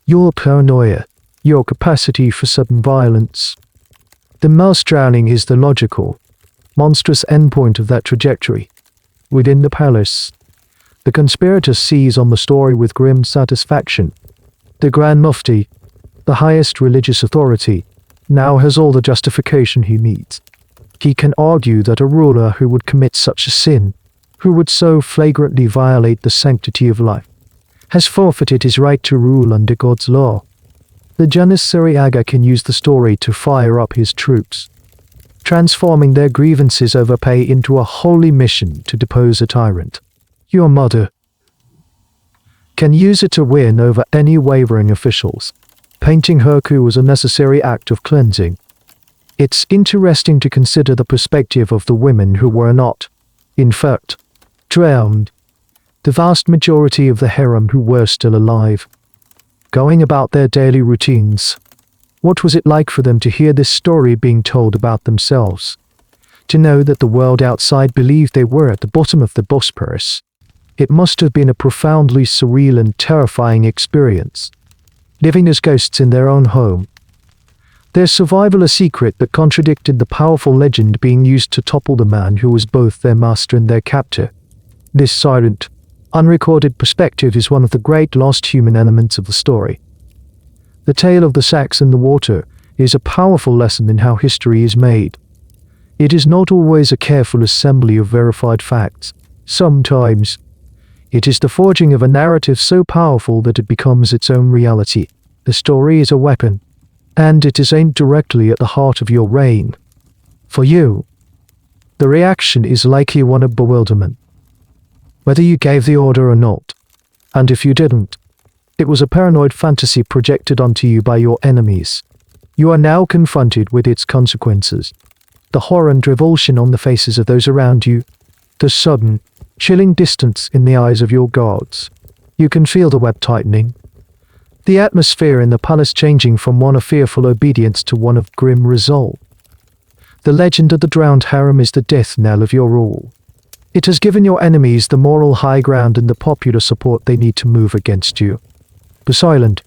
your paranoia, your capacity for sudden violence. The mass drowning is the logical, monstrous endpoint of that trajectory. Within the palace, the conspirator sees on the story with grim satisfaction. The Grand Mufti, the highest religious authority, now has all the justification he needs. He can argue that a ruler who would commit such a sin, who would so flagrantly violate the sanctity of life, has forfeited his right to rule under God's law. The Janissary Aga can use the story to fire up his troops, transforming their grievances over pay into a holy mission to depose a tyrant. Your mother can use it to win over any wavering officials, painting her coup as a necessary act of cleansing. It's interesting to consider the perspective of the women who were not, in fact, drowned. The vast majority of the harem who were still alive, going about their daily routines. What was it like for them to hear this story being told about themselves? To know that the world outside believed they were at the bottom of the Bosporus. It must have been a profoundly surreal and terrifying experience, living as ghosts in their own home. Their survival a secret that contradicted the powerful legend being used to topple the man who was both their master and their captor. This silent, unrecorded perspective is one of the great lost human elements of the story. The tale of the sacks in the water is a powerful lesson in how history is made. It is not always a careful assembly of verified facts. Sometimes, it is the forging of a narrative so powerful that it becomes its own reality. The story is a weapon, and it is aimed directly at the heart of your reign. For you, the reaction is likely one of bewilderment, whether you gave the order or not. And if you didn't, it was a paranoid fantasy projected onto you by your enemies. You are now confronted with its consequences. The horror and revulsion on the faces of those around you, the sudden, chilling distance in the eyes of your guards. You can feel the web tightening, the atmosphere in the palace changing from one of fearful obedience to one of grim resolve. The legend of the drowned harem is the death knell of your rule. It has given your enemies the moral high ground and the popular support they need to move against you. The silent,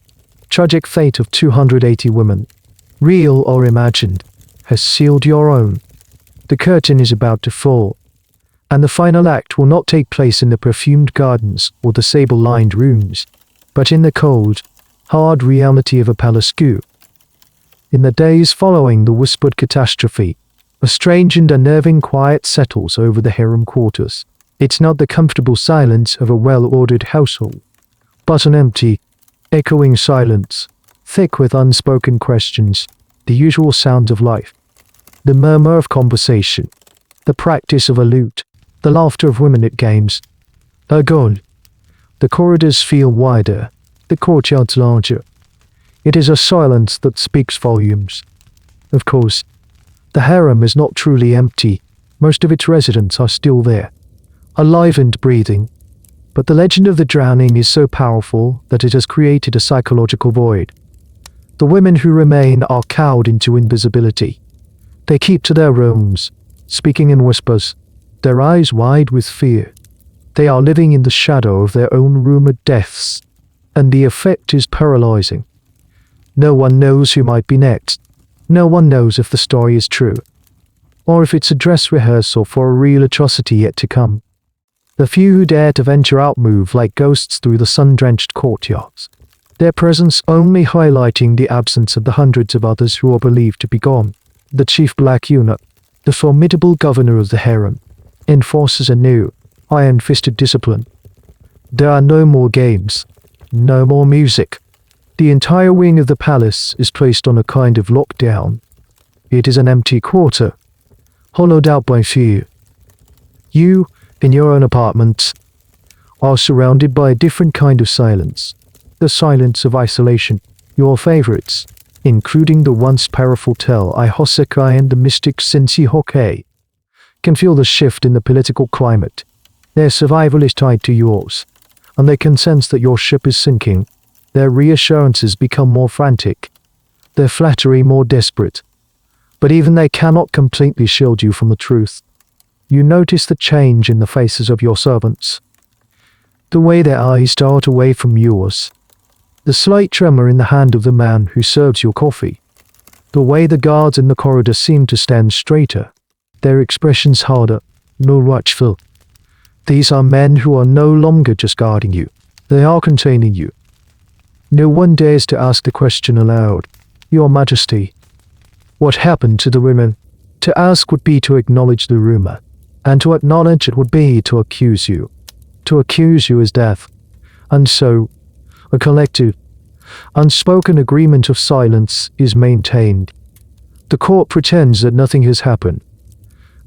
tragic fate of 280 women, real or imagined, has sealed your own. The curtain is about to fall, and the final act will not take place in the perfumed gardens or the sable-lined rooms, but in the cold, hard reality of a palace coup. In the days following the whispered catastrophe, a strange and unnerving quiet settles over the harem quarters. It's not the comfortable silence of a well-ordered household, but an empty, echoing silence, thick with unspoken questions, the usual sounds of life, the murmur of conversation, the practice of a lute, the laughter of women at games. A goal. The corridors feel wider, the courtyards larger. It is a silence that speaks volumes. Of course, the harem is not truly empty. Most of its residents are still there, alive and breathing. But the legend of the drowning is so powerful that it has created a psychological void. The women who remain are cowed into invisibility. They keep to their rooms, speaking in whispers, their eyes wide with fear. They are living in the shadow of their own rumored deaths, and the effect is paralyzing. No one knows who might be next. No one knows if the story is true, or if it's a dress rehearsal for a real atrocity yet to come. The few who dare to venture out move like ghosts through the sun-drenched courtyards, their presence only highlighting the absence of the hundreds of others who are believed to be gone. The chief black eunuch, the formidable governor of the harem, enforces a new, iron-fisted discipline. There are no more games, no more music. The entire wing of the palace is placed on a kind of lockdown. It is an empty quarter, hollowed out by fear. You, in your own apartment, are surrounded by a different kind of silence. The silence of isolation. Your favorites, including the once powerful Tel I Hosekai and the mystic Sensi Hokkei, can feel the shift in the political climate. Their survival is tied to yours, and they can sense that your ship is sinking. Their reassurances become more frantic. their flattery more desperate. But even they cannot completely shield you from the truth. You notice the change in the faces of your servants. The way their eyes dart away from yours. The slight tremor in the hand of the man who serves your coffee. The way the guards in the corridor seem to stand straighter. Their expressions harder, more watchful. These are men who are no longer just guarding you. They are containing you. No one dares to ask the question aloud. Your Majesty, what happened to the women? To ask would be to acknowledge the rumor, and to acknowledge it would be to accuse you. To accuse you is death. And so, a collective, unspoken agreement of silence is maintained. The court pretends that nothing has happened,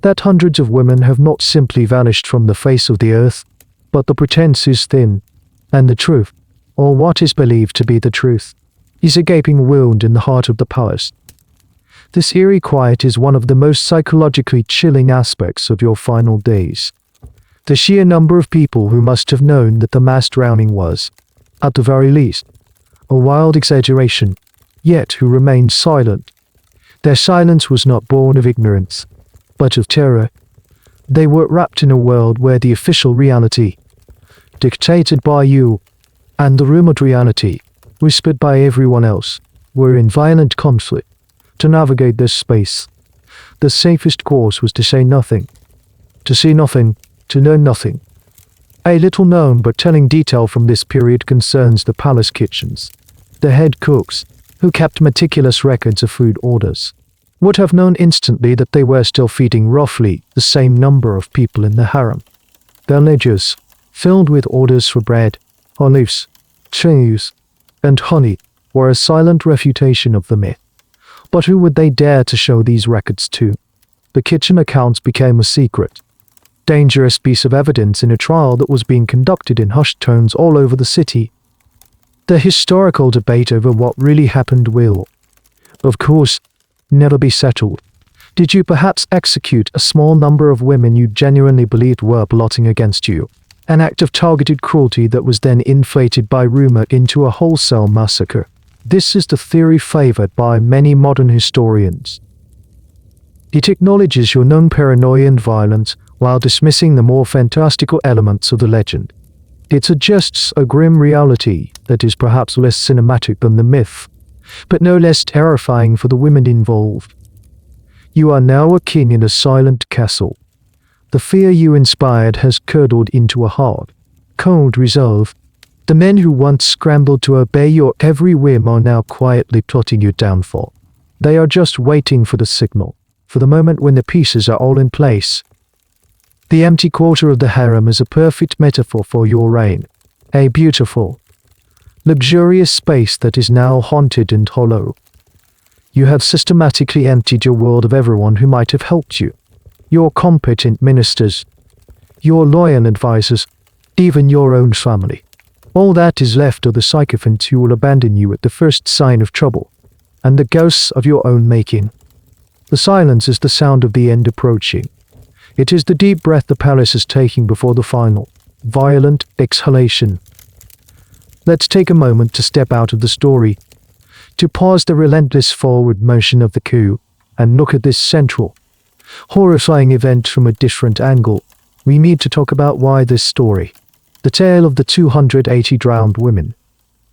that hundreds of women have not simply vanished from the face of the earth, but the pretense is thin, and the truth, or what is believed to be the truth, is a gaping wound in the heart of the palace. This eerie quiet is one of the most psychologically chilling aspects of your final days. The sheer number of people who must have known that the mass drowning was, at the very least, a wild exaggeration, yet who remained silent. Their silence was not born of ignorance, but of terror. They were wrapped in a world where the official reality, dictated by you, and the rumored reality, whispered by everyone else, were in violent conflict. To navigate this space, the safest course was to say nothing. To see nothing, to know nothing. A little known but telling detail from this period concerns the palace kitchens. The head cooks, who kept meticulous records of food orders, would have known instantly that they were still feeding roughly the same number of people in the harem. Their ledgers, filled with orders for bread, olives, cheese, and honey, were a silent refutation of the myth. But who would they dare to show these records to? The kitchen accounts became a secret, dangerous piece of evidence in a trial that was being conducted in hushed tones all over the city. The historical debate over what really happened will, of course, never be settled. Did you perhaps execute a small number of women you genuinely believed were plotting against you? An act of targeted cruelty that was then inflated by rumor into a wholesale massacre. This is the theory favored by many modern historians. It acknowledges your known paranoia and violence while dismissing the more fantastical elements of the legend. It suggests a grim reality that is perhaps less cinematic than the myth, but no less terrifying for the women involved. You are now a king in a silent castle. The fear you inspired has curdled into a hard, cold resolve. The men who once scrambled to obey your every whim are now quietly plotting your downfall. They are just waiting for the signal, for the moment when the pieces are all in place. The empty quarter of the harem is a perfect metaphor for your reign, a beautiful, luxurious space that is now haunted and hollow. You have systematically emptied your world of everyone who might have helped you. Your competent ministers, your loyal advisors, even your own family. All that is left are the sycophants who will abandon you at the first sign of trouble, and the ghosts of your own making. The silence is the sound of the end approaching. It is the deep breath the palace is taking before the final, violent exhalation. Let's take a moment to step out of the story, to pause the relentless forward motion of the coup, and look at this central, horrifying event from a different angle. We need to talk about why this story, the tale of the 280 drowned women,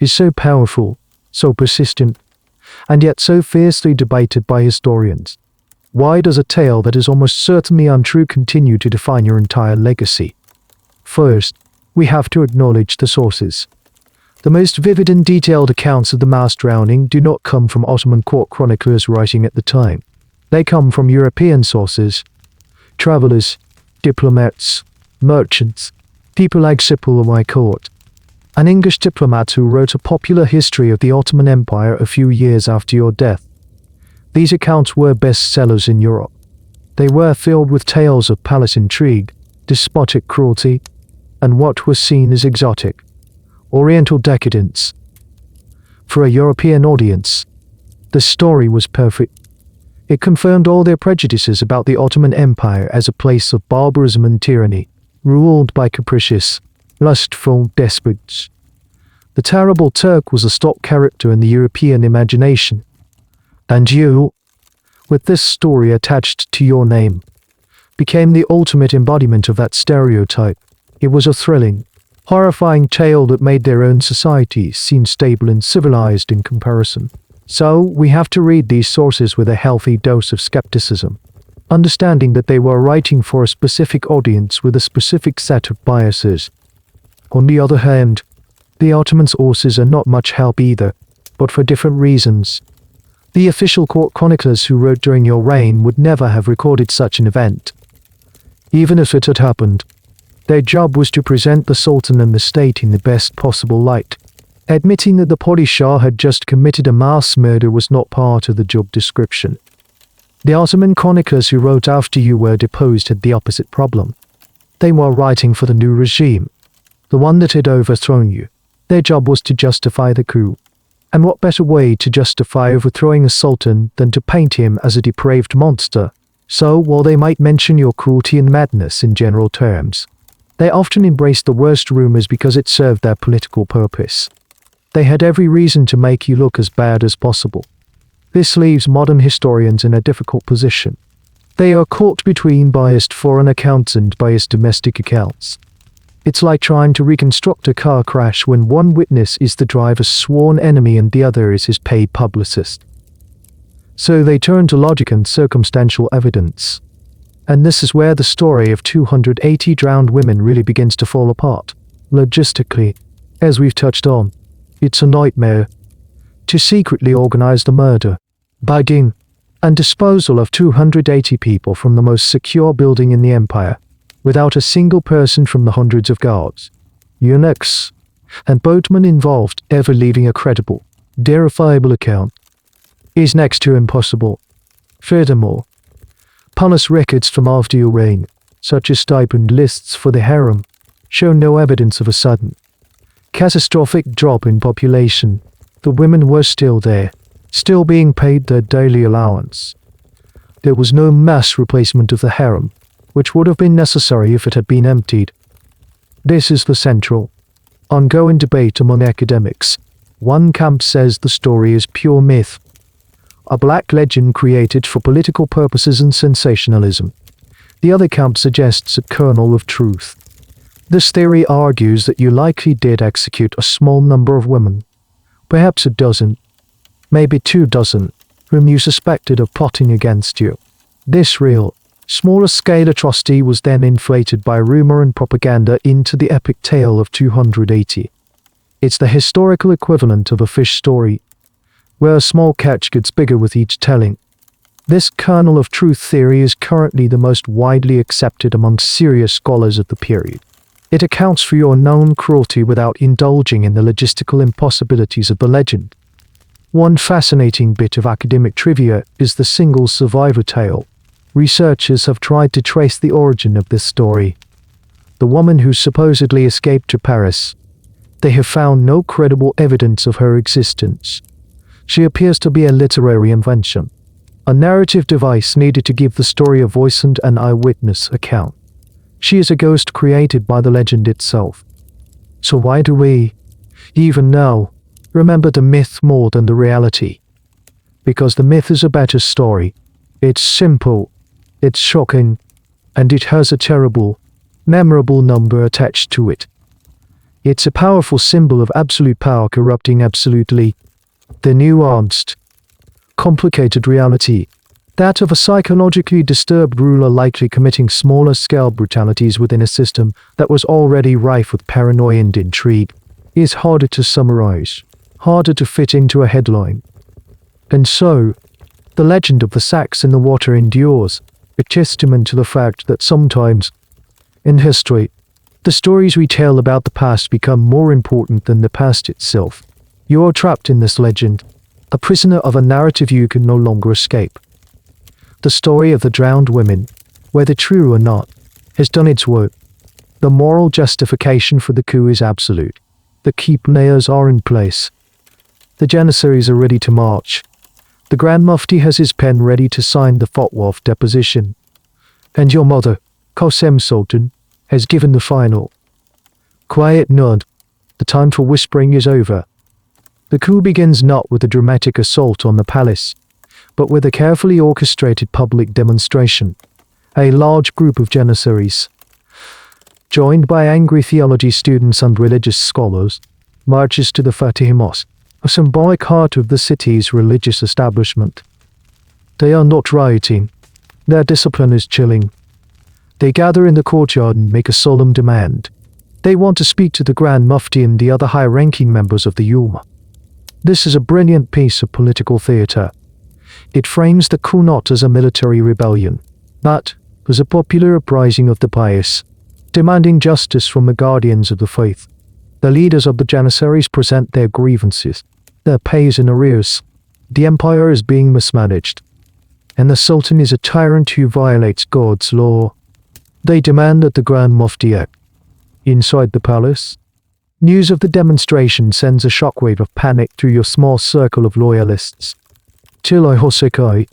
is so powerful, so persistent, and yet so fiercely debated by historians. Why does a tale that is almost certainly untrue continue to define your entire legacy? First, we have to acknowledge the sources. The most vivid and detailed accounts of the mass drowning do not come from Ottoman court chroniclers writing at the time. They come from European sources, travelers, diplomats, merchants, people like Sepulveda Court, an English diplomat who wrote a popular history of the Ottoman Empire a few years after your death. These accounts were bestsellers in Europe. They were filled with tales of palace intrigue, despotic cruelty, and what was seen as exotic, Oriental decadence. For a European audience, the story was perfect. It confirmed all their prejudices about the Ottoman Empire as a place of barbarism and tyranny, ruled by capricious, lustful despots. The terrible Turk was a stock character in the European imagination, And you, with this story attached to your name, became the ultimate embodiment of that stereotype. It was a thrilling, horrifying tale that made their own society seem stable and civilized in comparison. So, we have to read these sources with a healthy dose of skepticism, understanding that they were writing for a specific audience with a specific set of biases. On the other hand, the Ottoman sources are not much help either, but for different reasons. The official court chroniclers who wrote during your reign would never have recorded such an event. Even if it had happened, their job was to present the Sultan and the state in the best possible light. Admitting that the Padishah had just committed a mass murder was not part of the job description. The Ottoman chroniclers who wrote after you were deposed had the opposite problem. They were writing for the new regime, the one that had overthrown you. Their job was to justify the coup. And what better way to justify overthrowing a sultan than to paint him as a depraved monster? So, while they might mention your cruelty and madness in general terms, they often embraced the worst rumors because it served their political purpose. They had every reason to make you look as bad as possible. This leaves modern historians in a difficult position. They are caught between biased foreign accounts and biased domestic accounts. It's like trying to reconstruct a car crash when one witness is the driver's sworn enemy and the other is his paid publicist. So they turn to logic and circumstantial evidence. And this is where the story of 280 drowned women really begins to fall apart. Logistically, as we've touched on, it's a nightmare. To secretly organize the murder, bidding, and disposal of 280 people from the most secure building in the empire, without a single person from the hundreds of guards, eunuchs, and boatmen involved ever leaving a credible, verifiable account, is next to impossible. Furthermore, palace records from after your reign, such as stipend lists for the harem, show no evidence of a sudden, catastrophic drop in population. The women were still there, still being paid their daily allowance. There was no mass replacement of the harem, which would have been necessary if it had been emptied. This is the central, ongoing debate among academics. One camp says the story is pure myth, a black legend created for political purposes and sensationalism. The other camp suggests a kernel of truth. This theory argues that you likely did execute a small number of women, perhaps a dozen, maybe 24, whom you suspected of plotting against you. This real, smaller-scale atrocity was then inflated by rumor and propaganda into the epic tale of 280. It's the historical equivalent of a fish story, where a small catch gets bigger with each telling. This kernel of truth theory is currently the most widely accepted among serious scholars of the period. It accounts for your known cruelty without indulging in the logistical impossibilities of the legend. One fascinating bit of academic trivia is the single survivor tale. Researchers have tried to trace the origin of this story. The woman who supposedly escaped to Paris. They have found no credible evidence of her existence. She appears to be a literary invention, a narrative device needed to give the story a voice and an eyewitness account. She is a ghost created by the legend itself. So why do we, even now, remember the myth more than the reality? Because the myth is a better story. It's simple, it's shocking, and it has a terrible, memorable number attached to it. It's a powerful symbol of absolute power corrupting absolutely. The nuanced, complicated reality, that of a psychologically disturbed ruler likely committing smaller-scale brutalities within a system that was already rife with paranoia and intrigue, is harder to summarize, harder to fit into a headline. And so, the legend of the sacks in the water endures, a testament to the fact that sometimes, in history, the stories we tell about the past become more important than the past itself. You are trapped in this legend, a prisoner of a narrative you can no longer escape. The story of the drowned women, whether true or not, has done its work. The moral justification for the coup is absolute. The key players are in place. The Janissaries are ready to march. The Grand Mufti has his pen ready to sign the fatwa of deposition. And your mother, Qasem Sultan, has given the final quiet nod. The time for whispering is over. The coup begins not with a dramatic assault on the palace, but with a carefully orchestrated public demonstration. A large group of Janissaries, joined by angry theology students and religious scholars, marches to the Fatih Mosque, a symbolic heart of the city's religious establishment. They are not rioting. Their discipline is chilling. They gather in the courtyard and make a solemn demand. They want to speak to the Grand Mufti and the other high-ranking members of the Ummah. This is a brilliant piece of political theatre. It frames the coup not as a military rebellion, but as a popular uprising of the pious, demanding justice from the guardians of the faith. The leaders of the Janissaries present their grievances. Their pay is in arrears. The empire is being mismanaged, and the Sultan is a tyrant who violates God's law. They demand that the Grand Mufti act. Inside the palace, news of the demonstration sends a shockwave of panic through your small circle of loyalists. Tilai Hosekai,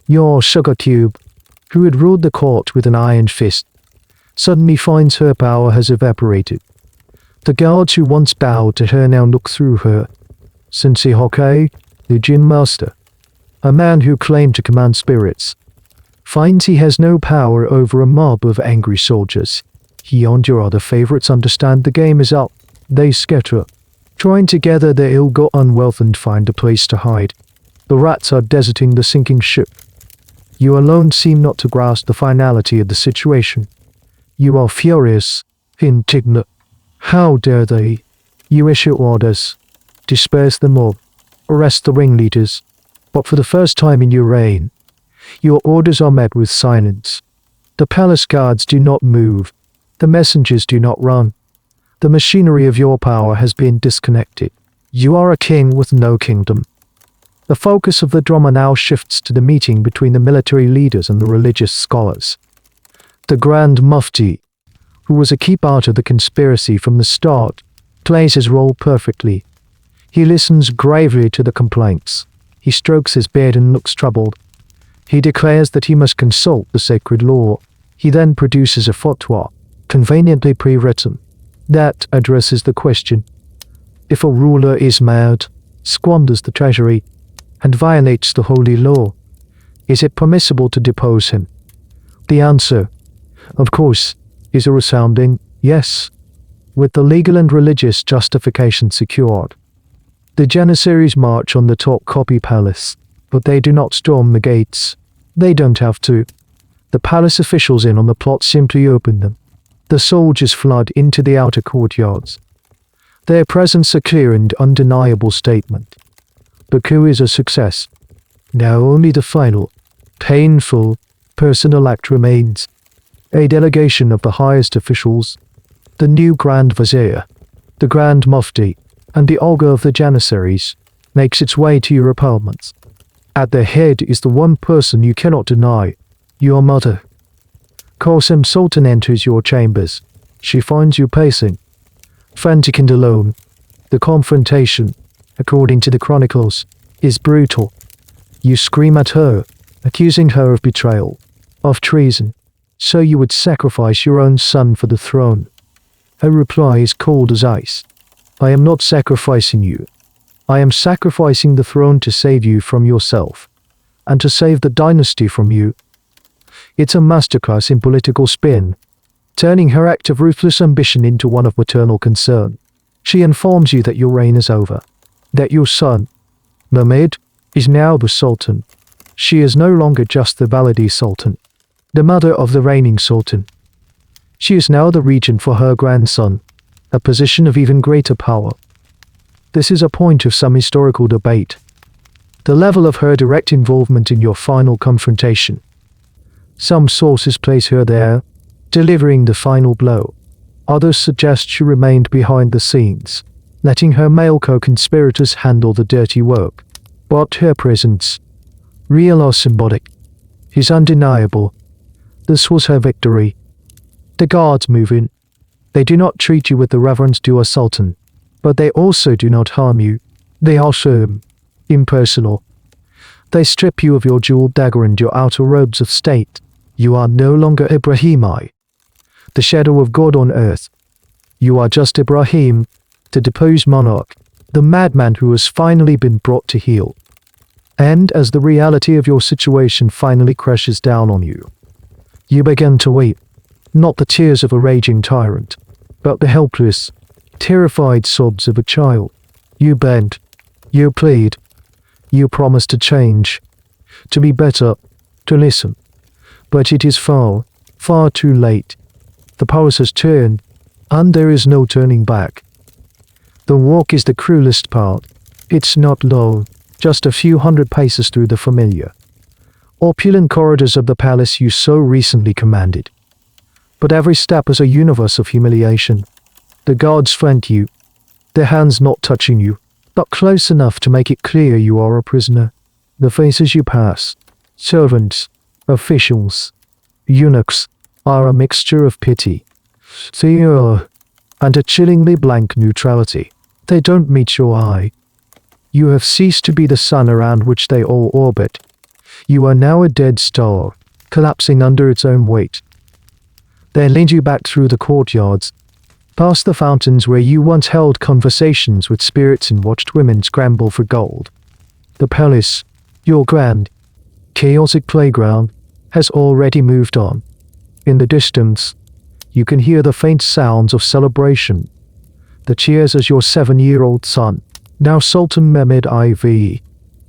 your sugar cube, who had ruled the court with an iron fist, suddenly finds her power has evaporated. The guards who once bowed to her now look through her. Sensei Hokai, the Jin master, a man who claimed to command spirits, finds he has no power over a mob of angry soldiers. He and your other favorites understand the game is up. They scatter, trying to gather their ill-gotten wealth and find a place to hide. The rats are deserting the sinking ship. You alone seem not to grasp the finality of the situation. You are furious, indignant. How dare they? You issue orders. Disperse the mob. Arrest the ringleaders. But for the first time in your reign, your orders are met with silence. The palace guards do not move. The messengers do not run. The machinery of your power has been disconnected. You are a king with no kingdom. The focus of the drama now shifts to the meeting between the military leaders and the religious scholars. The Grand Mufti, who was a key part of the conspiracy from the start, plays his role perfectly. He listens gravely to the complaints. He strokes his beard and looks troubled. He declares that he must consult the sacred law. He then produces a fatwa, conveniently pre-written, that addresses the question: if a ruler is mad, squanders the treasury, and violates the holy law, is it permissible to depose him? The answer, of course, is a resounding yes, with the legal and religious justification secured. The Janissaries march on the Topkapi Palace, but they do not storm the gates. They don't have to. The palace officials in on the plot simply open them. The soldiers flood into the outer courtyards. Their presence a clear and undeniable statement. The coup is a success. Now only the final, painful, personal act remains. A delegation of the highest officials, the new Grand Vizier, the Grand Mufti, and the Olga of the Janissaries, makes its way to your apartments. At their head is the one person you cannot deny, your mother. Qasim Sultan enters your chambers. She finds you pacing, frantic and alone. The confrontation, according to the chronicles, is brutal. You scream at her, accusing her of betrayal, of treason, so you would sacrifice your own son for the throne. Her reply is cold as ice. I am not sacrificing you. I am sacrificing the throne to save you from yourself, and to save the dynasty from you. It's a masterclass in political spin, turning her act of ruthless ambition into one of maternal concern. She informs you that your reign is over, that your son, Mehmed, is now the Sultan. She is no longer just the Validi Sultan, the mother of the reigning Sultan. She is now the regent for her grandson, a position of even greater power. This is a point of some historical debate. The level of her direct involvement in your final confrontation. Some sources place her there, delivering the final blow. Others suggest she remained behind the scenes, letting her male co-conspirators handle the dirty work. But her presence, real or symbolic, is undeniable. This was her victory. The guards move in. They do not treat you with the reverence due a sultan, but they also do not harm you. They are firm, impersonal. They strip you of your jeweled dagger and your outer robes of state. You are no longer Ibrahim, the shadow of God on earth. You are just Ibrahim, the deposed monarch, the madman who has finally been brought to heel. And as the reality of your situation finally crashes down on you, you begin to weep, not the tears of a raging tyrant, but the helpless, terrified sobs of a child. You beg, you plead, you promise to change, to be better, to listen. But it is far, far too late. The pulse has turned, and there is no turning back. The walk is the cruelest part. It's not long, just a few hundred paces through the familiar, opulent corridors of the palace you so recently commanded. But every step is a universe of humiliation. The guards flank you, their hands not touching you, but close enough to make it clear you are a prisoner. The faces you pass, servants, officials, eunuchs, are a mixture of pity, fear, and a chillingly blank neutrality. They don't meet your eye. You have ceased to be the sun around which they all orbit. You are now a dead star, collapsing under its own weight. They lead you back through the courtyards, past the fountains where you once held conversations with spirits and watched women scramble for gold. The palace, your grand, chaotic playground, has already moved on. In the distance, you can hear the faint sounds of celebration, the cheers as your 7-year-old son, now Sultan Mehmed IV,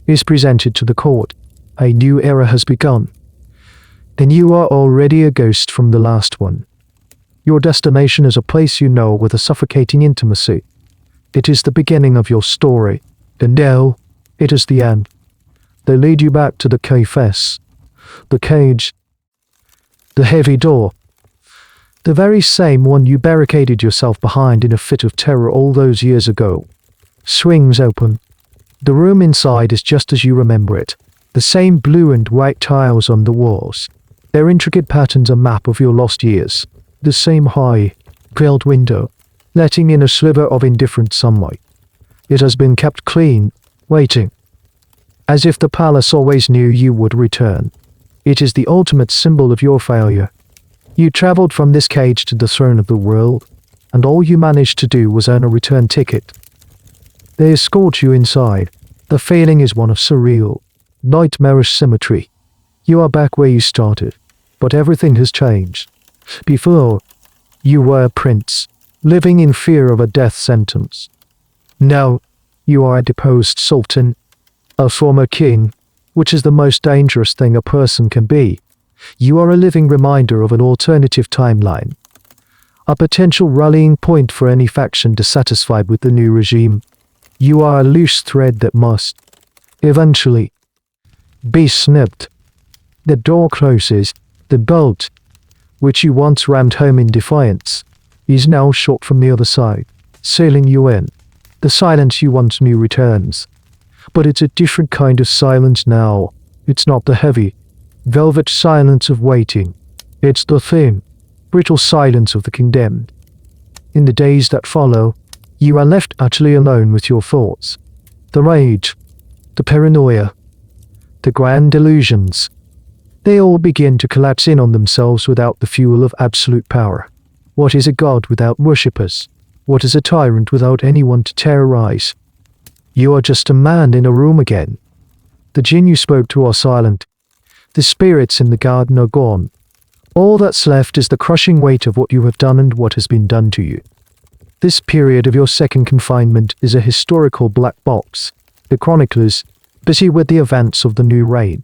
is presented to the court. A new era has begun. Then you are already a ghost from the last one. Your destination is a place you know with a suffocating intimacy. It is the beginning of your story, and now it is the end. They lead you back to the cafes, the cage, the heavy door, the very same one you barricaded yourself behind in a fit of terror all those years ago. Swings open. The room inside is just as you remember it. The same blue and white tiles on the walls, their intricate patterns a map of your lost years. The same high, grilled window, letting in a sliver of indifferent sunlight. It has been kept clean, waiting, as if the palace always knew you would return. It is the ultimate symbol of your failure. You traveled from this cage to the throne of the world, and all you managed to do was earn a return ticket. They escort you inside. The feeling is one of surreal, nightmarish symmetry. You are back where you started, but everything has changed. Before, you were a prince, living in fear of a death sentence. Now, you are a deposed sultan, a former king, which is the most dangerous thing a person can be. You are a living reminder of an alternative timeline, a potential rallying point for any faction dissatisfied with the new regime. You are a loose thread that must, eventually, be snipped. The door closes. The bolt, which you once rammed home in defiance, is now shot from the other side, sealing you in. The silence you once knew returns. But it's a different kind of silence now. It's not the heavy, velvet silence of waiting. It's the thin, brittle silence of the condemned. In the days that follow, you are left utterly alone with your thoughts. The rage, the paranoia, the grand illusions. They all begin to collapse in on themselves without the fuel of absolute power. What is a god without worshippers? What is a tyrant without anyone to terrorize? You are just a man in a room again. The jinn you spoke to are silent. The spirits in the garden are gone. All that's left is the crushing weight of what you have done and what has been done to you. This period of your second confinement is a historical black box. The chroniclers, busy with the events of the new reign,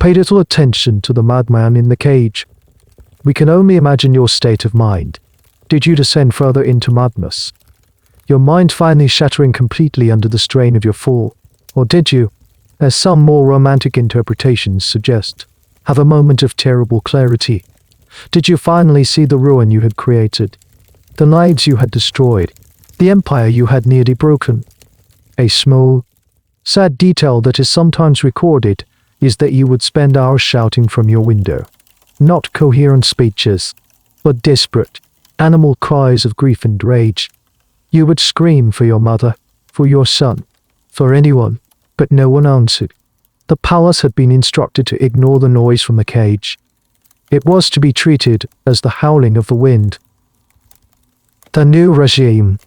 pay little attention to the madman in the cage. We can only imagine your state of mind. Did you descend further into madness? Your mind finally shattering completely under the strain of your fall? Or did you, as some more romantic interpretations suggest, have a moment of terrible clarity? Did you finally see the ruin you had created? The lives you had destroyed? The empire you had nearly broken? A small, sad detail that is sometimes recorded is that you would spend hours shouting from your window. Not coherent speeches, but desperate, animal cries of grief and rage. You would scream for your mother, for your son, for anyone, but no one answered. The palace had been instructed to ignore the noise from the cage. It was to be treated as the howling of the wind. The new regime,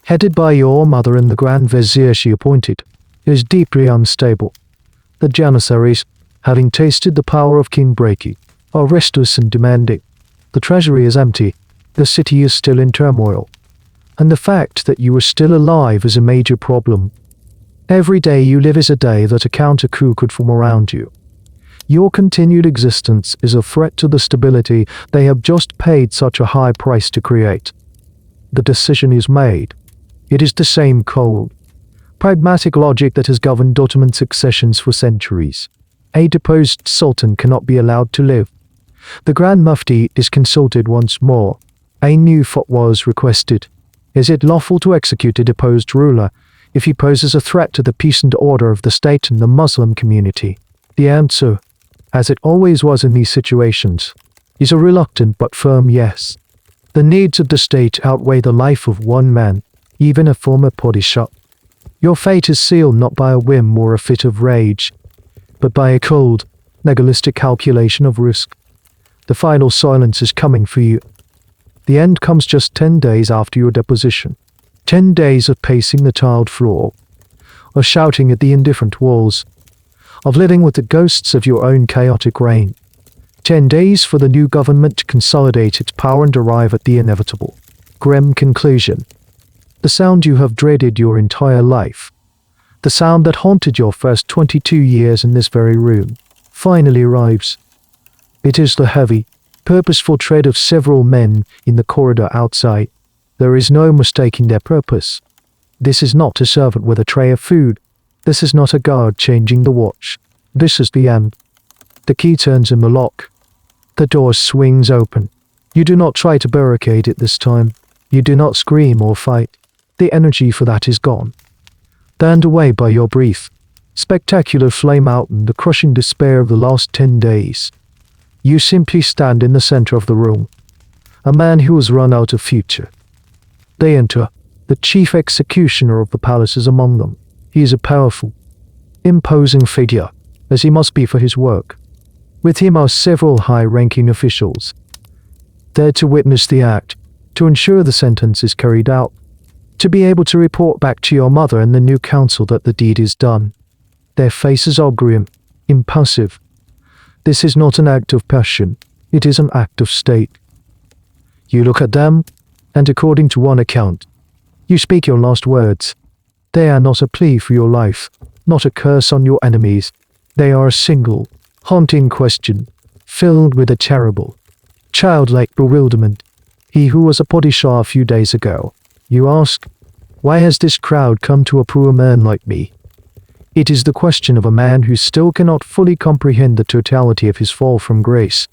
headed by your mother and the Grand Vizier she appointed, is deeply unstable. The Janissaries, having tasted the power of King Breki, are restless and demanding. The treasury is empty. The city is still in turmoil. And the fact that you are still alive is a major problem. Every day you live is a day that a counter coup could form around you. Your continued existence is a threat to the stability they have just paid such a high price to create. The decision is made. It is the same cold, pragmatic logic that has governed Ottoman successions for centuries. A deposed sultan cannot be allowed to live. The Grand Mufti is consulted once more. A new fatwa is requested. Is it lawful to execute a deposed ruler if he poses a threat to the peace and order of the state and the Muslim community? The answer, as it always was in these situations, is a reluctant but firm yes. The needs of the state outweigh the life of one man, even a former padishah. Your fate is sealed not by a whim or a fit of rage, but by a cold, legalistic calculation of risk. The final silence is coming for you. The end comes just 10 days after your deposition. 10 days of pacing the tiled floor, of shouting at the indifferent walls, of living with the ghosts of your own chaotic reign. 10 days for the new government to consolidate its power and arrive at the inevitable, grim conclusion. The sound you have dreaded your entire life, the sound that haunted your first 22 years in this very room, finally arrives. It is the heavy, purposeful tread of several men in the corridor outside. There is no mistaking their purpose. This is not a servant with a tray of food. This is not a guard changing the watch. This is the end. The key turns in the lock. The door swings open. You do not try to barricade it this time. You do not scream or fight. The energy for that is gone. Burned away by your brief, spectacular flame out and the crushing despair of the last 10 days. You simply stand in the center of the room. A man who has run out of future. They enter. The chief executioner of the palace is among them. He is a powerful, imposing figure, as he must be for his work. With him are several high-ranking officials, there to witness the act, to ensure the sentence is carried out, to be able to report back to your mother and the new council that the deed is done. Their faces are grim, impassive. This is not an act of passion, it is an act of state. You look at them, and according to one account, you speak your last words. They are not a plea for your life, not a curse on your enemies. They are a single, haunting question, filled with a terrible, childlike bewilderment. He who was a padishah a few days ago, you ask, why has this crowd come to a poor man like me? It is the question of a man who still cannot fully comprehend the totality of his fall from grace.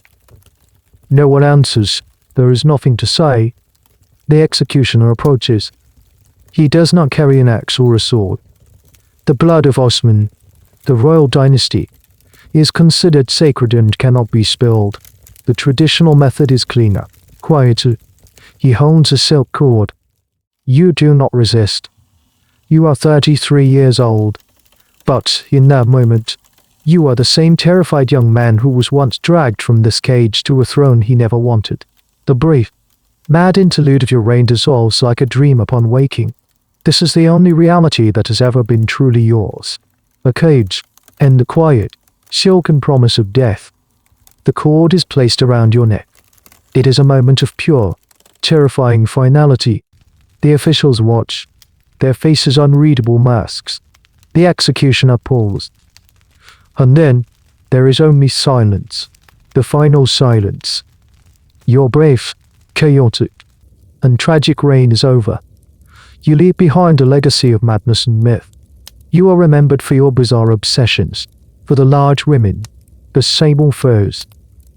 No one answers. There is nothing to say. The executioner approaches. He does not carry an axe or a sword. The blood of Osman, the royal dynasty, is considered sacred and cannot be spilled. The traditional method is cleaner, quieter. He holds a silk cord. You do not resist. You are 33 years old. But, in that moment, you are the same terrified young man who was once dragged from this cage to a throne he never wanted. The brief, mad interlude of your reign dissolves like a dream upon waking. This is the only reality that has ever been truly yours. A cage, and the quiet, silken promise of death. The cord is placed around your neck. It is a moment of pure, terrifying finality. The officials watch, their faces unreadable masks. The executioner paused. And then, there is only silence. The final silence. Your brave, chaotic, and tragic reign is over. You leave behind a legacy of madness and myth. You are remembered for your bizarre obsessions, for the large women, the sable furs,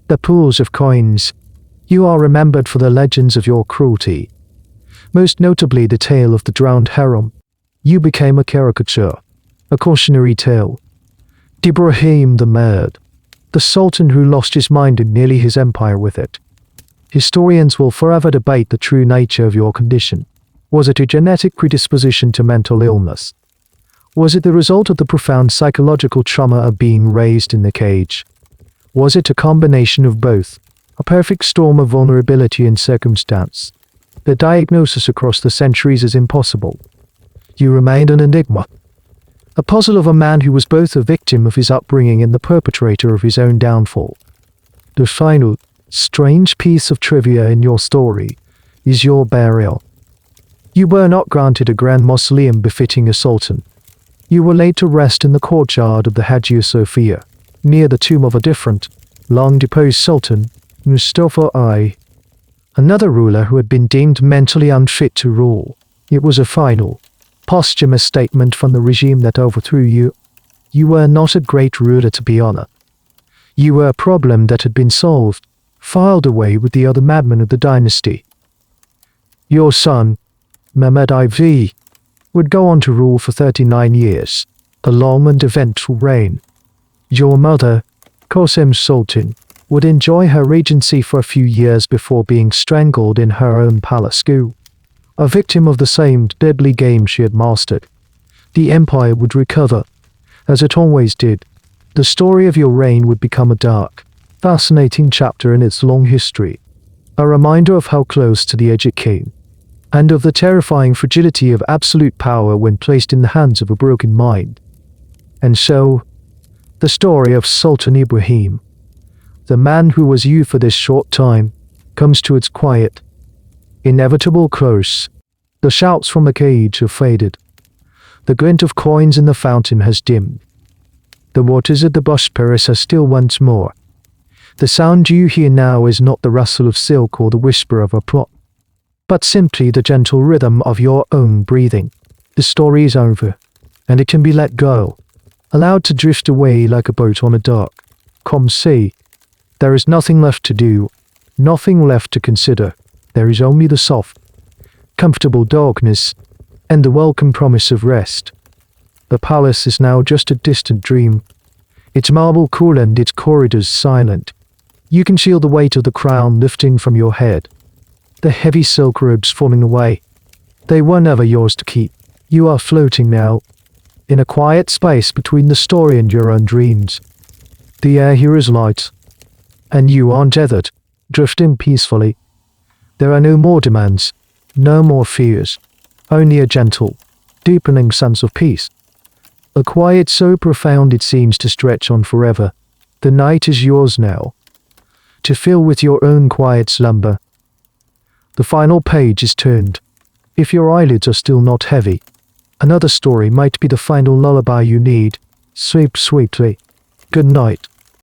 the pools of coins. You are remembered for the legends of your cruelty, most notably the tale of the drowned harem. You became a caricature, a cautionary tale. Ibrahim the mad, the sultan who lost his mind and nearly his empire with it. Historians will forever debate the true nature of your condition. Was it a genetic predisposition to mental illness? Was it the result of the profound psychological trauma of being raised in the cage? Was it a combination of both, a perfect storm of vulnerability and circumstance? The diagnosis across the centuries is impossible. You remained an enigma, A puzzle of a man who was both a victim of his upbringing and the perpetrator of his own downfall. The final, strange piece of trivia in your story is your burial. You were not granted a grand mausoleum befitting a sultan. You were laid to rest in the courtyard of the Hagia Sophia, near the tomb of a different, long-deposed sultan, Mustafa I, another ruler who had been deemed mentally unfit to rule. It was a final, posthumous statement from the regime that overthrew you. You were not a great ruler to be honored. You were a problem that had been solved, filed away with the other madmen of the dynasty. Your son, Mehmed IV, would go on to rule for 39 years, a long and eventful reign. Your mother, Qasem Sultan, would enjoy her regency for a few years before being strangled in her own palace, a victim of the same deadly game she had mastered. The empire would recover, as it always did. The story of your reign would become a dark, fascinating chapter in its long history, a reminder of how close to the edge it came, and of the terrifying fragility of absolute power when placed in the hands of a broken mind. And so, the story of Sultan Ibrahim, the man who was you for this short time, comes to its quiet, inevitable close. The shouts from the cage have faded. The glint of coins in the fountain has dimmed. The waters of the Debauchery are still once more. The sound you hear now is not the rustle of silk or the whisper of a plot, but simply the gentle rhythm of your own breathing. The story is over, and it can be let go, allowed to drift away like a boat on a dark, calm sea. There is nothing left to do, nothing left to consider. There is only the soft, comfortable darkness, and the welcome promise of rest. The palace is now just a distant dream, its marble cool and its corridors silent. You can feel the weight of the crown lifting from your head, the heavy silk robes falling away. They were never yours to keep. You are floating now, in a quiet space between the story and your own dreams. The air here is light, and you are untethered, drifting peacefully. There are no more demands, no more fears, only a gentle, deepening sense of peace. A quiet so profound it seems to stretch on forever. The night is yours now, to fill with your own quiet slumber. The final page is turned. If your eyelids are still not heavy, another story might be the final lullaby you need. Sleep sweetly. Good night.